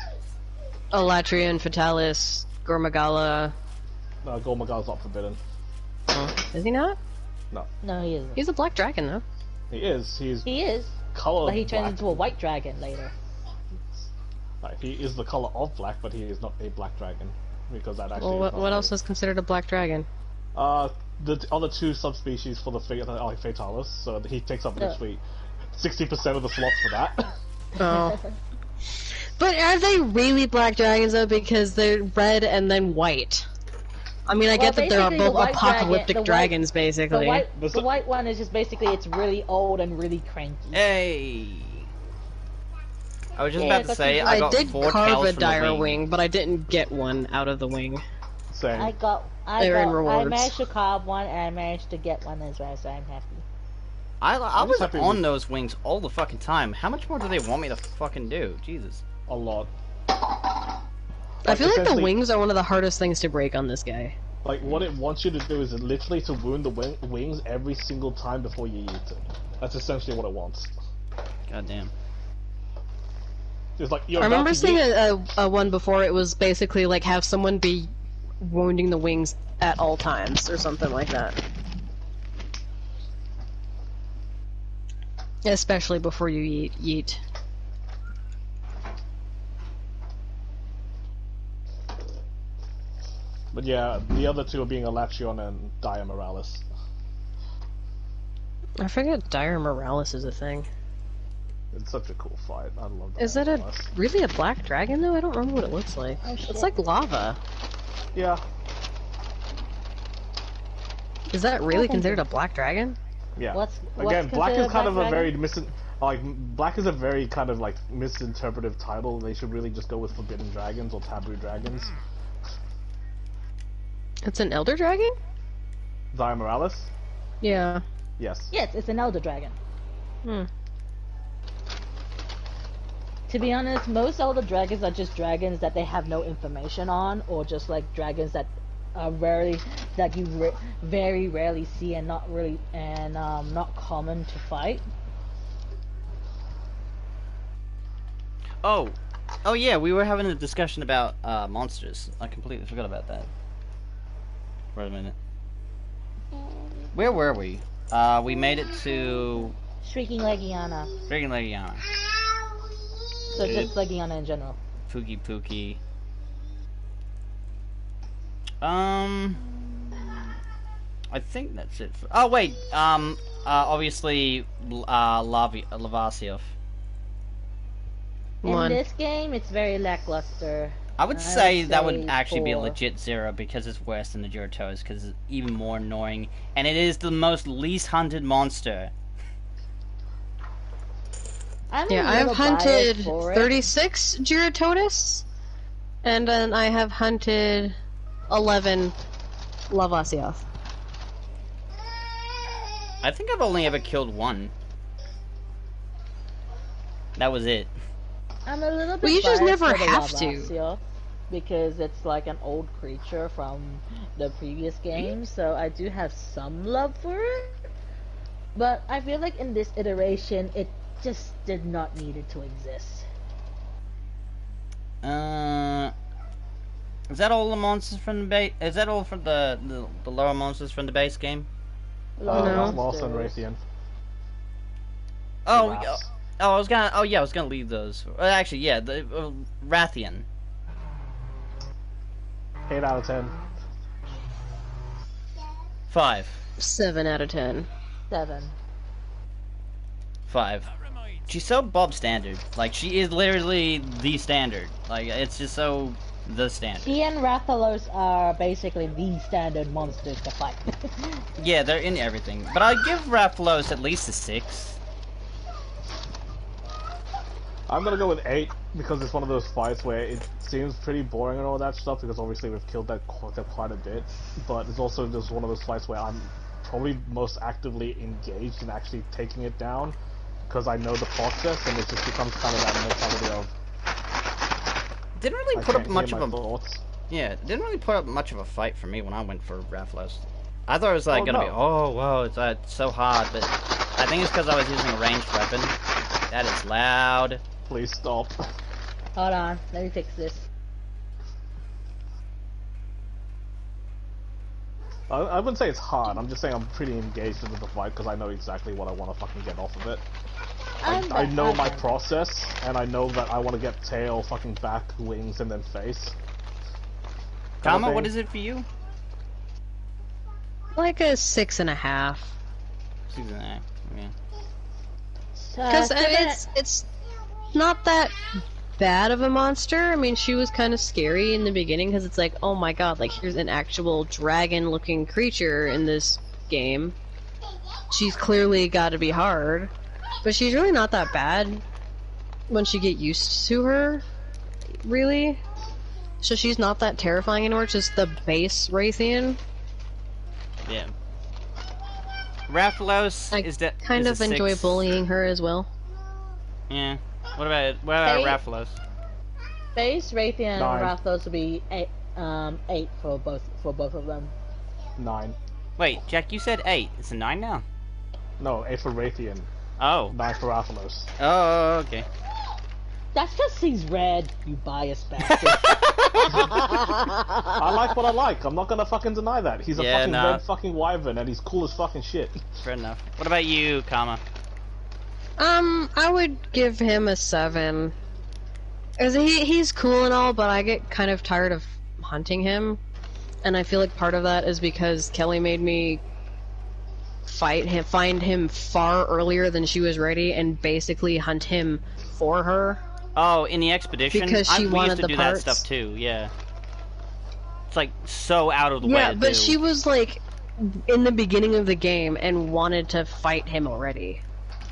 Alatrian, Fatalis, Gormagala. No, Gormagal's not forbidden. Is he not? No, he isn't. He's a black dragon though. He is. He's He is, color but he turns black. into a white dragon later. Like, he is the color of black, but he is not a black dragon because that actually. Well, is not what a- else is considered a black dragon? The other 2 subspecies for the Fatalis, so he takes up Yeah. literally 60% of the slots for that. Oh. But are they really black dragons though? Because they're red and then white. I mean, I get that they're basically the both white apocalyptic dragon- dragons, basically. The white one is just basically it's really old and really cranky. Hey. I was just Yeah, about to but say you- I I got did 4 carve tails a from the dire wing. wing, but I didn't get one out of the wing. Same. I They're in rewards. managed to carve one and I managed to get one as well, so I'm happy. I I'm was just happy on with- those wings all the fucking time. How much more do they want me to fucking do? Jesus. A lot. I feel like the essentially- wings are one of the hardest things to break on this guy. Like, what it wants you to do is literally to wound the wings every single time before you eat it. That's essentially what it wants. God damn. It's like, you're I remember about to seeing yeet- a one before. It was basically like have someone be wounding the wings at all times or something like that. Especially before you yeet. But yeah, the other 2 are being Alatrion and Dia Moralis. I forget Dire Morales is a thing. It's such a cool fight. I love that. Is that really a black dragon though? I don't remember what it looks like. Oh, shit. It's like lava. Yeah. Is that really think considered a black dragon? Yeah. What's Again, black is considered kind of black a very dragon? black is a very kind of like misinterpretive title. They should really just go with forbidden dragons or taboo dragons. It's an elder dragon? Dia Moralis? Yeah. Yes. Yes, it's an elder dragon. Hmm. To be honest, most elder dragons are just dragons that they have no information on, or just like dragons that are very rarely see and not really not common to fight. Oh yeah, we were having a discussion about monsters. I completely forgot about that. Wait a minute. Where were we? We made it to Shrieking Legiana. Freaking Legiana. So just Legiana in general. Pookie Pookie. I think that's it. Oh wait, obviously, Lavasiov. In One. this game, it's very lackluster. I would I say would that would say actually be a 4. legit 0 because it's worse than the Gyarados because it's even more annoying and it is the most least hunted monster. I'm a Yeah, I've little hunted biased for it. 36 Gyarados, and then I have hunted 11 Lavasiov. I think I've only ever killed 1. That was it. I'm a little bit Well, you just biased never for the have to. Lavasioth, because it's like an old creature from the previous game, so I do have some love for it. But I feel like in this iteration, it just did not need it to exist. Is that all the monsters from the base? Is that all for the lower monsters from the base game? No. Moss and Raytheon. Oh, Giraffes. I was gonna. Oh yeah, I was gonna leave those. Actually, yeah, the Rathian. 8 out of 10. 5. 7 out of 10. 7. 5. She's so Bob standard. Like she is literally the standard. Like it's just so the standard. She and Rathalos are basically the standard monsters to fight. Yeah, they're in everything. But I give Rathalos at least a 6. I'm gonna go with 8 because it's one of those fights where it seems pretty boring and all that stuff because obviously we've killed that quite a bit, but it's also just one of those fights where I'm probably most actively engaged in actually taking it down because I know the process and it just becomes kind of that mentality of Didn't really I put up can't much hear of my a thoughts. yeah. Didn't really put up much of a fight for me when I went for Rathalos. I thought it was like Oh, gonna be no. whoa, it's so hard, but I think it's because I was using a ranged weapon. That is loud. Please stop. Hold on, let me fix this. I wouldn't say it's hard, I'm just saying I'm pretty engaged into the fight because I know exactly what I want to fucking get off of it. I know my process, and I know that I want to get tail, fucking back, wings, and then face. Kama, what is it for you? Like a 6.5. Yeah. Because it's not that bad of a monster. I mean, she was kind of scary in the beginning because it's like, oh my god, like here's an actual dragon-looking creature in this game. She's clearly got to be hard, but she's really not that bad once you get used to her, really. So she's not that terrifying anymore. It's just the base Raytheon. Yeah. Rathalos I is that kind is of a enjoy 6. bullying her as well. Yeah. What about Hey. Rathalos? Base Raytheon and 9. Rathalos would be 8 for both of them. 9. Wait, Jack, you said 8. It's a 9 now. No, 8 for Raytheon, Oh. 9 for Rathalos. Oh, okay. That's because he's red, you biased bastard. I like what I like, I'm not gonna fucking deny that. He's a Yeah, fucking nah. red fucking wyvern and he's cool as fucking shit. Fair enough. What about you, Kama? I would give him a 7. Cause he's cool and all, but I get kind of tired of hunting him, and I feel like part of that is because Kelly made me find him far earlier than she was ready, and basically hunt him for her. Oh, in the expedition? Because she we wanted used to the do parts. that stuff too, yeah. It's like so out of the way Yeah, to but do. she was like in the beginning of the game and wanted to fight him already.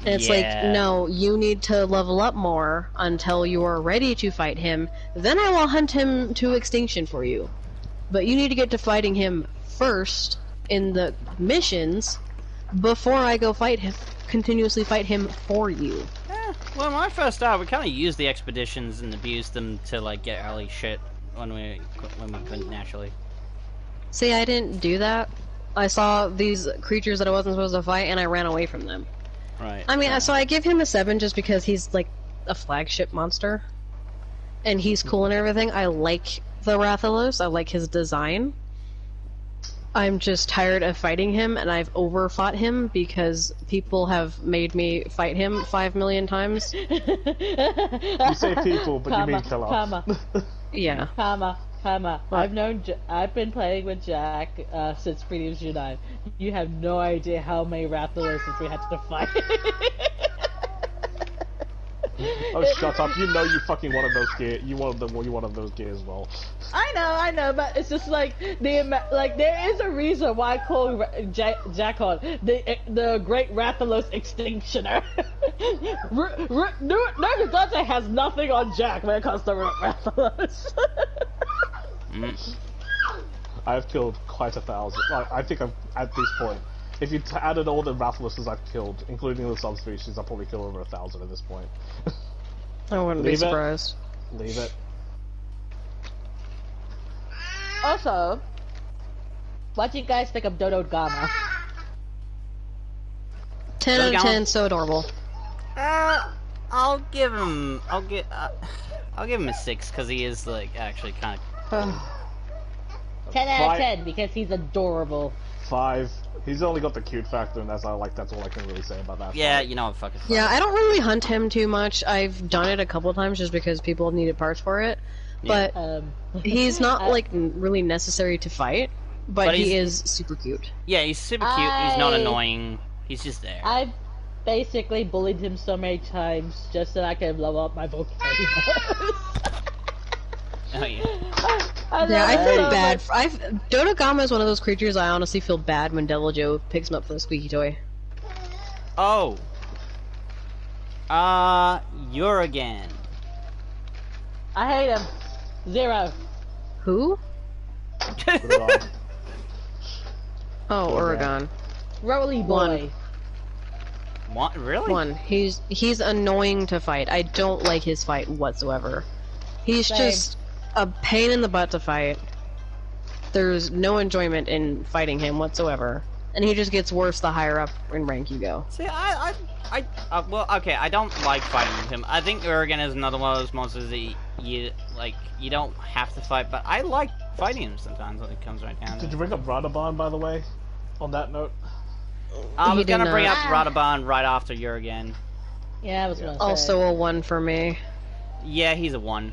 And it's like, Yeah. no, you need to level up more until you are ready to fight him. Then I will hunt him to extinction for you. But you need to get to fighting him first in the missions before I go continuously fight him for you. Well, when I first started, we kind of used the expeditions and abused them to like get early shit when we couldn't naturally. See, I didn't do that. I saw these creatures that I wasn't supposed to fight and I ran away from them. Right. I mean, so I give him a 7 just because he's like a flagship monster. And he's cool and everything. I like the Rathalos. I like his design. I'm just tired of fighting him, and I've overfought him because people have made me fight him 5 million times. You say people, but you mean kill off. Yeah. Kama. What? I've been playing with Jack since Freedom's Unite. You have no idea how many Rathaloses we had to fight. Oh, shut up! You know you fucking one of those gear. You one of those gear as well. I know, but it's just like there is a reason why I call Jack on the Great Rathalos Extinctioner. Nurgadante has nothing on Jack when it comes to Rathalos. I've killed quite 1,000. I think I'm at this point. If you added all the Rathaloses I've killed, including the subspecies, I'll probably kill over 1,000 at this point. I wouldn't be Leave it. surprised. Leave it. Also, what do you guys think of Dodo Gama? 10 out of Dodogamma? 10, so adorable. I'll give him a 6 because he is like actually kind of. 10 out of Five. 10 because he's adorable. 5. He's only got the cute factor, and that's all I can really say about that. Yeah, fight. you know, fucking. Yeah, I don't really hunt him too much. I've done it a couple times just because people needed parts for it. Yeah. But he's not like really necessary to fight, but he he's- is super cute. Yeah, he's super cute. He's not I- annoying. He's just there. I've basically bullied him so many times just so I can level up my vocabulary. Oh yeah. Yeah, I feel love bad. it. Dodogama is one of those creatures I honestly feel bad when Devil Joe picks him up for the squeaky toy. Oh. Uragan. I hate him. 0. Who? Put it on. Oh, Oregon. Roly boy. What? Really? 1. He's annoying to fight. I don't like his fight whatsoever. He's Same. just a pain in the butt to fight. There's no enjoyment in fighting him whatsoever. And he just gets worse the higher up in rank you go. See, well, okay, I don't like fighting with him. I think Uragan is another one of those monsters that you don't have to fight, but I like fighting him sometimes when it comes right down to Did it. you bring up Radobon, by the way? On that note? I was He did gonna bring up not. Radobon right after Uragan. Yeah, I was gonna say. Also a 1 for me. Yeah, he's a 1.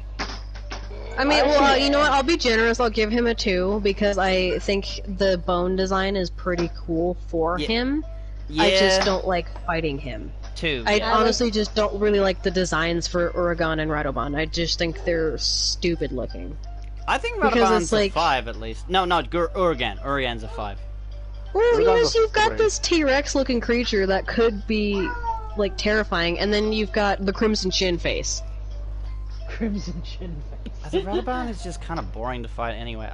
I mean, well, you know what? I'll be generous. I'll give him a 2 because I think the bone design is pretty cool for Yeah. him. Yeah, I just don't like fighting him. 2. I yeah. honestly just don't really like the designs for Uragan and Radobon. I just think they're stupid looking. I think because Radobon's it's a like- 5 at least. No, Uragan. Uragan's a 5. Well, Uragan's yes, a you've got 3. this T-Rex looking creature that could be, like, terrifying, and then you've got the Crimson Shin face. Crimson Shin The face. Radobon is just kind of boring to fight anyway.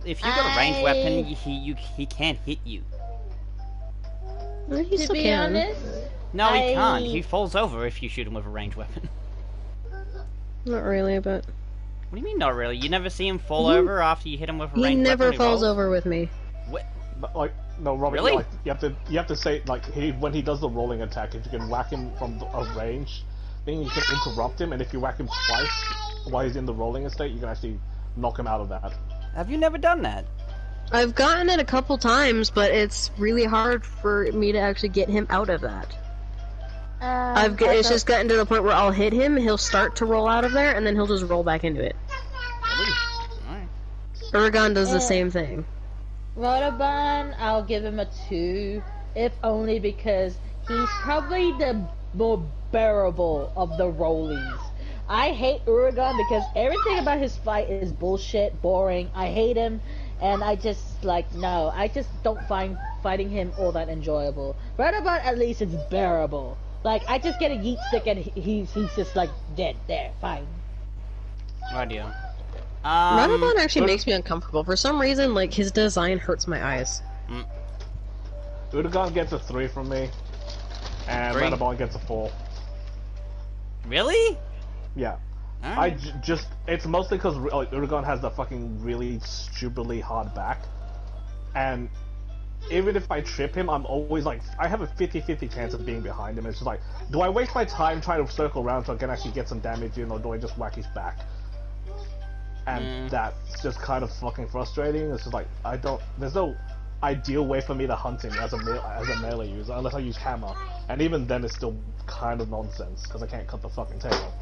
If you got a ranged weapon, he can't hit you. Well, he To still be can. honest, No, he I- can't. He falls over if you shoot him with a ranged weapon. Not really, but What do you mean, not really? You never see him fall He- over after you hit him with a he ranged never weapon? falls over with me. But, like, no, Robert, Really? like, you have to say, like, when he does the rolling attack, if you can whack him from a range, then you can interrupt him, and if you whack him twice while he's in the rolling state, you can actually knock him out of that. Have you never done that? I've gotten it a couple times, but it's really hard for me to actually get him out of that. It's just gotten to the point where I'll hit him, he'll start to roll out of there, and then he'll just roll back into it. Really? Alright. Uragan does the Yeah. same thing. Rodobon, I'll give him a 2, if only because he's probably the more bearable of the rollies. I hate Uragan because everything about his fight is bullshit, boring. I hate him, and I just, like, no, I just don't find fighting him all that enjoyable. Rodobon, at least, it's bearable. Like, I just get a yeet stick and he's just, like, dead there, fine. Radio. Radobon actually makes me uncomfortable. For some reason, like, his design hurts my eyes. Uragan gets a 3 from me, and 3? Radobon gets a 4. Really? Yeah. Alright. Just, it's mostly because like, Uragan has the fucking really stupidly hard back, and even if I trip him, I'm always like, I have a 50-50 chance of being behind him. It's just like, do I waste my time trying to circle around so I can actually get some damage in, or do I just whack his back? And that's just kind of fucking frustrating. It's just like, there's no ideal way for me to hunt him as a melee user, unless I use hammer. And even then it's still kind of nonsense, because I can't cut the fucking tail.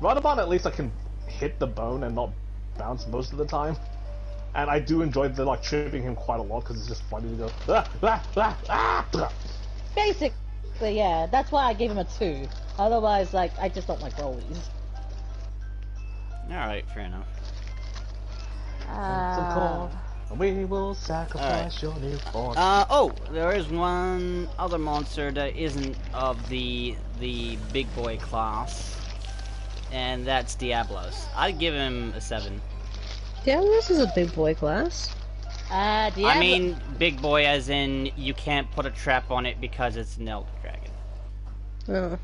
Radobon, at least I can hit the bone and not bounce most of the time. And I do enjoy the, like, tripping him quite a lot, because it's just funny to go, Basically, yeah, that's why I gave him a 2. Otherwise, like, I just don't like rollies. Alright, fair enough. We will sacrifice your newborn. Oh, there is one other monster that isn't of the big boy class, and that's Diablos. I'd give him a 7. Diablos is a big boy class. Diablo. I mean, big boy as in you can't put a trap on it because it's an Elder Dragon.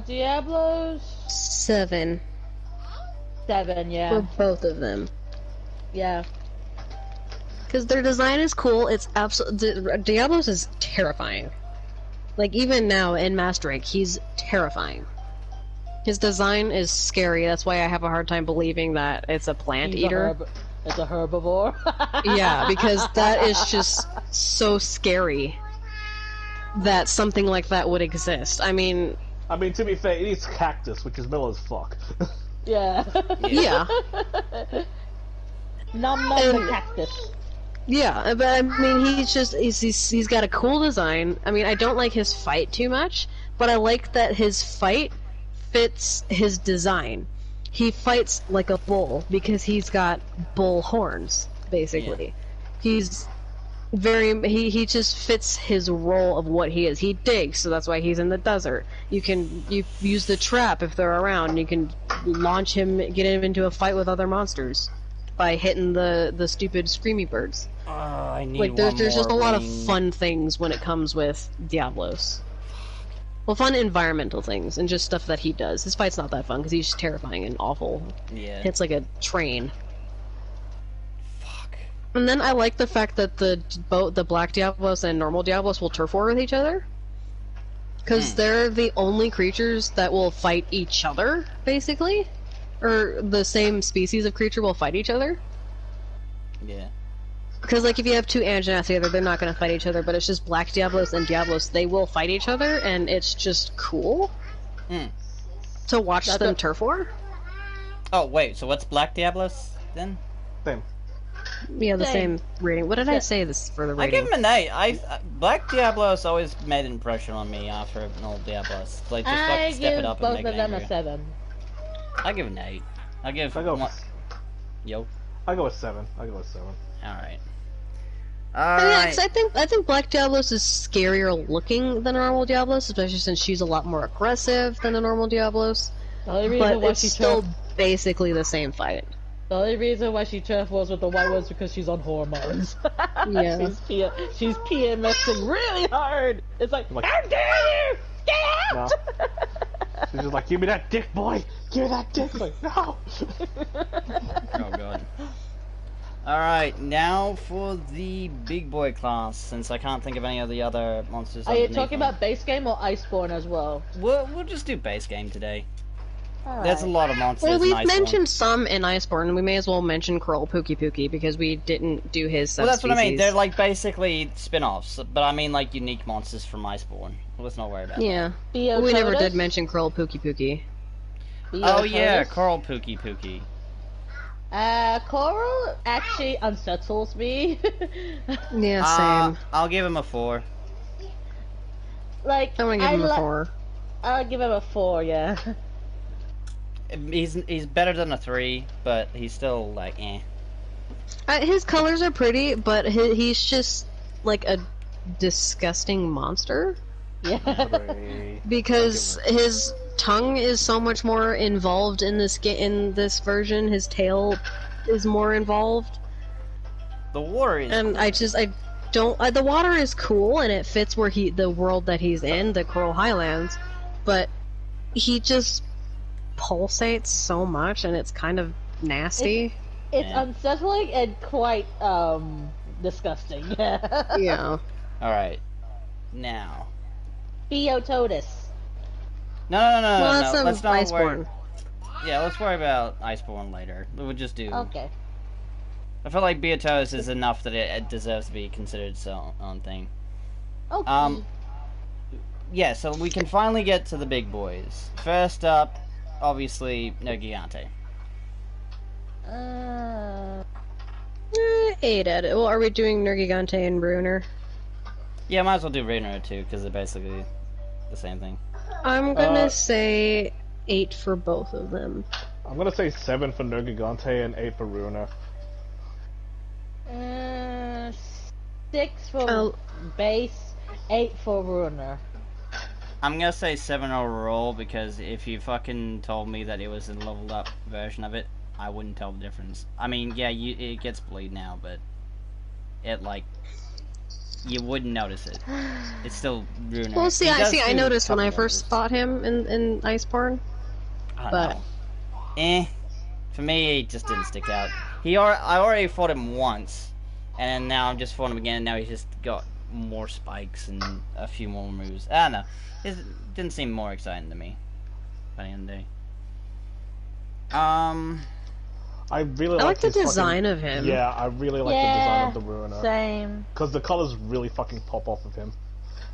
Diablos 7 7, for yeah, both of them. yeah. Because their design is cool. It's absolutely Diablos is terrifying. Like even now in Master Rank, he's terrifying. His design is scary. That's why I have a hard time believing that it's a plant eater. It's a herbivore. Yeah, because that is just so scary that something like that would exist. I mean, to be fair, it is cactus, which is mellow as fuck. Yeah. yeah. Nom nom the cactus. Yeah, but I mean, he's got a cool design. I mean, I don't like his fight too much, but I like that his fight fits his design. He fights like a bull because he's got bull horns, basically. he just fits his role of what he is. He digs, so that's why he's in the desert. You use the trap if they're around. You can launch him, get him into a fight with other monsters by hitting the stupid screamy birds. I need Like there's just a lot of ring. fun things when it comes with Diablos. Well, fun environmental things and just stuff that he does. His fight's not that fun because he's just terrifying and awful. Yeah. Hits like a train. Fuck. And then I like the fact that both the Black Diablos and normal Diablos will turf war with each other. Because they're the only creatures that will fight each other, basically. Or the same species of creature will fight each other. Yeah. Because, like, if you have two Anjanath together, they're not going to fight each other, but it's just Black Diablos and Diablos, they will fight each other, and it's just cool to watch them turf war. Oh, wait, so what's Black Diablos, then? Same. Yeah, the Same. same rating. What did I say this for the I rating? give him an 8. Black Diablos always made an impression on me after an old Diablos. Like, just I fucking step give it up and both make of it them angry. a 7. I give it an 8. I give I go. one... Yo. I go with 7. I go with 7. Alright. I Alright. think Black Diablos is scarier looking than a normal Diablos, especially since she's a lot more aggressive than a normal Diablos. The only reason But why it's she still basically the same fight. The only reason why she turf was with the white was because she's on hormones. Yeah. she's PMSing really hard. It's like, Like- how dare you! Get out! She's just like, give me that dick, boy! Give me that dick! It's like, no! Oh god. Alright, now for the big boy class, since I can't think of any of the other monsters. Are you underneath talking them. about base game or Iceborne as well? We'll just do base game today. Alright. There's a lot of monsters Well, in we've Iceborne. mentioned some in Iceborne, and we may as well mention Curl Pookie Pookie, because we didn't do his subspecies. Well, that's what I mean. They're like basically spin-offs, but I mean like unique monsters from Iceborne. Let's not worry about that. Yeah. Theototus? We never did mention Curl Pookie Pookie. Oh yeah, Theototus? Coral Pookie Pookie. Coral actually unsettles me. Yeah, same. I'll give him a 4. Like, I'm gonna give him a 4. I'll give him a 4, yeah. He's better than a 3, but he's still like eh. His colors are pretty, but he's just like a disgusting monster. Yeah. 3. Because his tongue is so much more involved in this version. His tail is more involved, The water is and I don't. The water is cool and it fits the world that he's in, the Coral Highlands, but he just pulsates so much, and it's kind of nasty. It's Yeah. unsettling and quite, disgusting. Yeah. Alright. Now. Theototus. No. Well, that's Let's not worry. Iceborne. Yeah, let's worry about Iceborne later. We'll just do. Okay. I feel like Beatos is enough that it deserves to be considered its own thing. Okay. Yeah, so we can finally get to the big boys. First up, obviously, Nergigante. 8 at it. Well, are we doing Nergigante and Bruner? Yeah, might as well do Rainer too, because they're basically the same thing. I'm gonna say 8 for both of them. I'm gonna say 7 for Nergigante and 8 for Ruiner. 6 for Oh. base, 8 for Ruiner. I'm gonna say 7 overall, because if you fucking told me that it was a leveled up version of it, I wouldn't tell the difference. I mean, yeah, it gets bleed now, but it, like, you wouldn't notice it. It's still Ruiner. Well, see, He does I do noticed when I couple first moves. fought him in Iceborne. I don't but- know. For me, he just didn't stick out. I already fought him once, and then now I'm just fought him again, and now he's just got more spikes and a few more moves. I don't know. It didn't seem more exciting to me by the end of the day. I really I like the his fucking- design of him. Yeah, I really like the design of the Ruiner. Same. Because the colors really fucking pop off of him.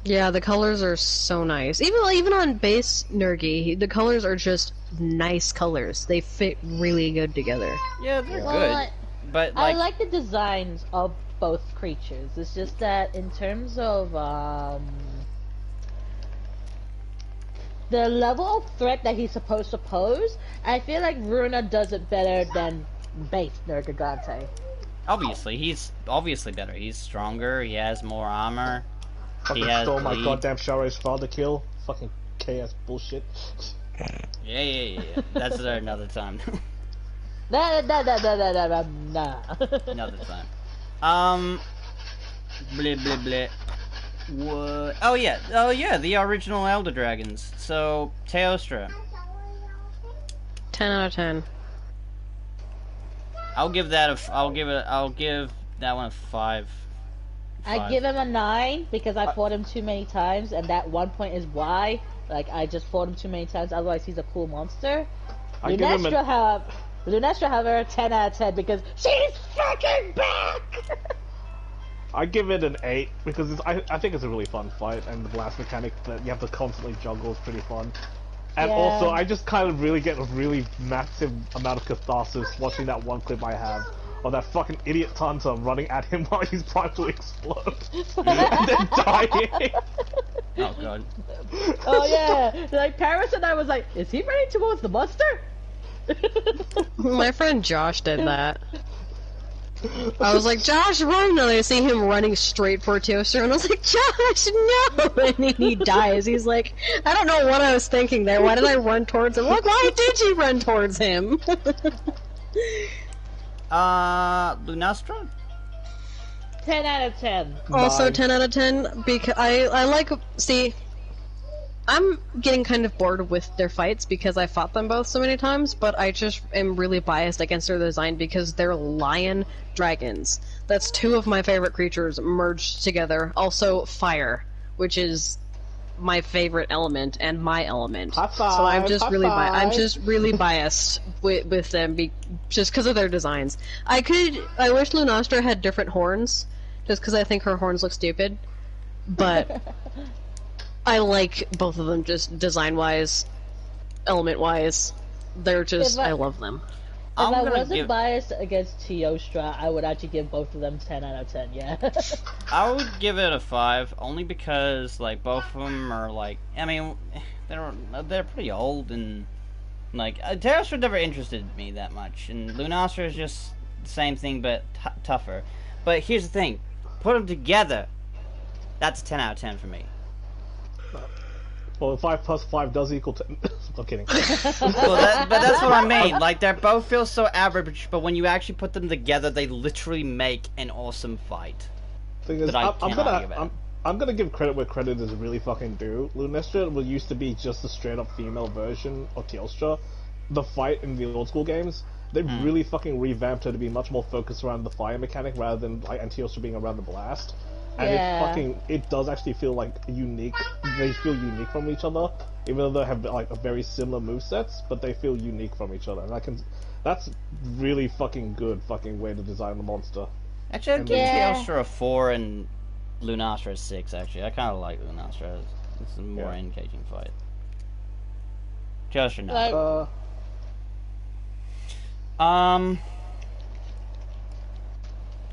Yeah, the colors are so nice. Even on base Nergi, the colors are just nice colors. They fit really good together. Yeah, they're Well, good, but I like, like the designs of both creatures. It's just that in terms of the level of threat that he's supposed to pose, I feel like Runa does it better than base Nergigante. Obviously, he's obviously better. He's stronger. He has more armor. Fucking He has stole my bleed. goddamn Shara's father kill. Fucking chaos bullshit. Yeah. That's another time. Nah. Another time. Bleh. What? Oh yeah, the original Elder Dragons. So, Teostra. 10 out of 10. I'll give that I'll give that one a 5. I give him a 9 because I fought him too many times, and that one point is why. Like, I just fought him too many times, otherwise he's a cool monster. I give him Lunestra, however, 10 out of 10 because she's fucking back! I give it an 8 because I think it's a really fun fight, and the blast mechanic that you have to constantly juggle is pretty fun. And Yeah. also, I just kind of really get a really massive amount of catharsis watching that one clip I have of that fucking idiot Tanta running at him while he's primed to explode and then dying. Oh god. Oh yeah, like Paris and I was like, is he running towards the monster? My friend Josh did that. I was like, Josh, run! And I see him running straight for Teostra, and I was like, Josh, no! And he dies. He's like, I don't know what I was thinking there. Why did I run towards him? Like, why did you run towards him? Lunastra? 10 out of 10. Also, Nine. 10 out of 10, because I like, see, I'm getting kind of bored with their fights because I fought them both so many times, but I just am really biased against their design because they're lion dragons. That's two of my favorite creatures merged together. Also, fire, which is my favorite element and my element. High five, So I'm just high really I'm five. just really biased with them just because of their designs. I wish Lunastra had different horns, just because I think her horns look stupid, but I like both of them just design-wise, element-wise. They're just, Yeah, but- I love them. If I'm I gonna wasn't give biased against Teostra, I would actually give both of them 10 out of 10, yeah. I would give it a 5 only because like both of them are like I mean they're pretty old and like Teostra never interested me that much and Lunastra is just the same thing but tougher. But here's the thing, put them together, that's a 10 out of 10 for me. Well, 5 plus 5 does equal 10. I'm kidding. Well, but that's what I mean. Like they both feel so average, but when you actually put them together, they literally make an awesome fight. Thing is, But I can't argue about it. I'm gonna give credit where credit is really fucking due. Lunastra used to be just a straight up female version of Teostra. The fight in the old school games, they really fucking revamped her to be much more focused around the fire mechanic rather than like and Teostra being around the blast. And Yeah. it does actually feel like unique. They feel unique from each other, even though they have like a very similar movesets, but they feel unique from each other. And that's really fucking good fucking way to design the monster. Actually, I'd give Yeah. Teostra a 4 and Lunastra a 6. Actually, I kind of like Lunastra. It's a more Yeah. engaging fight. Teostra, no. Like,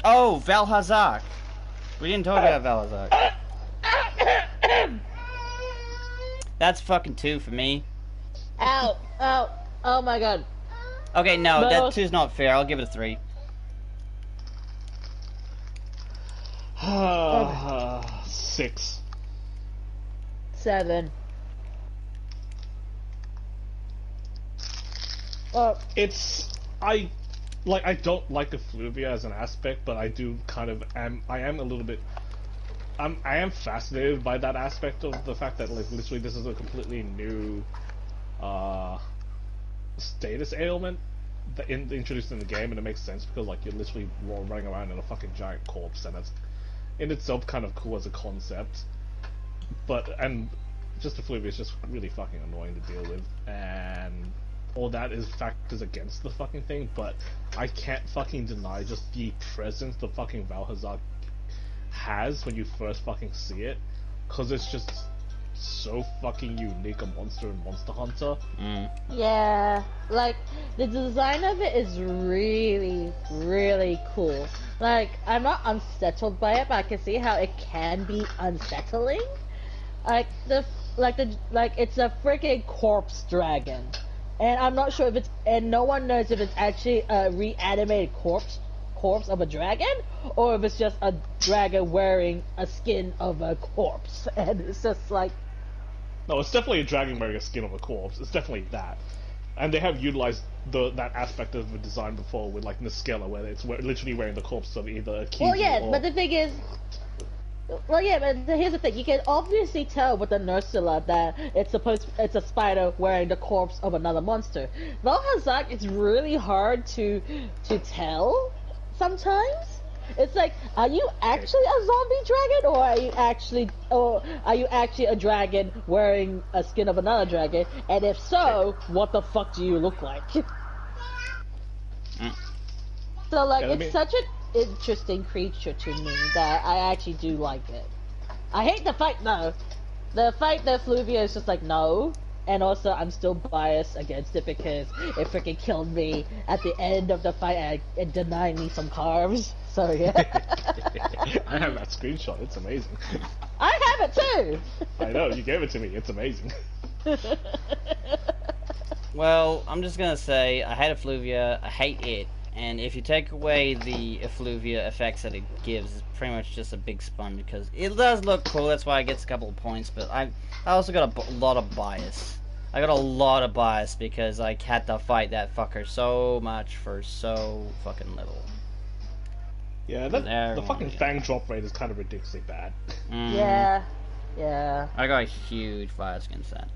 Oh, Valhazak. We didn't talk about Valhazak. That's fucking 2 for me. ow, oh my god. Okay, no, No. that 2's not fair. I'll give it a 3. 6. 7. Oh, I don't like effluvia as an aspect, but I do kind of I am a little bit I am fascinated by that aspect of the fact that like literally this is a completely new status ailment that introduced in the game, and it makes sense because like you're literally running around in a fucking giant corpse, and that's in itself kind of cool as a concept. And just effluvia is just really fucking annoying to deal with, and all that is factors against the fucking thing, but I can't fucking deny just the presence the fucking Valhazak has when you first fucking see it, because it's just so fucking unique a monster in Monster Hunter. yeah. Like, the design of it is really, really cool. Like, I'm not unsettled by it, but I can see how it can be unsettling. Like, it's a freaking corpse dragon. And I'm not sure if it's, and no one knows if it's actually a reanimated corpse corpse of a dragon, or if it's just a dragon wearing a skin of a corpse, and it's just like. No, it's definitely a dragon wearing a skin of a corpse. It's definitely that. And they have utilized that aspect of the design before with like Niskella, where it's literally wearing the corpse of either a Kizu Well, yeah, or... but the thing is, here's the thing: you can obviously tell with the Nursula that it's a spider wearing the corpse of another monster. Valhazak, it's really hard to tell sometimes. It's like, are you actually a zombie dragon, or are you actually a dragon wearing a skin of another dragon? And if so, what the fuck do you look like? So like, it's such an interesting creature to me that I actually do like it. I hate the fight though. The fight that Fluvia is just like, no. And also, I'm still biased against it because it freaking killed me at the end of the fight and it denied me some carbs. So yeah. I have that screenshot. It's amazing. I have it too. I know, you gave it to me. It's amazing. Well, I'm just gonna say, I hate Effluvia, I hate it, and if you take away the Effluvia effects that it gives, it's pretty much just a big sponge, because it does look cool, that's why it gets a couple of points, but I also got a lot of bias. I got a lot of bias because I had to fight that fucker so much for so fucking little. Yeah, the fucking Fang drop rate is kind of ridiculously bad. Yeah. I got a huge bias against that.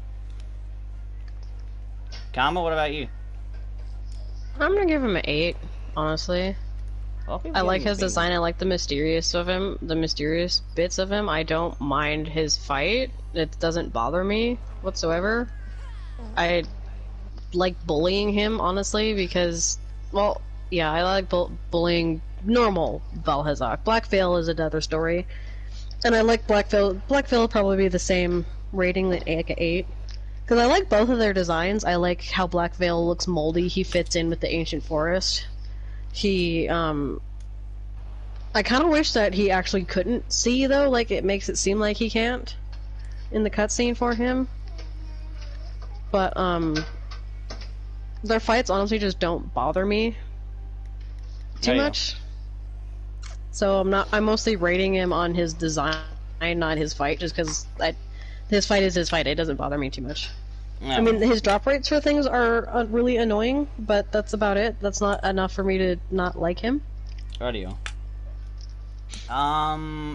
Karma, what about you? I'm gonna give him an 8, honestly. I like his design. I like the mysterious bits of him. I don't mind his fight. It doesn't bother me whatsoever. I like bullying him, honestly, because, well, yeah, I like bullying normal Valhazak. Black Veil is another story. And I like Black Veil. Black Veil will probably be the same rating, like 8. Because I like both of their designs. I like how Black Veil looks moldy. He fits in with the ancient forest. I kind of wish that he actually couldn't see, though. Like, it makes it seem like he can't in the cutscene for him. But, their fights honestly just don't bother me too much. So I'm mostly rating him on his design, not his fight, just because his fight is his fight. It doesn't bother me too much. Yeah. I mean, his drop rates for things are really annoying, but that's about it. That's not enough for me to not like him. Radio.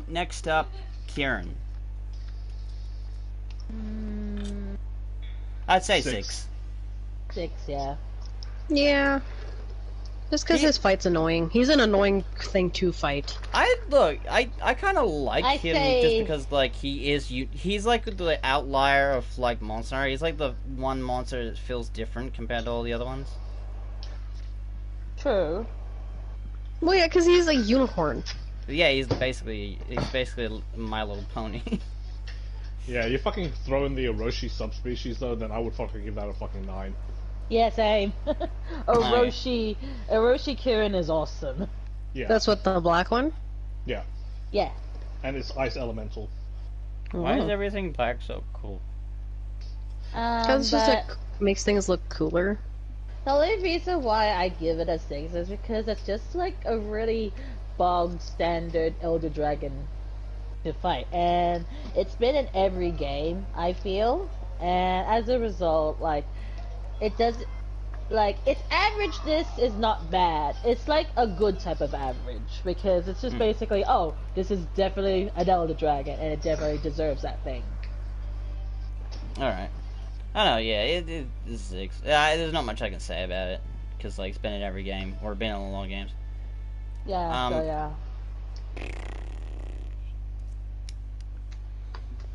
Next up, Kieran. I'd say 6. 6, yeah. Yeah. Just because his fight's annoying. He's an annoying thing to fight. I kind of like him just because, like, he's like the outlier of, like, monster. He's like the one monster that feels different compared to all the other ones. True. Well, yeah, because he's a unicorn. Yeah, he's basically My Little Pony. Yeah, you fucking throw in the Orochi subspecies, though, then I would fucking give that a fucking 9. Yeah, same. Orochi Kieran is awesome. Yeah. That's what, the black one? Yeah. Yeah. And it's ice elemental. Why is everything black so cool? Because it just makes things look cooler. The only reason why I give it a 6 is because it's just like a really bog standard Elder Dragon to fight, and it's been in every game, I feel, and as a result, like, it does, like, its averageness is not bad. It's like a good type of average, because it's just basically, oh, this is definitely an Elder Dragon, and it definitely deserves that thing. Alright. I don't know, yeah, it is 6. There's not much I can say about it, because, like, it's been in every game, or been in a lot of games. Yeah, so yeah.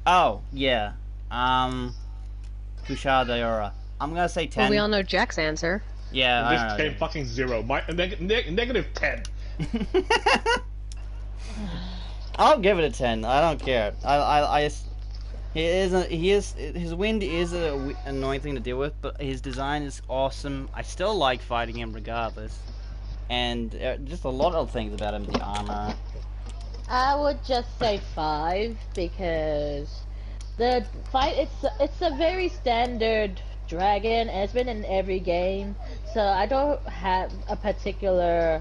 Oh, yeah. Kushal Dayora. I'm gonna say 10. Well, we all know Jack's answer. Yeah, this game fucking 0. Negative 10. I'll give it a 10. I don't care. His wind is an annoying thing to deal with, but his design is awesome. I still like fighting him regardless. And just a lot of things about him, the armor. I would just say 5, because the fight, it's a very standard dragon, and it's been in every game, so I don't have a particular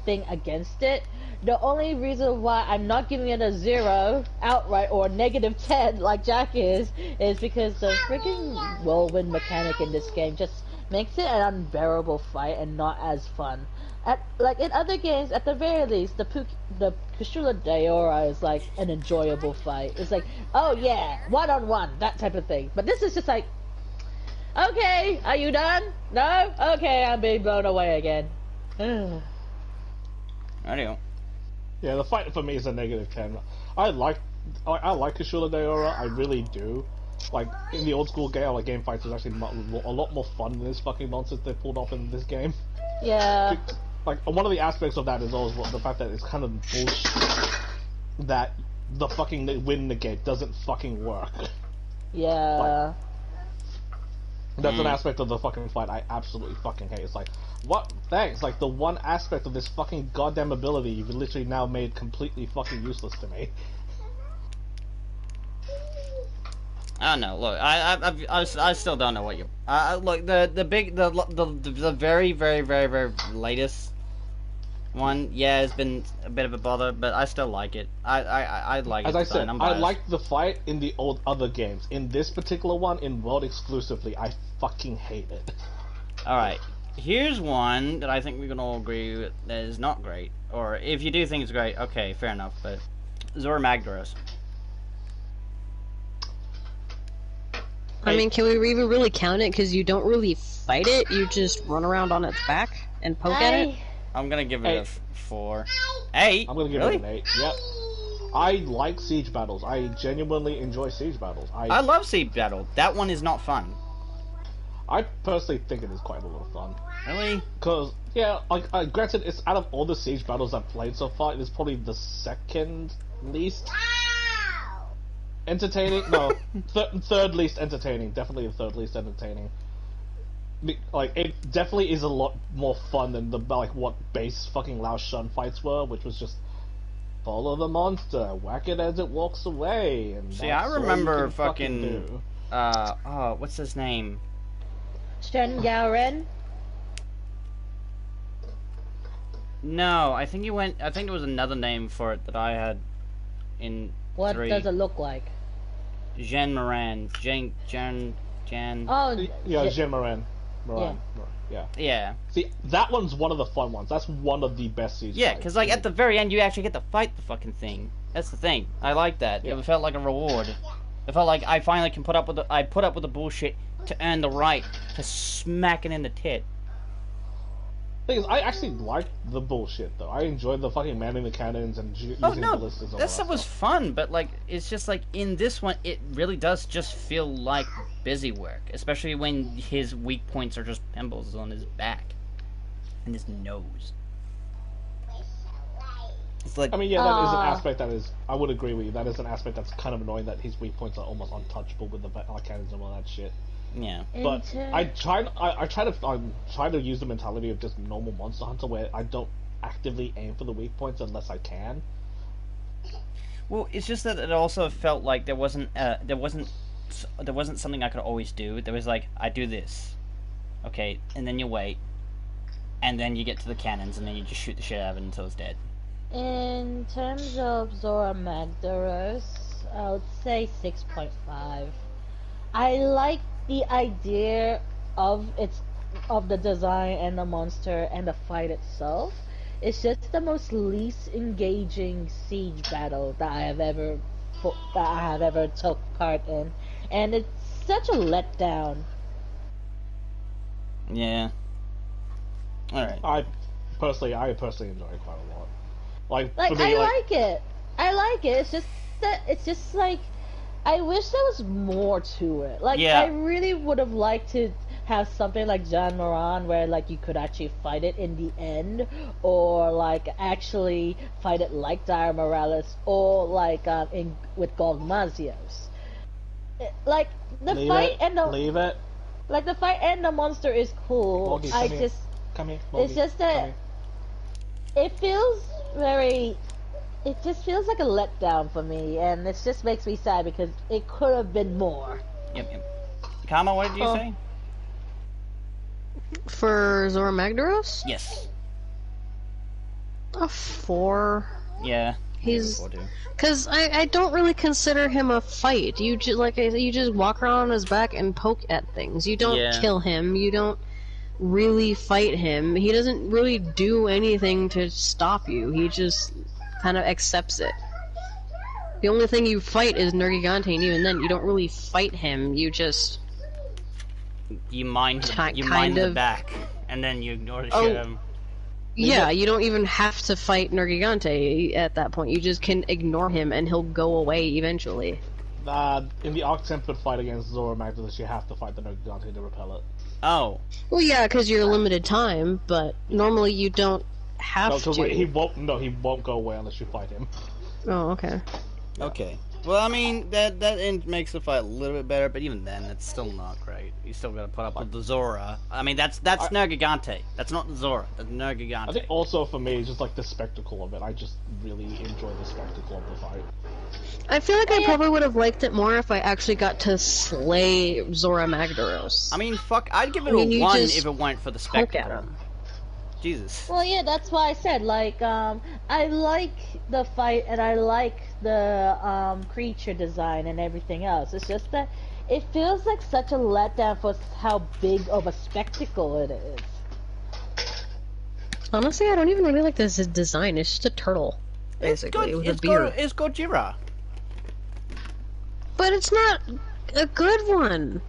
thing against it. The only reason why I'm not giving it a 0 outright or -10 like Jack is because the freaking whirlwind mechanic in this game just makes it an unbearable fight and not as fun. Like in other games, at the very least, the Kushala Daora is like an enjoyable fight. It's like, oh yeah, 1-on-1, that type of thing. But this is just like, okay, are you done? No? Okay, I'm being blown away again. Anyway. Yeah, the fight for me is a -10. I like Kushala Daora, I really do. Like, in the old school game, like game fights was actually a lot more fun than this fucking nonsense they pulled off in this game. Yeah. Like, one of the aspects of that is always the fact that it's kind of bullshit that the fucking win negate doesn't fucking work. Yeah. That's an aspect of the fucking fight I absolutely fucking hate. It's like, what? Thanks. Like, the one aspect of this fucking goddamn ability you've literally now made completely fucking useless to me. I don't know. Look, I still don't know what you. Look, the very latest one, yeah, has been a bit of a bother, but I still like it. I like it. As I said, I liked the fight in the old other games. In this particular one, in World exclusively, I fucking hate it. All right, here's one that I think we can all agree with that is not great. Or if you do think it's great, okay, fair enough. But Zora Magdaros. I mean, can we even really count it? Because you don't really fight it, you just run around on its back and poke at it? I'm gonna give it a 4. 8? I'm gonna give it an 8, yep. I like siege battles. I genuinely enjoy siege battles. I love siege battle. That one is not fun. I personally think it is quite a lot of fun. Really? Because, yeah, like, granted, it's out of all the siege battles I've played so far, it is probably the second least entertaining. No, third least entertaining. Definitely the third least entertaining. Like, it definitely is a lot more fun than the what base fucking Lao Shun fights were, which was just follow the monster, whack it as it walks away. And see, I remember fucking what's his name? Shen Gaoren? No, I think there was another name for it that I had in What 3. does it look like? Jean Moran. Jan. Oh, yeah, Jean Moran. Yeah. See, that one's one of the fun ones. That's one of the best seasons. Yeah, because like at the very end, you actually get to fight the fucking thing. That's the thing. I like that. Yeah. It felt like a reward. It felt like I finally can put up with the bullshit to earn the right to smack it in the tit. Thing is, I actually liked the bullshit though. I enjoyed the fucking manning the cannons and using ballistas. That stuff was fun, but like it's just like in this one, it really does just feel like busy work, especially when his weak points are just pimples on his back and his nose. It's like, I mean, yeah, that is an aspect that is. I would agree with you. That is an aspect that's kind of annoying. That his weak points are almost untouchable with the cannons and all that shit. Yeah, but I try to use the mentality of just normal Monster Hunter, where I don't actively aim for the weak points unless I can. Well, it's just that it also felt like there wasn't something I could always do. There was like, I do this, okay, and then you wait, and then you get to the cannons, and then you just shoot the shit out of it until it's dead. In terms of Zora Magdaros, I would say 6.5. I like the idea of the design and the monster and the fight itself. It's just the most least engaging siege battle that I have ever took part in, and it's such a letdown. Yeah. All right. I personally enjoy it quite a lot. Like I like it. It's just like, I wish there was more to it. Like, yeah. I really would have liked to have something like Jean Moran, where like you could actually fight it in the end, or like actually fight it like Dire Morales, or like with Gogmazios. Like the fight and the monster is cool. Morgie, come here. Morgie, it's just that it feels very. It just feels like a letdown for me, and it just makes me sad because it could have been more. Yep. Kama, what did you say? For Zora Magdaros? Yes. A 4. Yeah. He's Before, too. because I don't really consider him a fight. You just you just walk around on his back and poke at things. You don't Yeah. kill him. You don't really fight him. He doesn't really do anything to stop you. He just kind of accepts it. The only thing you fight is Nergigante, and even then, you don't really fight him. You just You mind Kind the of. back, and then you ignore the Oh. shit out of him. yeah. You don't even have to fight Nergigante at that point. You just can ignore him, and he'll go away eventually. In the Arc Template fight against Zora Magdalis, you have to fight the Nergigante to repel it. Oh. Well, yeah, because you're limited time, but normally you don't have No, because to. he won't. No, he won't go away unless you fight him. Oh, okay. Okay. Well, I mean, that makes the fight a little bit better, but even then, it's still not great. You still gotta put up with the Zora. I mean, that's Nergigante. That's not the Zora. That's Nergigante. I think also for me, it's just like the spectacle of it. I just really enjoy the spectacle of the fight. I feel like I probably would have liked it more if I actually got to slay Zora Magdaros. I mean, fuck, I'd give it I mean, a you 1 just if it weren't for the poke at spectacle. him. Jesus. Well, yeah, that's why I said, like, I like the fight and I like the creature design and everything else. It's just that it feels like such a letdown for how big of a spectacle it is. Honestly, I don't even really like this design. It's just a turtle, basically, with a beard. It's Gojira. But it's not a good one.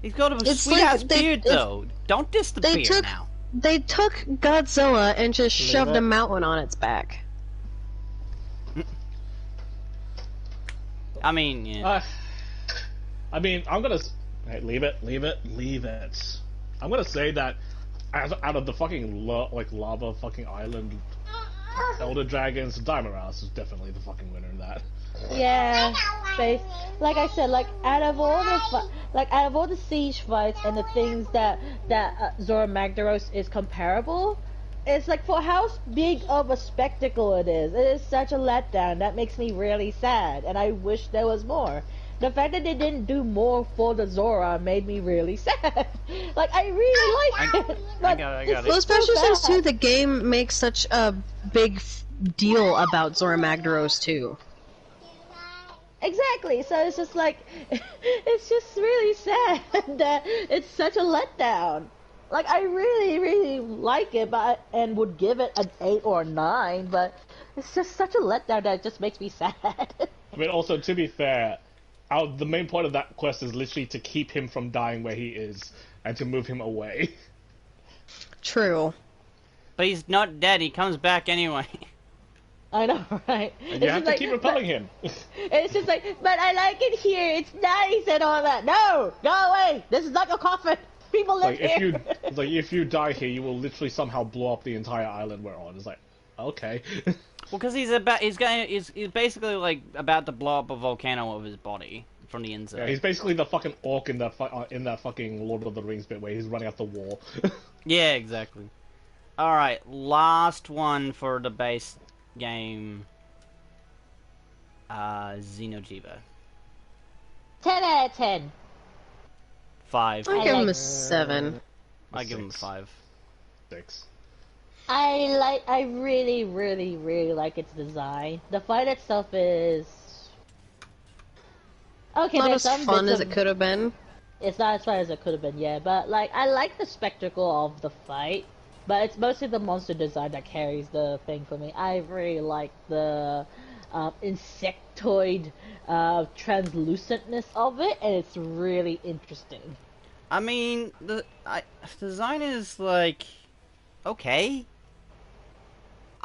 He's got a It's sweet like ass they- beard, it's- though. Don't diss the they beard took- now. They took Godzilla and just shoved it. a mountain on its back. I mean, yeah. I mean, I'm gonna hey, leave it. I'm gonna say that out of the fucking lava fucking island Elder Dragons, Daimaras is definitely the fucking winner in that. Yeah, like I said, like out of all the siege fights and the things that Zora Magdaros is comparable, it's like for how big of a spectacle it is such a letdown. That makes me really sad, and I wish there was more. The fact that they didn't do more for the Zora made me really sad. Like, I really like it. I got it. Well, especially so since, bad. too, the game makes such a big deal about Zora Magdaros, too. Exactly. So it's just like, it's just really sad that it's such a letdown. Like, I really, really like it, and would give it an 8 or a 9, but it's just such a letdown that it just makes me sad. I mean, also to be fair, the main point of that quest is literally to keep him from dying where he is and to move him away. True. But he's not dead. He comes back anyway. I know, right? And you have to keep repelling him. It's just like, but I like it here. It's nice and all that. No, go away. This is like a coffin. People live here. If you die here, you will literally somehow blow up the entire island we're on. It's like, okay. Well, because he's basically like about to blow up a volcano of his body from the inside. Yeah, he's basically the fucking orc in that fucking Lord of the Rings bit where he's running up the wall. Yeah, exactly. All right, last one for the base game. Xeno'jiiva. 10 out of 10. 5. I give him like- a 7. I give him 6. 5. 6. I really, really, really like its design. The fight itself is okay. Not There's as some fun bits as of- it could have been. It's not as fun as it could have been, yeah. But like, I like the spectacle of the fight. But it's mostly the monster design that carries the thing for me. I really like the insectoid translucentness of it, and it's really interesting. I mean, the design is like okay.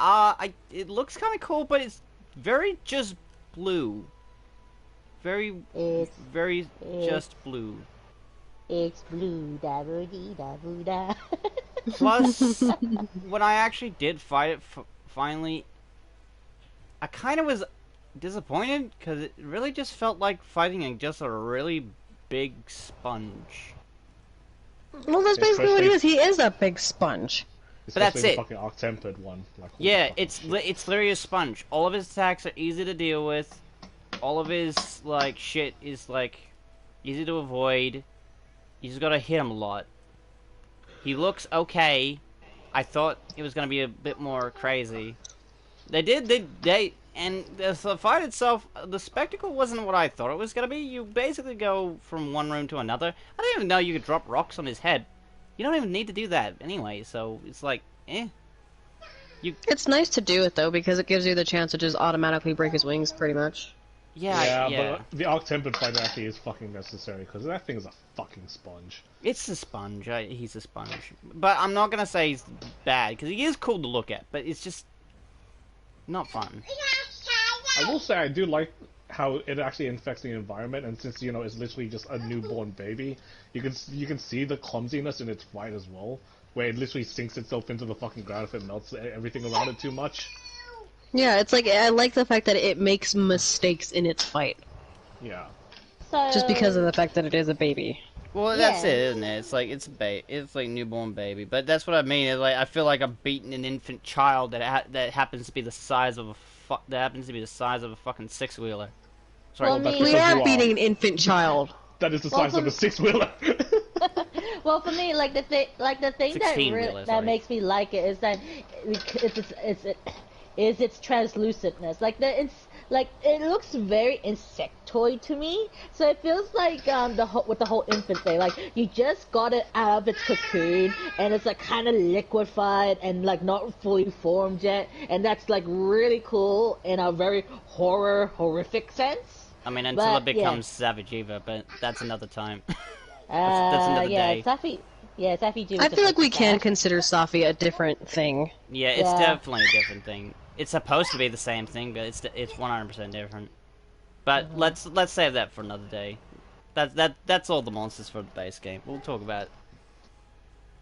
It looks kind of cool, but it's very just blue. Very just blue. It's blue, da boo dee da boo da. Plus, when I actually did fight it finally, I kind of was disappointed because it really just felt like fighting just a really big sponge. Well, that's basically what he Especially- is. He is a big sponge. But that's Especially it. the fucking Arc-Tempered one. Like, holy Yeah, fuck. it's literally a sponge. All of his attacks are easy to deal with. All of his like shit is like easy to avoid. You just gotta hit him a lot. He looks okay. I thought it was going to be a bit more crazy. And the fight itself, the spectacle wasn't what I thought it was going to be. You basically go from one room to another. I didn't even know you could drop rocks on his head. You don't even need to do that anyway, so it's like, eh. It's nice to do it though, because it gives you the chance to just automatically break his wings, pretty much. Yeah. But the Arc-Tempered fight actually is fucking necessary, because that thing is a fucking sponge. It's a sponge. He's a sponge. But I'm not gonna say he's bad, because he is cool to look at, but it's just not fun. I will say I do like how it actually infects the environment, and since, you know, it's literally just a newborn baby, you can see the clumsiness in its fight as well, where it literally sinks itself into the fucking ground if it melts everything around it too much. Yeah, it's like, I like the fact that it makes mistakes in its fight. Yeah. So, Just because of the fact that it is a baby. Well, that's Yeah. it, isn't it? It's like it's like newborn baby. But that's what I mean. Is like I feel like I'm beating an infant child that happens to be the size of a fucking six-wheeler. Sorry, Well, that's me- We because are you beating an infant child. That is the size of a six-wheeler. well, for me, like the thing that 16-wheeler, sorry. that makes me like it is that its translucentness. Like it looks very insectoid to me. So it feels like with the whole infant thing. Like you just got it out of its cocoon, and it's like kind of liquefied and like not fully formed yet. And that's like really cool in a very horrific sense. I mean, until But, it becomes Savage Eva, but that's another time. that's another yeah, day. Safi G. I feel like we can consider Safi a different thing. Yeah, it's Yeah. definitely a different thing. It's supposed to be the same thing, but it's 100% different. But let's save that for another day. That's all the monsters for the base game. We'll talk about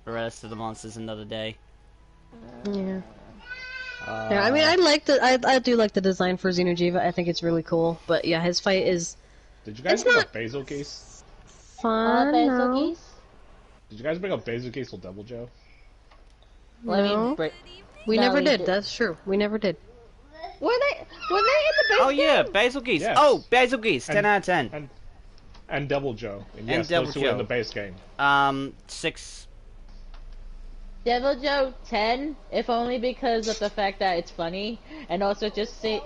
the rest of the monsters another day. Yeah. Yeah, I mean, I do like the design for Xeno'jiiva. I think it's really cool. But yeah, his fight is Did you guys It's bring not- up Basil Case? fun. no. Did you guys bring up Basil Case or Devil Joe? No. We No, never we did. did- That's true. We never did. Were they in the base Oh yeah, game? Basil Geese. Yes. Oh, Basil Geese, 10 And- out of 10. And Devil Joe. And And yes, Devil those two were in Joe. the base game. 6. Devil Joe 10, if only because of the fact that it's funny, and also just see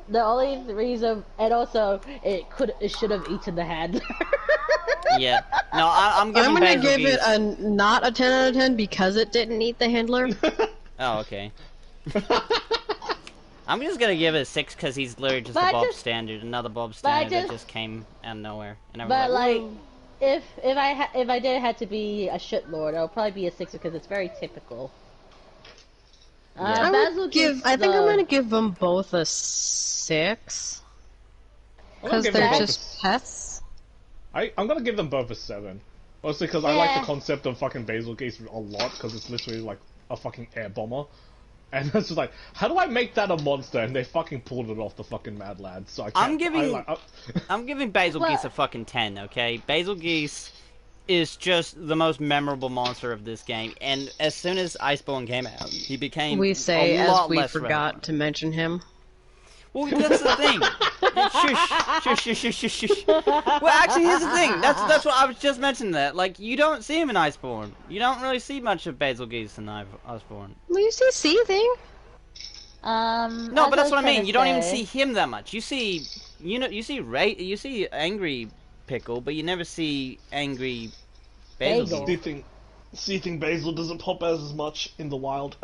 the only reason, and also it should have eaten the handler. Yeah. No, I'm giving I'm gonna Basil give Geese. it a not a 10 out of 10 because it didn't eat the handler. Oh, okay. I'm just gonna give it a 6 because he's literally just But a I Bob just- Standard, another Bob I Standard that just- just came out of nowhere. And I was But like, like, if I did have to be a shitlord, it'll probably be a 6 because it's very typical. Yeah. Basil I'm gonna give them both a 6 because give them they're both just pets. I'm gonna give them both a 7. Mostly because I like Yeah. the concept of fucking Basil Case a lot, because it's literally like a fucking air bomber. And it's just like, how do I make that a monster? And they fucking pulled it off the fucking Mad Lads. So I can't, I'm giving Basil Well- Geese a fucking 10, okay? Basil Geese is just the most memorable monster of this game, and as soon as Iceborne came out, he became We say a as lot we less forgot relevant. to mention him. Well, that's the thing. Shush. Well, actually, here's the thing. That's what I was just mentioning. That like you don't see him in Iceborne. You don't really see much of Basil Geese in Iceborne. Well, you see seething. No, but that's what I mean. trying to You don't even say. see him that much. You see, you see angry Pickle, but you never see angry Basil. Bagel. Seething Basil doesn't pop as much in the wild.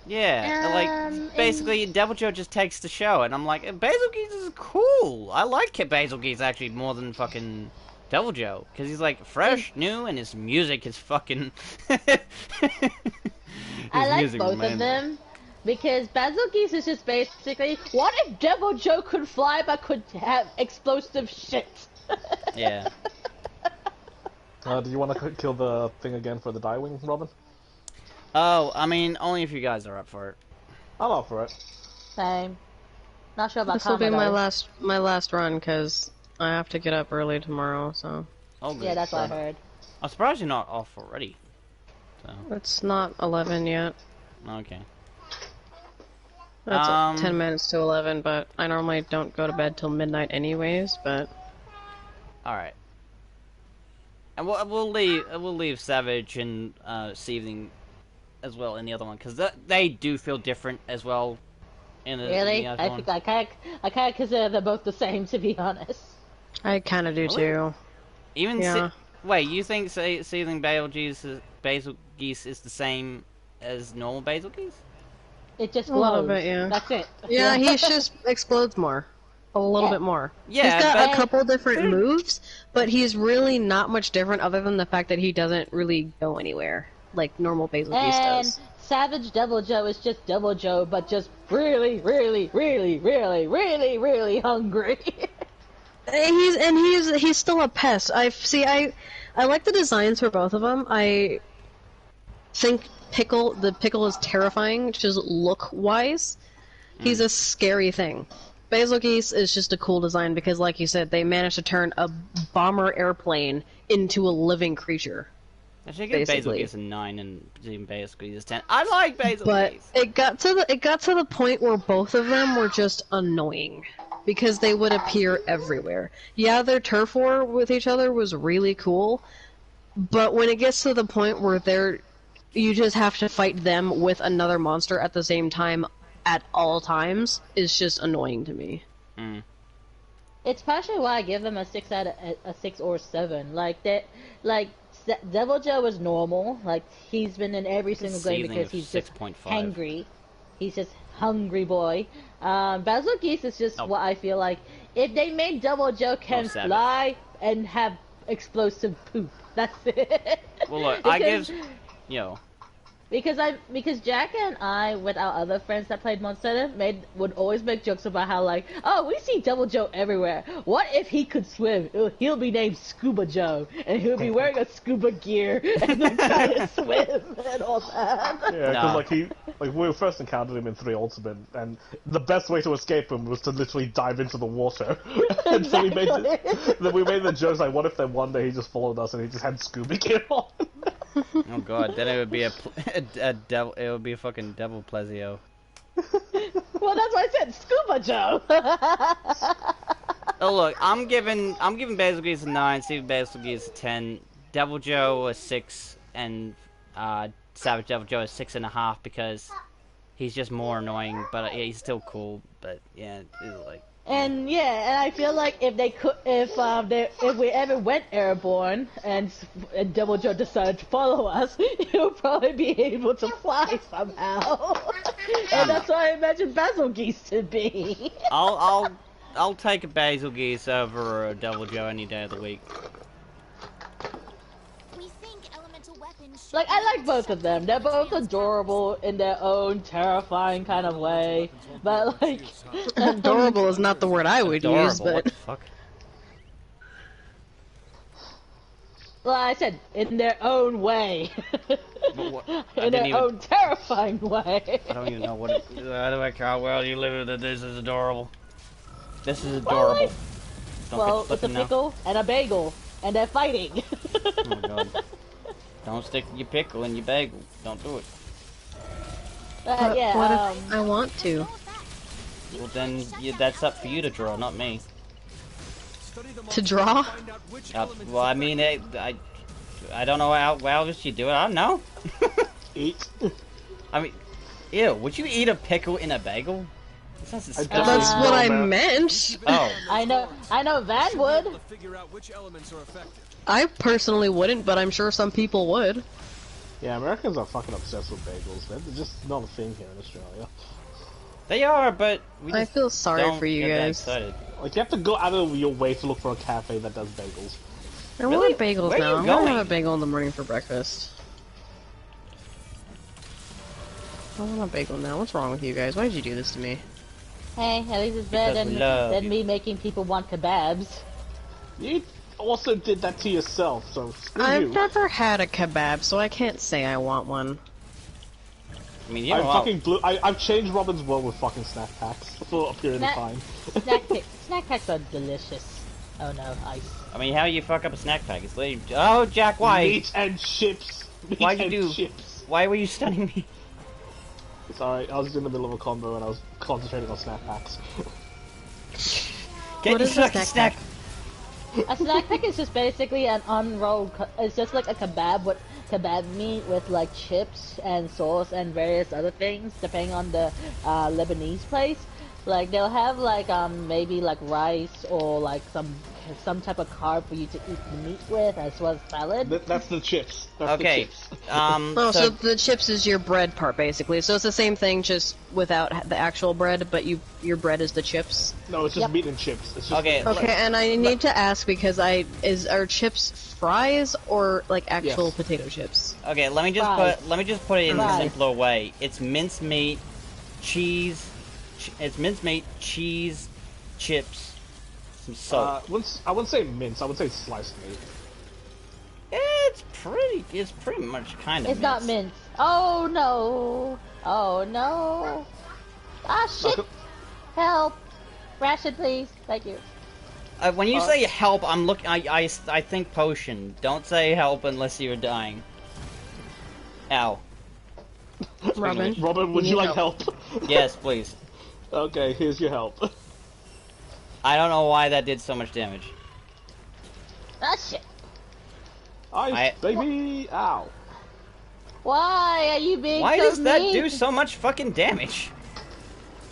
Yeah, like basically Devil Joe just takes the show, and I'm like, Basil Geese is cool. I like Basil Geese actually more than fucking Devil Joe because he's like fresh, new, and his music is fucking. I like music both man. of them because Basil Geese is just basically, what if Devil Joe could fly but could have explosive shit? Yeah. Do you want to kill the thing again for the Diewing, Robin? Oh, I mean, only if you guys are up for it. I'm up for it. Same. Not sure about This will be my Commodore. last run because I have to get up early tomorrow. So Oh, good. Yeah, that's what I heard. I'm surprised you're not off already. So, it's not 11 yet. okay. That's 10 minutes to 11, but I normally don't go to bed till midnight anyways. But All right. And we'll leave Savage and Seething as well in the other one because they do feel different as well. Really? In the I other think one. I kind of consider them both the same, to be honest. I kind of do too. Even Yeah. wait, you think seething basil geese is the same as normal basil geese? It just A little glows. bit, yeah. That's it. Yeah, he's just explodes more. A little Yeah. bit more. Yeah, he's got but a couple different moves, but he's really not much different other than the fact that he doesn't really go anywhere like normal Basil Geese And does. Savage Devil Joe is just Devil Joe, but just really, really, really, really, really, really hungry. He's still a pest. I like the designs for both of them. I think the pickle is terrifying, just look wise. He's a scary thing. Basil Geese is just a cool design because, like you said, they managed to turn a bomber airplane into a living creature. I should give basil Basically. geese a 9 and basil geese a 10. I like basil But geese. it got to the point where both of them were just annoying because they would appear everywhere. Yeah, their turf war with each other was really cool, but when it gets to the point where you just have to fight them with another monster at the same time at all times, is just annoying to me. It's partially why I give them a 6 or 7. Like that, Devil Joe is normal. Like he's been in every single game Seething because of he's just 6.5. hangry. He's just hungry boy. Basil Geese is just what I feel like. If they made Devil Joe can savage. fly and have explosive poop, that's it. Well, look, I Because- give... Yo. Because Jack and I, with our other friends that played Monster Hunter, would always make jokes about how like, oh, we see Devil Joe everywhere. What if he could swim? He'll be named Scuba Joe, and he'll be wearing a scuba gear and then trying to swim and all that. Yeah, because No. we first encountered him in 3 Ultimate, and the best way to escape him was to literally dive into the water. And so then we made the jokes like, what if then one day he just followed us and he just had scuba gear on? Oh god, then it would be a devil. It would be a fucking devil Plezio. Well, that's why I said Scuba Joe. Oh look, I'm giving Basil Geese a 9, Steve Basil Geese a 10, Devil Joe a 6, and Savage Devil Joe a 6.5 because he's just more annoying, but he's still cool. But yeah, it's like. And yeah, and I feel like if we ever went airborne and Devil Joe decided to follow us, he'll probably be able to fly somehow. And that's why I imagine Basil Geese to be. I'll take a Basil Geese over a Devil Joe any day of the week. We think elemental weapons should Like, I like both of them. They're both adorable in their own terrifying kind of way. But like, Adorable is not the word I would use, Adorable, what but the fuck? well, I said in their own way. What- I In didn't their even- own terrifying way. I don't even know what it. I don't like how well you live with it. This is adorable. This is adorable. Don't Well, get it's a fucking now. pickle and a bagel, and they're fighting. Oh my god. Don't stick your pickle in your bagel. Don't do it. what yeah, if I want to? Well then, that's up for you to draw, not me. Study the To monster draw? and find out which elements Well, I mean, I don't know how else you do it. I don't know. Eat. I mean, ew. Would you eat a pickle in a bagel? That sounds disgusting. That's what I man. meant. Oh. I know Van should be would. able to figure out which elements are effective. I personally wouldn't, but I'm sure some people would. Yeah, Americans are fucking obsessed with bagels. They're just not a thing here in Australia. They are, but we I just feel sorry don't for you get that guys. excited. Like, you have to go out of your way to look for a cafe that does bagels. I Really? want bagels Where are now. you I'm gonna going? have a bagel in the morning for breakfast. I want a bagel now. What's wrong with you guys? Why did you do this to me? Hey, at least it's better Because we love than you. me making people want kebabs. You also did that to yourself, so screw I've you. never had a kebab, so I can't say I want one. I mean, you know, I've changed Robin's world with fucking snack packs for a period of Snack- time. Snack packs are delicious. Oh no, ice. I mean, how you fuck up a snack pack? It's literally, oh, Jack, why? Meat and chips. Meat Why'd you and do- chips. Why were you stunning me? It's alright, I was in the middle of a combo and I was concentrating on snack packs. Get What is a yourself a snack A snack pack is just basically an unrolled. It's just like a kebab with kebab meat with like chips and sauce and various other things, depending on the Lebanese place. Like they'll have like maybe like rice or like some type of carb for you to eat the meat with, as well as salad. That's the chips. That's Okay. the chips. Oh, so the chips is your bread part, basically. So it's the same thing, just without the actual bread, but your bread is the chips. No, it's just Yep. meat and chips. It's just Okay. Okay, and I need to ask because are chips fries or like actual Yes. potato chips? Okay, let me just put it in a Fries. simpler way. It's mincemeat, cheese. It's mincemeat, cheese, chips, some salt. I wouldn't say mince. I would say sliced meat. It's pretty much kind of. It's not mince. Oh no! Oh no! Ah shit! Help! Ration, please. Thank you. When you say help, I think potion. Don't say help unless you're dying. Ow. Robin, would you need like help? Yes, please. Okay, here's your help. I don't know why that did so much damage. Ah shit! Ice, baby! Ow. Why are you being Why so does that mean? do so much fucking damage?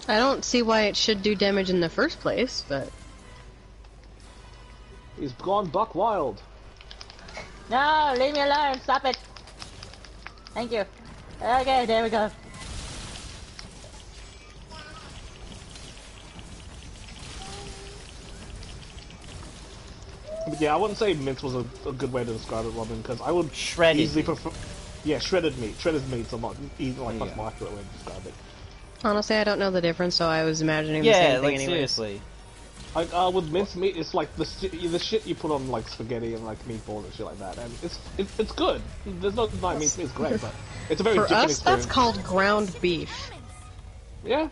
I don't see why it should do damage in the first place, but He's gone buck wild. No, leave me alone. Stop it. Thank you. Okay, there we go. But yeah, I wouldn't say mince was a good way to describe it, Robin, because I would Shredded easily meat. prefer. Yeah, shredded meat. Shredded meat's a lot much Yeah. more accurate way to describe it. honestly, I don't know the difference, so I was imagining the same Yeah, thing like anyways. seriously. Like with minced meat, it's like the shit you put on like spaghetti and like meatballs and shit like that, and it's good. There's no denying minced meat is great, but it's a very For different us, experience. that's called ground beef. Yeah,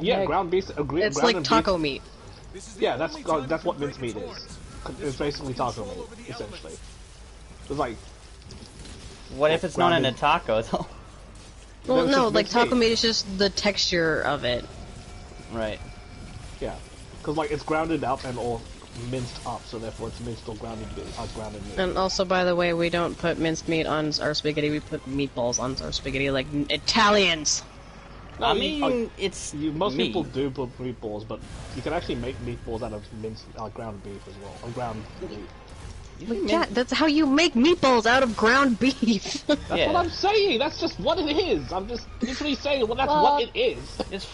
Yeah. ground beef. It's ground like and taco beef. meat. Yeah, that's what minced meat is. It's basically taco meat, essentially. It's like What if it's not in a grounded. taco though? Well, it's no, just like minced taco meat. meat is just the texture of it. Right. yeah, because like it's grounded up and all minced up, so therefore it's minced or grounded meat. And also, by the way, we don't put minced meat on our spaghetti, we put meatballs on our spaghetti like Italians. No, I you- mean, it's most meat. people do put meatballs, but you can actually make meatballs out of minced ground beef as well, or ground meat. You Yeah, that's how you make meatballs out of ground beef. That's Yeah. what I'm saying. That's just what it is. I'm just literally saying, well, that's Well- what it is. It's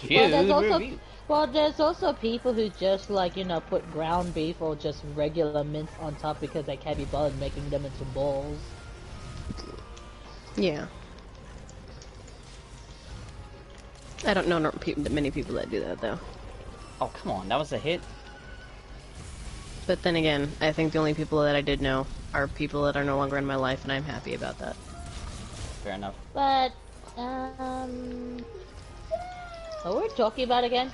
Well, huge. there's also people who just like, you know, put ground beef or just regular mince on top because they can't be bothered making them into balls. Yeah. I don't know many people that do that, though. Oh come on, that was a hit. But then again, I think the only people that I did know are people that are no longer in my life, and I'm happy about that. Fair enough. But, what were we talking about again?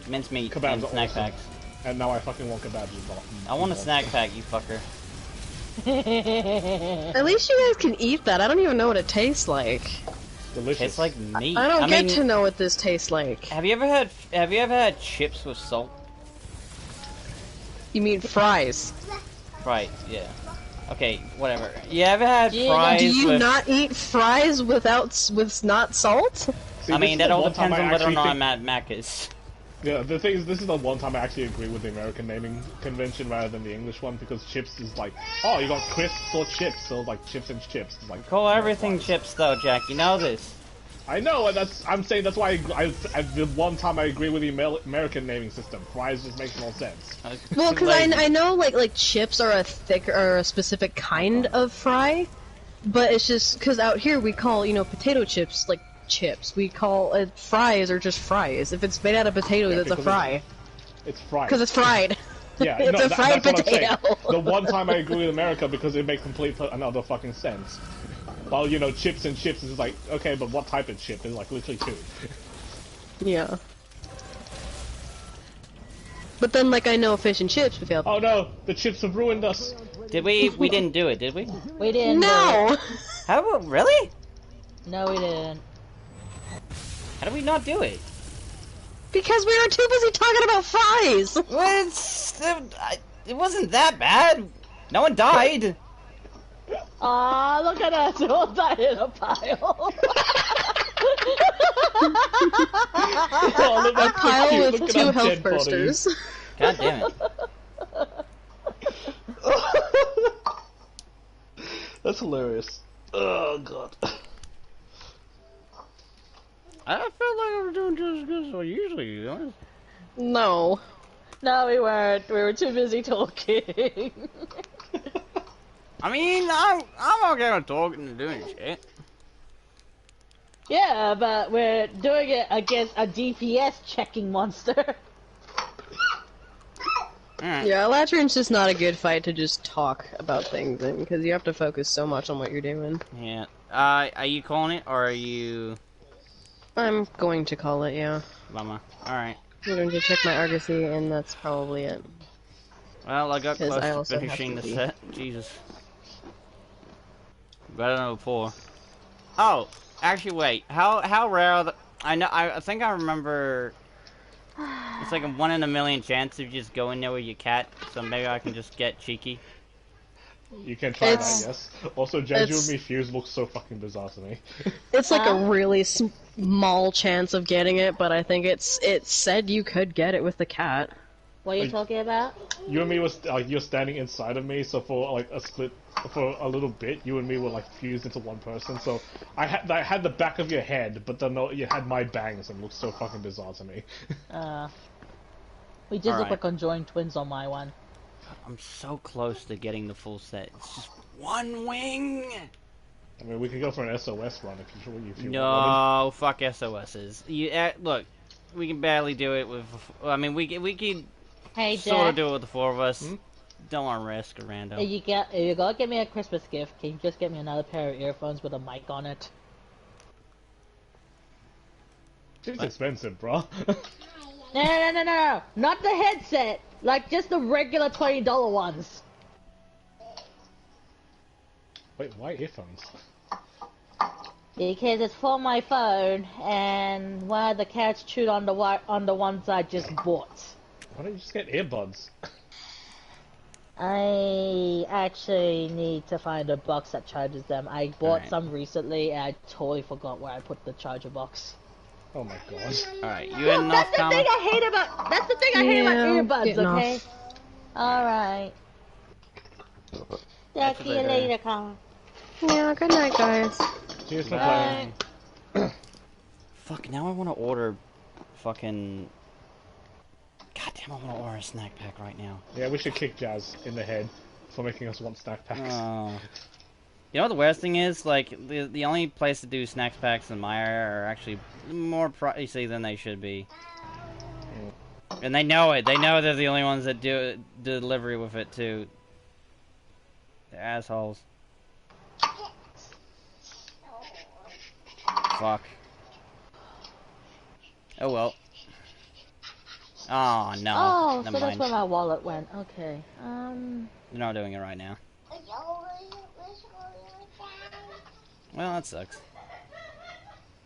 Mincemeat Kebabs and are snack awesome. packs. And now I fucking want kebabs as well. I want a snack pack, you fucker. At least you guys can eat that. I don't even know what it tastes like. Delicious. It's like meat. I don't get mean, to know what this tastes like. Have you ever had chips with salt? You mean fries? Right. Yeah. Okay. Whatever. You ever had Yeah, fries Do you with? not eat fries with not salt? See, I this mean, is that the all one time depends I on whether or actually not think- I'm at Macca's. Yeah, the thing is, this is the one time I actually agree with the American naming convention rather than the English one, because chips is like, oh, you got crisps or chips, so like chips and chips. It's like Call everything chips, though, Jack. You know this. I know, and I'm saying that's why the one time I agree with the American naming system. Fries just makes more sense. Well, because I know like chips are a specific kind of fry, but it's just because out here we call potato chips like chips. We call it fries or just fries. If it's made out of potatoes, Yeah, it's a because fry It's fried. because it's fried. Yeah, it's no, a fried that's what I'm potato. saying. The one time I agree with America because it makes complete another fucking sense. Well, chips and chips is like, okay, but what type of chip? There's like literally two. Yeah. But then, like, I know fish and chips because Oh no, the chips have ruined us. Did we? We didn't do it, did we? We didn't. no. How? Really? No, we didn't. How did we not do it? Because we were too busy talking about fries. Well, it wasn't that bad. No one died. Aw, look at us all die in a pile. Oh, look, A that's so pile cute. with Look at 2 our health dead bodies. bursters. God damn it. That's hilarious. Oh god. I felt like I was doing just as good as I usually do. No. No, we weren't. We were too busy talking. I mean, I'm okay with talking and doing shit. Yeah, but we're doing it against a DPS checking monster. Alright. Yeah, Latrin's just not a good fight to just talk about things in, because you have to focus so much on what you're doing. Yeah. Are you calling it, or are you... I'm going to call it, yeah. Bummer. Alright. I'm going to check my Argosy, and that's probably it. Well, I got 'Cause close I to also have finishing to the be. set. Jesus. Better than before. Oh, actually, wait. How rare are the... I think I remember... It's like a 1 in a million chance if you just go in there with your cat, so maybe I can just get cheeky. You can try It's- that, yes. Also, Jeju it's- and me fuse looks so fucking bizarre to me. It's like a really small chance of getting it, but I think it said you could get it with the cat. What are you Like- talking about? You and me was you're standing inside of me, so for like a split, for a little bit, you and me were like fused into one person. So I had the back of your head, but then you had my bangs, and it looked so fucking bizarre to me. We just look Alright. like conjoined twins on my one. I'm so close to getting the full set. It's just one wing! I mean, we could go for an SOS run if you want. No, fuck SOSs. Look, we can barely do it with... I mean, we could Hey, sort of Jack, do it with the 4 of us. Don't want to risk a rando. if you gotta get me a Christmas gift, can you just get me another pair of earphones with a mic on it? It's expensive, bro. No, not the headset. Like just the regular $20 ones. Wait, why earphones? Because it's for my phone, and one of the cats chewed on the ones I just bought. Why don't you just get earbuds? I actually need to find a box that charges them. I bought Alright. some recently, and I totally forgot where I put the charger box. Oh my god. Alright, you had enough, That's the thing I hate about. That's the thing I hate Yeah, about earbuds. getting Okay. off. All right. Talk to you later. later, Colin. Yeah, good night, guys. Cheers for Bye. playing. Fuck, now I want to order fucking... God damn, I want to order a snack pack right now. Yeah, we should kick Jazz in the head for making us want snack packs. Oh. You know what the worst thing is? Like, the only place to do snack packs in my area are actually more pricey than they should be. And they know it. They know they're the only ones that do delivery with it, too. They're assholes. Fuck. Oh well. Oh no. Oh, so Never that's mind. where my wallet went. Okay. You're not doing it right now. Well, that sucks.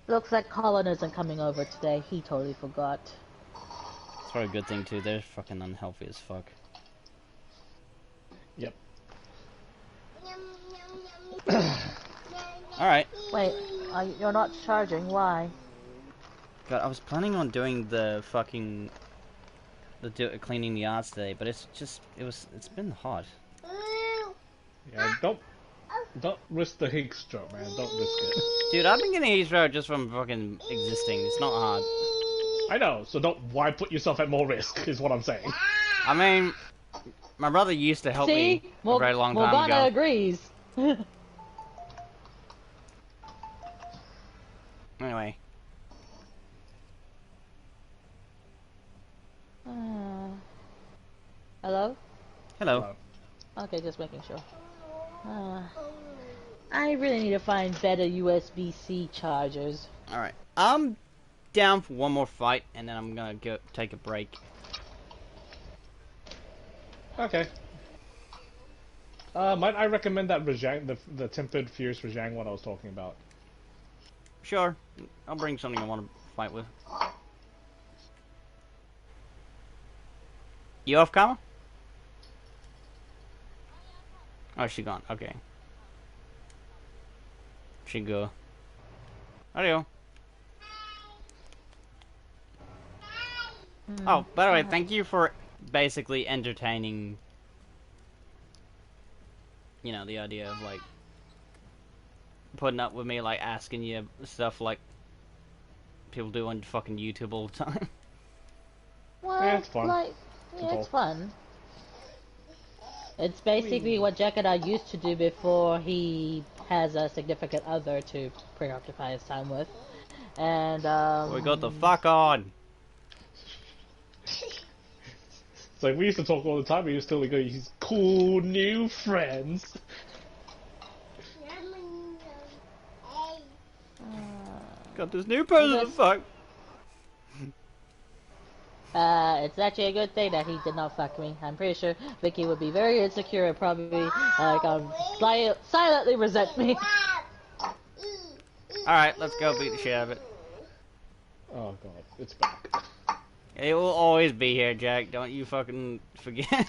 Looks like Colin isn't coming over today. He totally forgot. It's probably a good thing too. They're fucking unhealthy as fuck. Yep. Alright. Wait, you're not charging. Why? God, I was planning on doing the fucking... cleaning the yards today, but it's been hot. Yeah, don't risk the heat stroke, man. Don't risk it. Dude, I've been getting heat stroke just from fucking existing. It's not hard. I know, so why put yourself at more risk, is what I'm saying. I mean, my brother used to help See, me a very long time Morgana ago. agrees. Anyway. Hello? Hello. Okay, just making sure. I really need to find better USB-C chargers. Alright. I'm down for one more fight, and then I'm gonna go take a break. Okay. Might I recommend that Rajang, the Tempered Fierce Rajang one I was talking about? Sure. I'll bring something I want to fight with. You off, Kama? Oh, she gone. Okay. Shingo. Adios. Oh, by the way, thank you for basically entertaining, you know, the idea of, like, putting up with me, like, asking you stuff like people do on fucking YouTube all the time. Well, Yeah, it's fun. like, yeah, it's fun. It's basically what Jack and I used to do before he has a significant other to preoccupy his time with. And, We got the fuck on. It's like we used to talk all the time. We used to go, "He's cool new friends." Got this new person to fuck. It's actually a good thing that he did not fuck me. I'm pretty sure Vicky would be very insecure and probably, silently resent me. Alright, let's go beat the shit out of it. Oh god, it's back. It will always be here, Jack. Don't you fucking forget.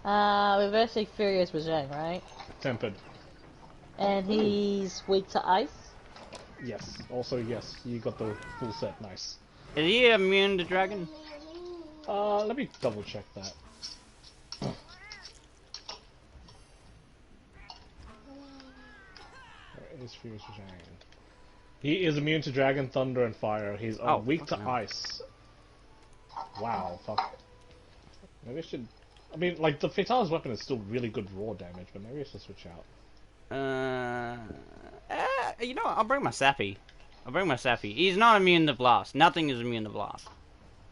We're versing Furious with Zhang, right? Tempered. And he's weak to ice? Yes. Also, yes, you got the full set. Nice. Is he immune to dragon? Let me double check that. Where is Furious Zhang? He is immune to dragon, thunder, and fire. He's weak to ice. Wow, fuck. Maybe I should... I mean, like, the Fatalis weapon is still really good raw damage, but maybe I should switch out. You know what? I'll bring my Sappy. He's not immune to blast. Nothing is immune to blast.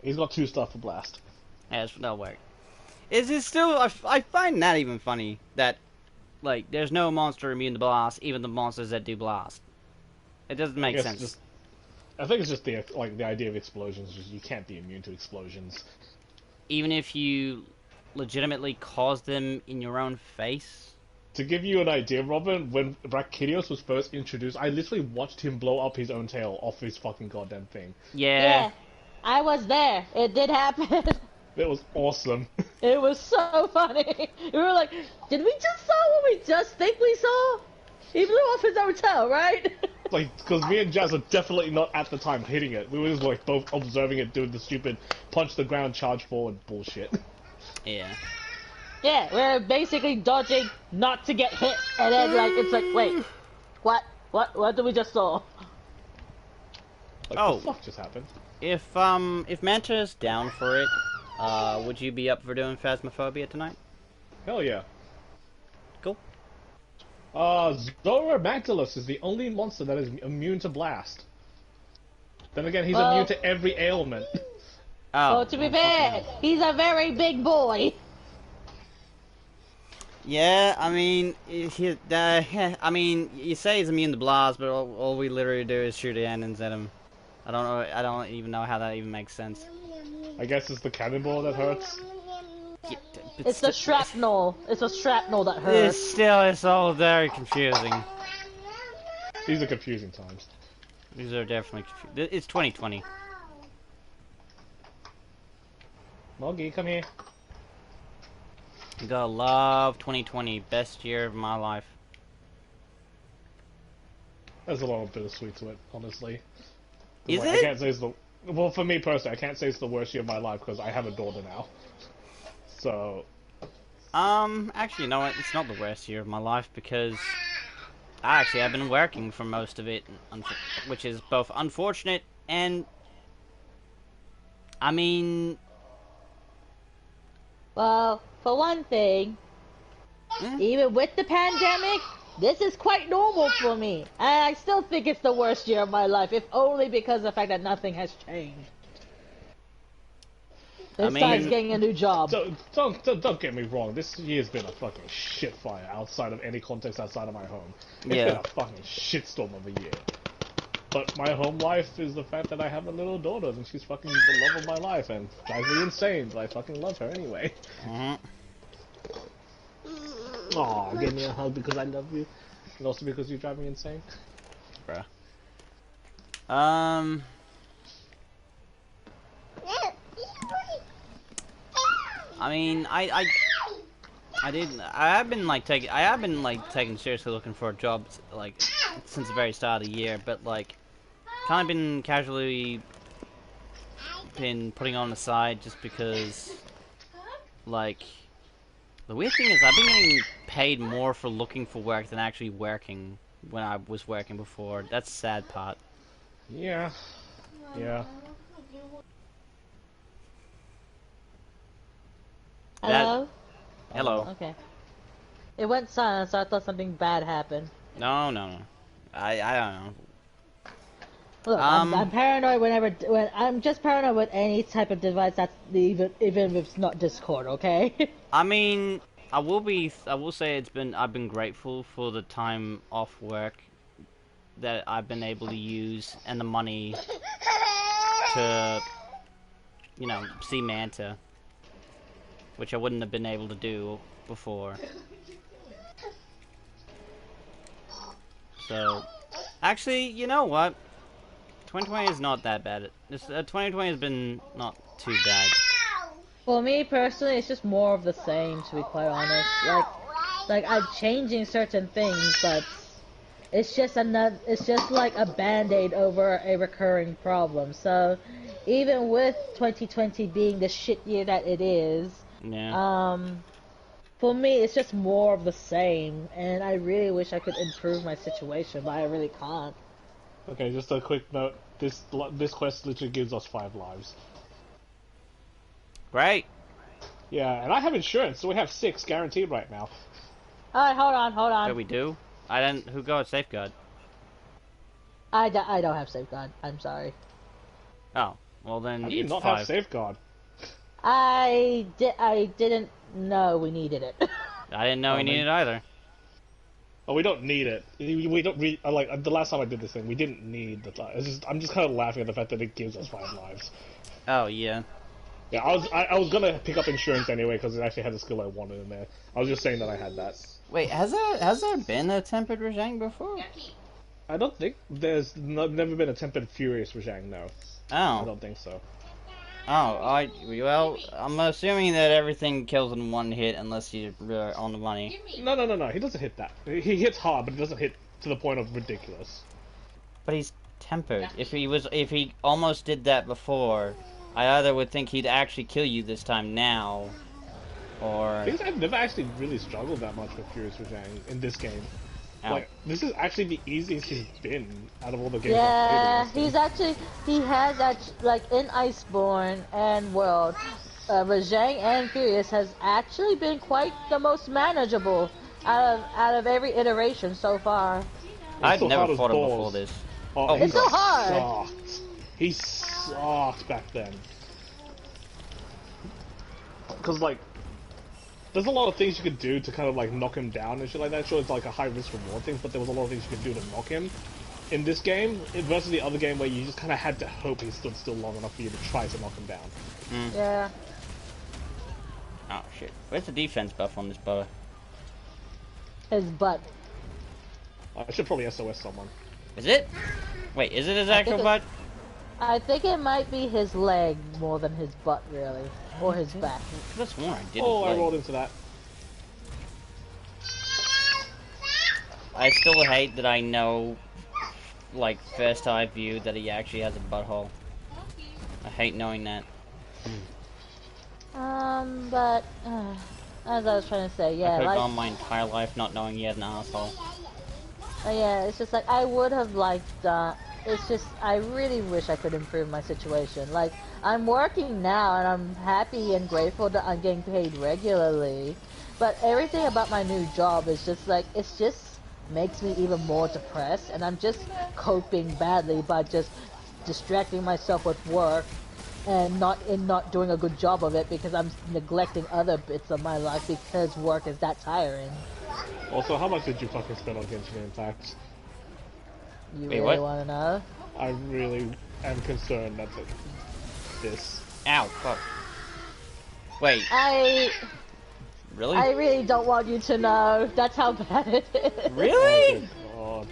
He's got 2 stuff for blast. Yeah, that'll work. Is it still... I find that even funny, that, like, there's no monster immune to blast, even the monsters that do blast. It doesn't make sense. I think it's just the idea of explosions. Just you can't be immune to explosions. Even if you legitimately cause them in your own face? To give you an idea, Robin, when Brachiosaurus was first introduced, I literally watched him blow up his own tail off his fucking goddamn thing. Yeah. I was there. It did happen. It was awesome. It was so funny. We were like, did we just saw what we just think we saw? He blew off his own tail, right? Like, because me and Jazz are definitely not at the time hitting it. We were just like both observing it doing the stupid punch the ground, charge forward bullshit. Yeah. Yeah, we're basically dodging not to get hit, and then like it's like, wait, what did we just saw? Like, Oh. what the fuck just happened? If Manta's down for it, would you be up for doing Phasmophobia tonight? Hell yeah. Cool. Zora Magdalus is the only monster that is immune to blast. Then again, he's immune to every ailment. Oh, to be fair, he's a very big boy. Yeah, I mean, I mean, you say he's immune to blast, but all we literally do is shoot cannons at him. I don't even know how that even makes sense. I guess it's the cannonball that hurts. Yeah, It's the shrapnel. It's the shrapnel that hurts. It's all very confusing. These are confusing times. These are definitely confusing. It's 2020. Moggy, come here. You gotta love 2020. Best year of my life. There's a lot of bittersweet to it, honestly. Is Like, it? I can't say it's the... Well, for me personally, I can't say it's the worst year of my life because I have a daughter now. So... Actually, you know what? It's not the worst year of my life because I actually have been working for most of it, which is both unfortunate and... I mean... Well, for one thing, even with the pandemic, this is quite normal for me. And I still think it's the worst year of my life, if only because of the fact that nothing has changed. Besides getting a new job. Don't get me wrong, this year's been a fucking shit fire outside of any context outside of my home. It's been a fucking shitstorm of a year. But my home life is the fact that I have a little daughter and she's fucking the love of my life and drives me insane, but I fucking love her anyway. Aw, give me a hug because I love you. And also because you drive me insane. Bruh. I mean, I have been like taking seriously looking for a job like since the very start of the year, but like kind of been casually been putting on the side just because like the weird thing is I've been getting paid more for looking for work than actually working when I was working before. That's the sad part. Yeah. Yeah. Hello? Hello. Okay. It went silent, so I thought something bad happened. No. I don't know. Look, I'm paranoid when I'm just paranoid with any type of device that's even if it's not Discord, okay? I mean, I will say I've been grateful for the time off work that I've been able to use and the money to, see Manta, which I wouldn't have been able to do before. So, actually, you know what? 2020 is not that bad. 2020 has been not too bad. For me personally, it's just more of the same, to be quite honest. Like I'm changing certain things, but it's just like a band-aid over a recurring problem. So, even with 2020 being the shit year that it is, yeah. For me, it's just more of the same, and I really wish I could improve my situation, but I really can't. Okay, just a quick note. This quest literally gives us 5 lives. Great. Yeah, and I have insurance, so we have 6 guaranteed right now. Alright, hold on. So we do? I didn't. Who got Safeguard? I don't have Safeguard. I'm sorry. Oh, well then How do you it's not 5. have Safeguard? I didn't know we needed it. I didn't know we needed it either. Oh, we don't need it. We don't like the last time I did this thing. We didn't need the. I'm just kind of laughing at the fact that it gives us 5 lives. Oh yeah. Yeah, I was gonna pick up insurance anyway because it actually had a skill I wanted in there. I was just saying that I had that. Wait, has there been a tempered Rajang before? I don't think there's never been a tempered Furious Rajang. No. Oh. I don't think so. Oh, well, I'm assuming that everything kills in one hit unless you're on the money. No. He doesn't hit that. He hits hard, but he doesn't hit to the point of ridiculous. But he's tempered. If he almost did that before, I either would think he'd actually kill you this time now, or... I've never actually really struggled that much with Furious Rajang in this game. Ow. Like, this is actually the easiest he's been out of all the games Yeah, I've played. he has like in Iceborne and World, Rajang and Furious has actually been quite the most manageable out of every iteration so far. I've never fought him before this. Oh, it's so hard. He sucked back then. Because, like, there's a lot of things you could do to kind of, like, knock him down and shit like that. Sure, it's like a high-risk reward thing, but there was a lot of things you could do to knock him. In this game, versus the other game where you just kind of had to hope he stood still long enough for you to try to knock him down. Mm. Yeah. Oh, shit. Where's the defense buff on this butter? His butt. I should probably SOS someone. Is it? Wait, is it his actual butt? I think it might be his leg more than his butt, really. Or his back. That's one I didn't I rolled into that. I still hate that I know, like, first eye view that he actually has a butthole. I hate knowing that. But, as I was trying to say, yeah, I could have like... gone my entire life not knowing he had an asshole. Yeah, it's just like, I would have liked, it's just, I really wish I could improve my situation. Like, I'm working now, and I'm happy and grateful that I'm getting paid regularly, but everything about my new job is just like, it's just makes me even more depressed, and I'm just coping badly by just distracting myself with work, and not doing a good job of it because I'm neglecting other bits of my life because work is that tiring. Also, how much did you fucking spend on Genshin Impact? You Wait, really what? want to know? I really am concerned that this... Ow, fuck. Wait, really? I really don't want you to know. That's how bad it is. Really? Oh, God.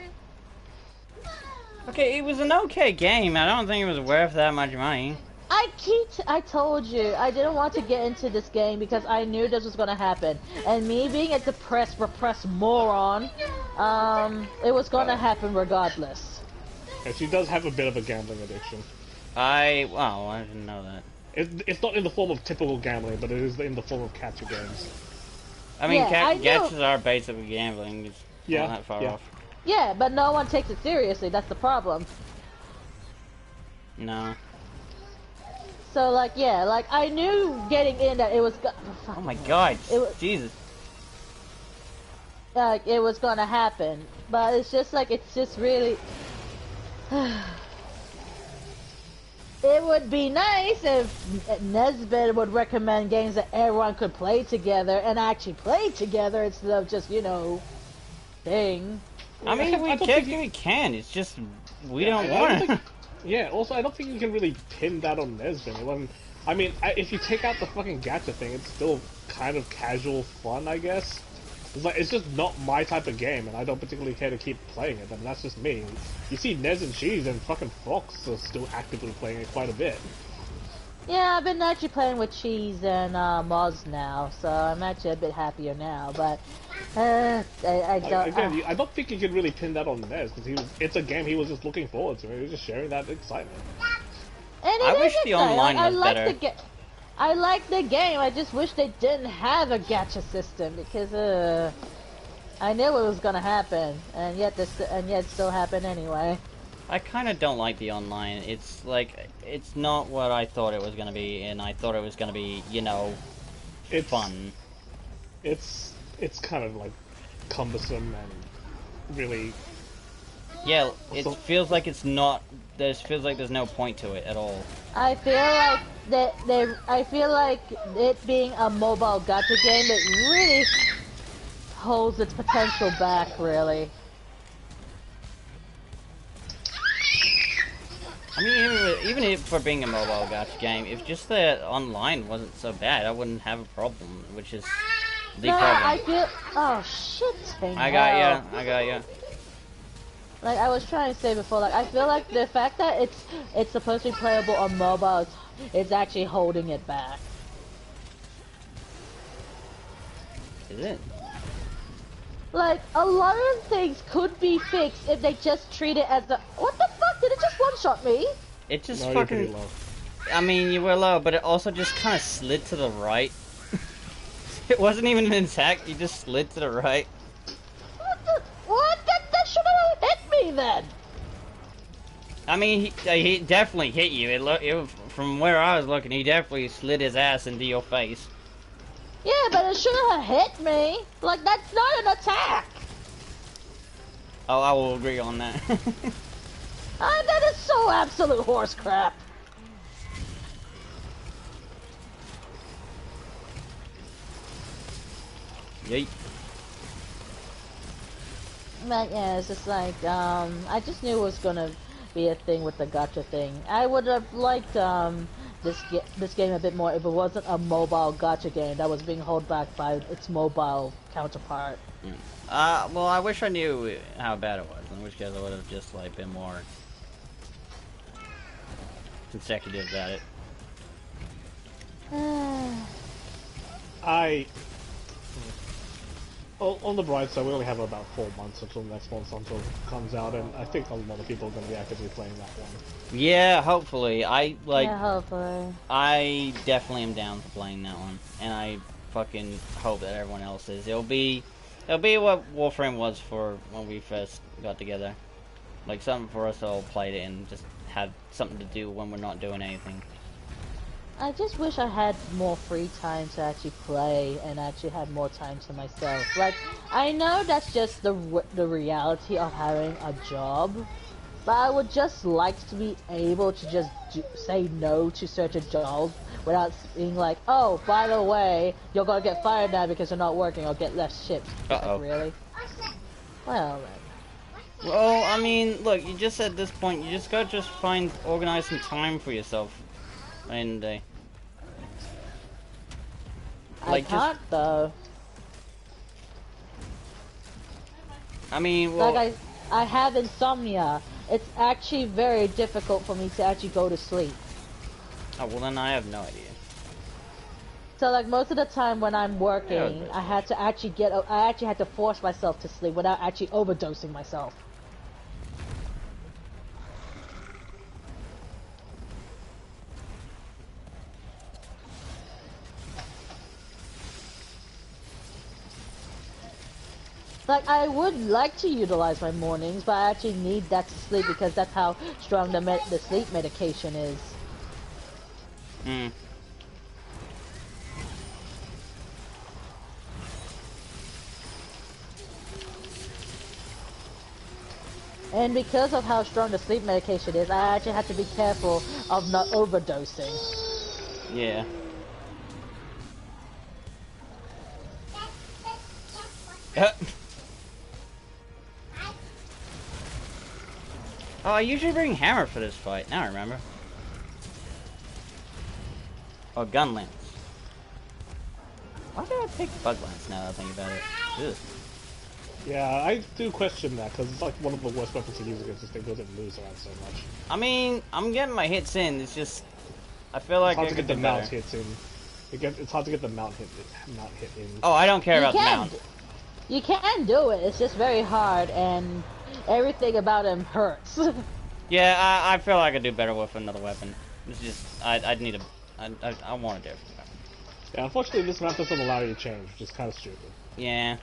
Okay, it was an okay game. I don't think it was worth that much money. I told you I didn't want to get into this game because I knew this was gonna happen, and me being a depressed, repressed moron, it was gonna happen regardless. And she does have a bit of a gambling addiction. Wow, I didn't know that. It's not in the form of typical gambling, but it is in the form of gacha games. I mean, Yeah, gachas are basically gambling. It's not that far off. Yeah, but no one takes it seriously. That's the problem. No. So like, yeah, like I knew getting in that it was. Oh my God, Jesus. Like it was gonna happen, but it's just like it's just really. It would be nice if Nesbitt would recommend games that everyone could play together and actually play together instead of just, you know, thing. I mean, we can. It's just we don't want to. Yeah. Also, I don't think you can really pin that on Nesbitt. I mean, if you take out the fucking gacha thing, it's still kind of casual fun, I guess. It's just not my type of game, and I don't particularly care to keep playing it. I mean, that's just me. You see Nez and Cheese and fucking Fox are still actively playing it quite a bit. Yeah, I've been actually playing with Cheese and Moz now, so I'm actually a bit happier now, but I don't... Again, I don't think you can really pin that on Nez, because it's a game he was just looking forward to. He was just sharing that excitement. And I wish the online was better. I like the game, I just wish they didn't have a gacha system, because I knew it was gonna happen, and yet it still happened anyway. I kind of don't like the online. It's like, it's not what I thought it was gonna be, and I thought it was gonna be, you know, fun. It's kind of like cumbersome and really... Yeah, it feels like it's not. Feels like there's no point to it at all. I feel like I feel like it being a mobile gacha game, it really holds its potential back, really. I mean, even if for being a mobile gacha game, if just the online wasn't so bad, I wouldn't have a problem. Which is the problem. I feel. Oh shit! I got ya. Like I was trying to say before, like I feel like the fact that it's supposed to be playable on mobile, it's actually holding it back. Is it? Like a lot of things could be fixed if they just treat it as a. What the fuck? Did it just one-shot me? It just no, fucking. you're pretty low. I mean, you were low, but it also just kind of slid to the right. It wasn't even an attack. You just slid to the right. What? That should have hit me then. I mean, he definitely hit you. From where I was looking, he definitely slid his ass into your face. Yeah, but it should have hit me. Like that's not an attack. Oh, I will agree on that. That is so absolute horse crap. Yeet. But yeah, it's just like, I just knew it was gonna be a thing with the gacha thing. I would have liked, this game a bit more if it wasn't a mobile gacha game that was being held back by its mobile counterpart. Well, I wish I knew how bad it was, in which case I would have just, like, been more consecutive at it. On the bright side, we only have about 4 months until the next Monsanto comes out, and I think a lot of people are going to be actively playing that one. Yeah, hopefully. Yeah, hopefully. I definitely am down for playing that one, and I fucking hope that everyone else is. It'll be what Warframe was for when we first got together. Like, something for us to all play it and just have something to do when we're not doing anything. I just wish I had more free time to actually play and actually had more time to myself. Like, I know that's just the reality of having a job, but I would just like to be able to just say no to certain jobs without being like, oh, by the way, you're gonna get fired now because you're not working or get less shifts. Uh-oh. Like, really? Well, then. Well, I mean, look, you just at this point, you just gotta organize some time for yourself. And I can't though. I mean, well, like I have insomnia. It's actually very difficult for me to actually go to sleep. Oh, well then I have no idea. So like most of the time when I'm working, Yeah, I had to actually I actually had to force myself to sleep without actually overdosing myself. Like, I would like to utilize my mornings, but I actually need that to sleep because that's how strong the sleep medication is. Hmm. And because of how strong the sleep medication is, I actually have to be careful of not overdosing. Yeah. Oh, I usually bring hammer for this fight. Now I remember. Oh, gun lance. Why did I pick bug lance now that I think about it? Ugh. Yeah, I do question that because it's like one of the worst weapons to use against this thing doesn't lose around so much. I mean, I'm getting my hits in. It's just I feel like It's hard I to could get the do mount better. hits in. It's hard to get the mount hit in. Oh, I don't care You about the can, mount. you can do it. It's just very hard, and everything about him hurts. Yeah, I feel like I could do better with another weapon. It's just I'd need I want a different weapon. Yeah, unfortunately, this map doesn't allow you to change, which is kind of stupid. Yeah.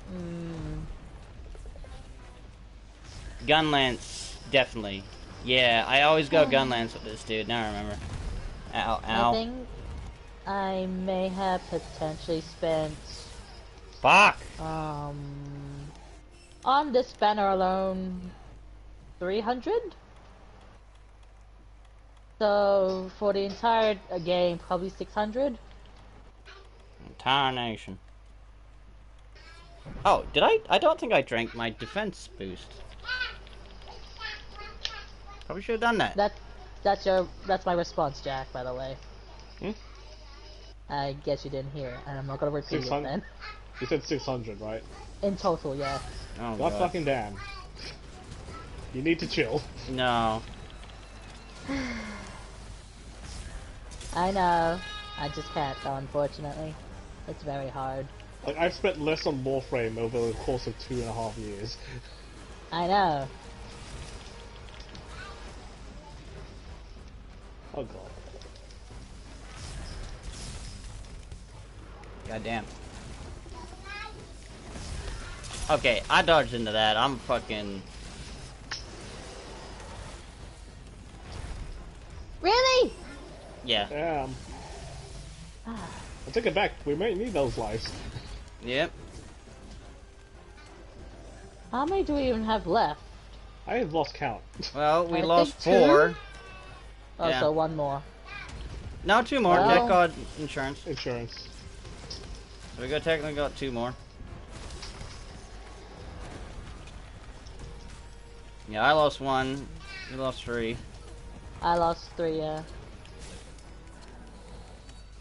Gun lance, definitely. Yeah, I always go gun lance with this dude. Now I remember. Ow, ow. I think I may have potentially spent Fuck! on this banner alone 300. So for the entire game, probably 600. Entire nation. Oh, did I don't think I drank my defense boost. Probably should have done that. That's my response, Jack. By the way. Hmm? I guess you didn't hear, and I'm not gonna repeat it 600? then. You said 600, right? In total, yeah. Oh, God God. fucking damn. You need to chill. No. I know. I just can't, though, unfortunately. It's very hard. Like, I've spent less on Warframe over the course of 2.5 years. I know. Oh god. God damn. Okay, I dodged into that. I'm fucking... Really? Yeah. Damn. I take it back. We might need those lives. Yep. How many do we even have left? I have lost count. Well, we I lost think 4. two? Oh, Yeah. so one more. No, 2 more. Well- Jack got insurance. Insurance. So we technically got 2 more. Yeah, I lost 1. You lost 3. I lost 3, yeah.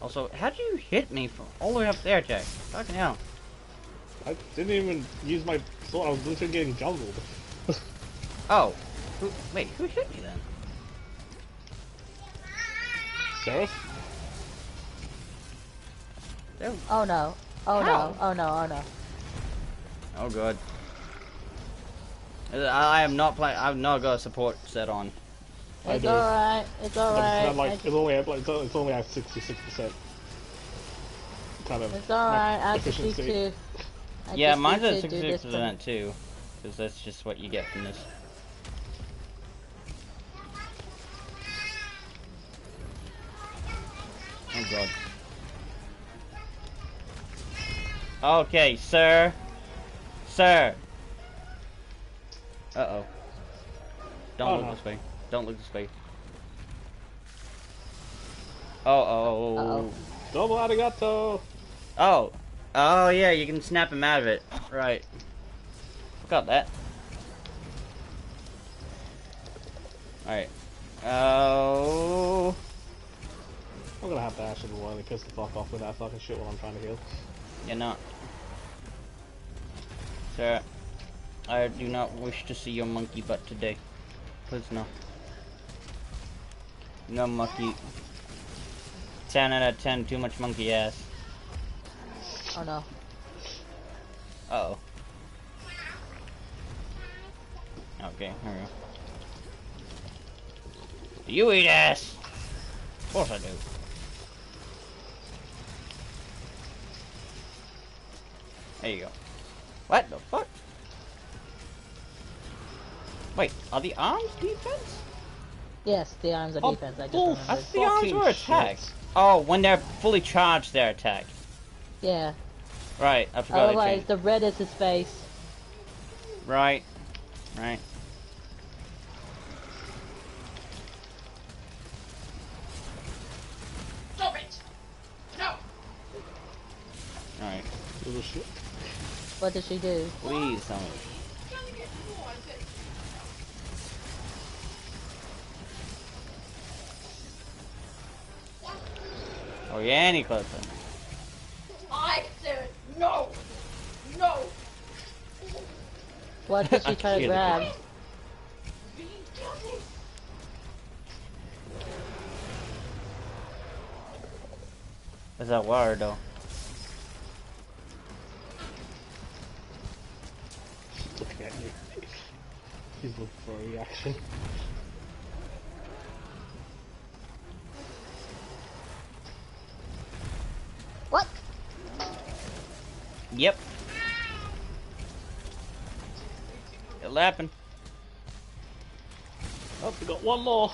Also, how'd you hit me from all the way up there, Jack? Fucking hell. I didn't even use my sword. I was literally getting jungled. Oh. Wait, who hit me then? Seraph? There- Oh no. Oh How? no. Oh no. Oh no. Oh, God. I am not playing. I've not got a support set on. I It's do. alright. It's But alright. it's not like it's only at 66% kind of It's alright. I just need efficiency. to. I Yeah, just mine's need at to do this 66% too. Because that's just what you get from this. Oh, God. Okay, sir. Sir. Uh-oh. Don't Oh, look no. this way. Don't look this way. Uh-oh. Uh-oh. Double arigato! Oh. Oh, yeah, you can snap him out of it. Right. Forgot that. Alright. Oh. I'm gonna have to actually really piss the fuck off with that fucking shit while I'm trying to heal. You're not. Sir, I do not wish to see your monkey butt today. Please no. No monkey. 10 out of 10, too much monkey ass. Oh no. Uh-oh. Okay, here we go. Do you eat ass? Of course I do. There you go. What the fuck? Wait, are the arms defense? Yes, the arms are defense. I just I remembered. thought the arms were attack. Oh, when they're fully charged, they're attack. Yeah. Right, I forgot they Otherwise, changed. the red is his face. Right. Right. Stop it! No! Alright. Little shit. What did she do? Please tell me. Trying to get more, I said. Oh, yeah, any closer. I said no! No! What did she try to Shit. grab? Being guilty! Is that wire though? Looking at you. He's looking for a reaction. What? Yep. You're lapping. Oh, we got one more.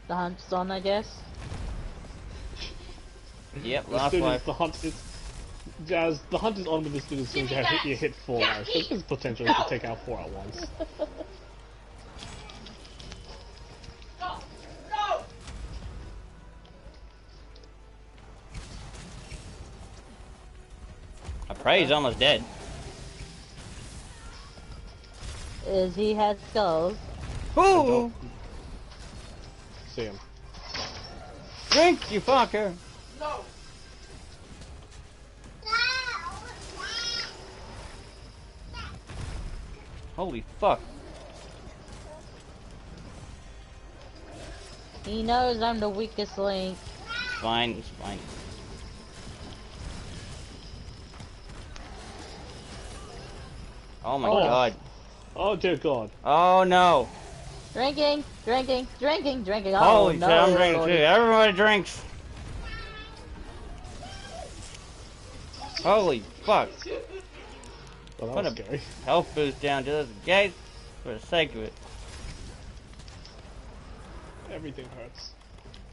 The hunt's on, I guess. Yep, As last soon as life. the hunt is... Jazz, the hunt is on with this dude as soon as you hit 4 lives. So there's potential to take out 4 at once. No! No! I pray he's almost dead. Is he has skulls? Ooh! See him. Drink, you fucker! No! Holy fuck. He knows I'm the weakest link. It's fine, it's fine. Oh my god. Oh dear god. Oh no. Drinking, drinking, drinking, drinking. Oh Holy no! shit, I'm drinking Lordy. too. Everybody drinks. Holy fuck. Well, that What was a scary. health boost down just in case. For the sake of it. Everything hurts.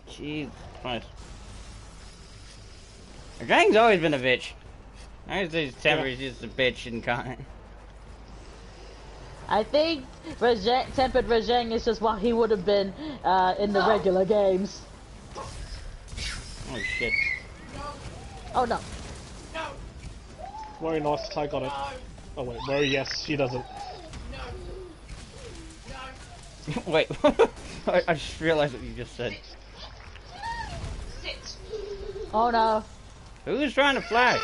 Jesus Christ. Drang's always been a bitch. I just say Temper's just a bitch and can't. I think Tempered Rajang is just what he would have been in the regular games. Oh shit. Oh no. No! Worry not, Ty got it. No! Oh wait, worry yes, she doesn't. No! No! Wait. I just realized what you just said. Sit! Oh no. Who's trying to flash?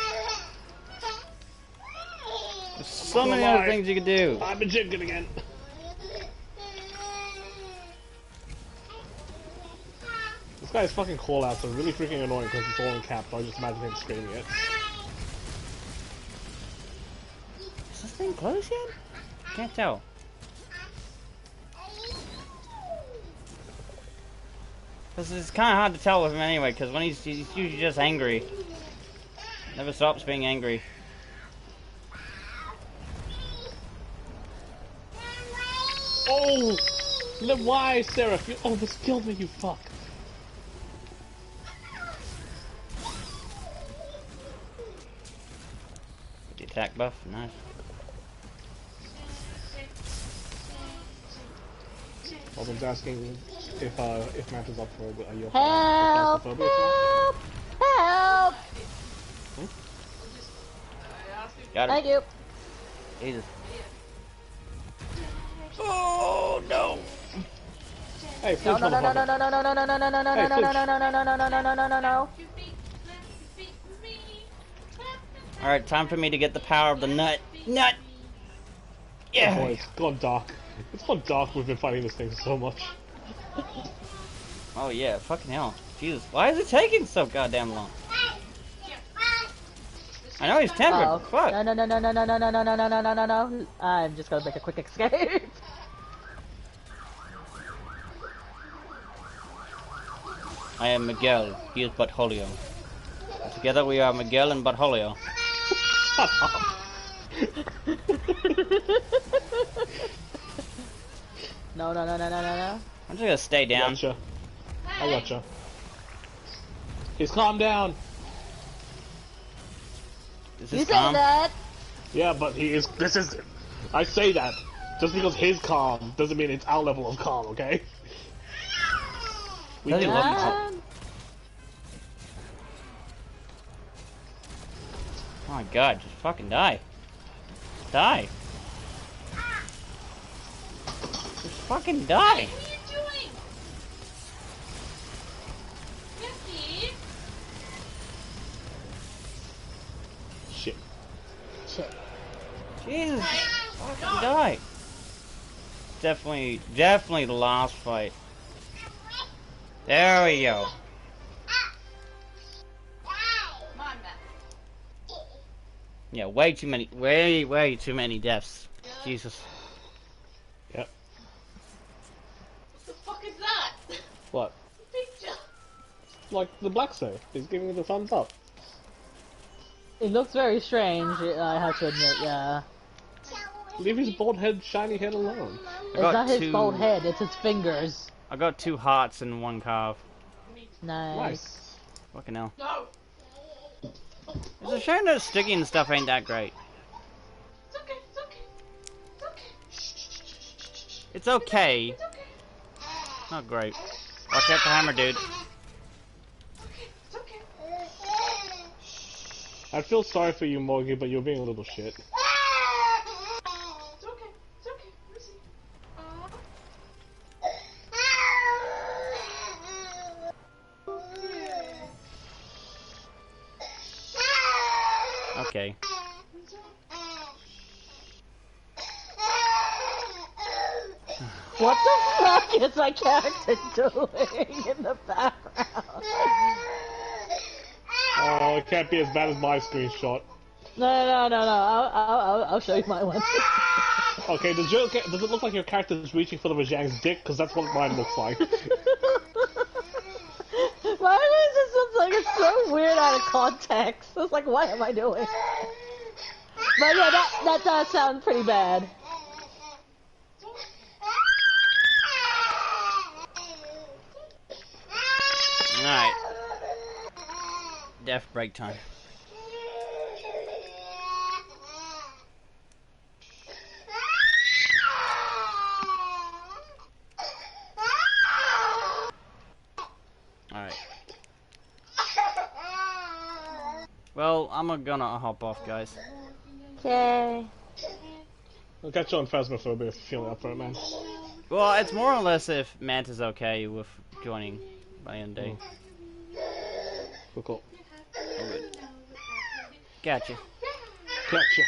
There's so many Alive. other things you could do. I'm a jigging again. This guy's fucking call-outs are really freaking annoying because it's all in caps. I just imagine him screaming it. Is this thing closed yet? Can't tell. Because it's kind of hard to tell with him anyway, because when he's usually just angry. Never stops being angry. Oh! Why, Sarah? You almost killed me, you fuck. The attack buff, nice. I was asking if Matt is up for your Help! claustrophobia Help! Help! Got it. Thank you. Jesus. Oh no! Hey, No, Flinch, no, no, no, no, motherfucker. no, no, no, no, no, no, no, no, Hey, no, no, no, no, no, no, no, no, no, no, no, no. Alright, time for me to get the power of the nut. Nut! Yeah! Boy, it's gone dark. It's gone dark. We've been fighting this thing so much. Oh yeah, fucking hell. Jesus, why is it taking so goddamn long? I know he's tempered, Oh, but fuck. no, no, no, no, no, no, no, no, no, no, no, no, no, no. I'm just gonna make a quick escape. I am Miguel, he is Butholio. Together we are Miguel and Butholio. No, no, no, no, no, no, no. I'm just gonna stay down. Gotcha. I gotcha. He's calmed down. Is You this said calm? that. Yeah, but he is. This is. I say that just because he's calm doesn't mean it's our level of calm. Okay. We Does he do. look- Ah, Oh my god, just fucking die. Die. Just fucking die. What are you doing? Jesse? Shit. shit. Jesus, fucking die. Definitely the last fight. There we go. Come on, Matt. Yeah, way too many deaths. Jesus. Yep. What the fuck is that? What? Picture. Like the black side. He's giving me the thumbs up. It looks very strange, I have to admit, yeah. Leave his bald head, shiny head alone. It's not his bald head, it's his fingers. I got 2 hearts and 1 calf. Nice. Nice. Fucking hell. No. It's a shame that sticky and stuff ain't that great. It's okay. It's okay. It's okay. It's okay. It's okay. Not great. Watch out the hammer, dude. It's okay. I feel sorry for you, Morgie, but you're being a little shit. It's okay. It's okay. Lucy. Okay. What the fuck is my character doing in the background? Oh, it can't be as bad as my screenshot. No. I'll show you my one. Okay, does it look like your character is reaching for the Rajang's dick? Because that's what mine looks like. Mine just looks like it's so weird out of context. It's like, what am I doing? But yeah, that does sound pretty bad. Alright. Death break time. Alright. Well, I'm gonna hop off, guys. Okay. I'll catch you on Phasmophobia if you're feeling up for it, man. Well, it's more or less if Manta's okay with joining by end day. Cool. Gotcha. Gotcha.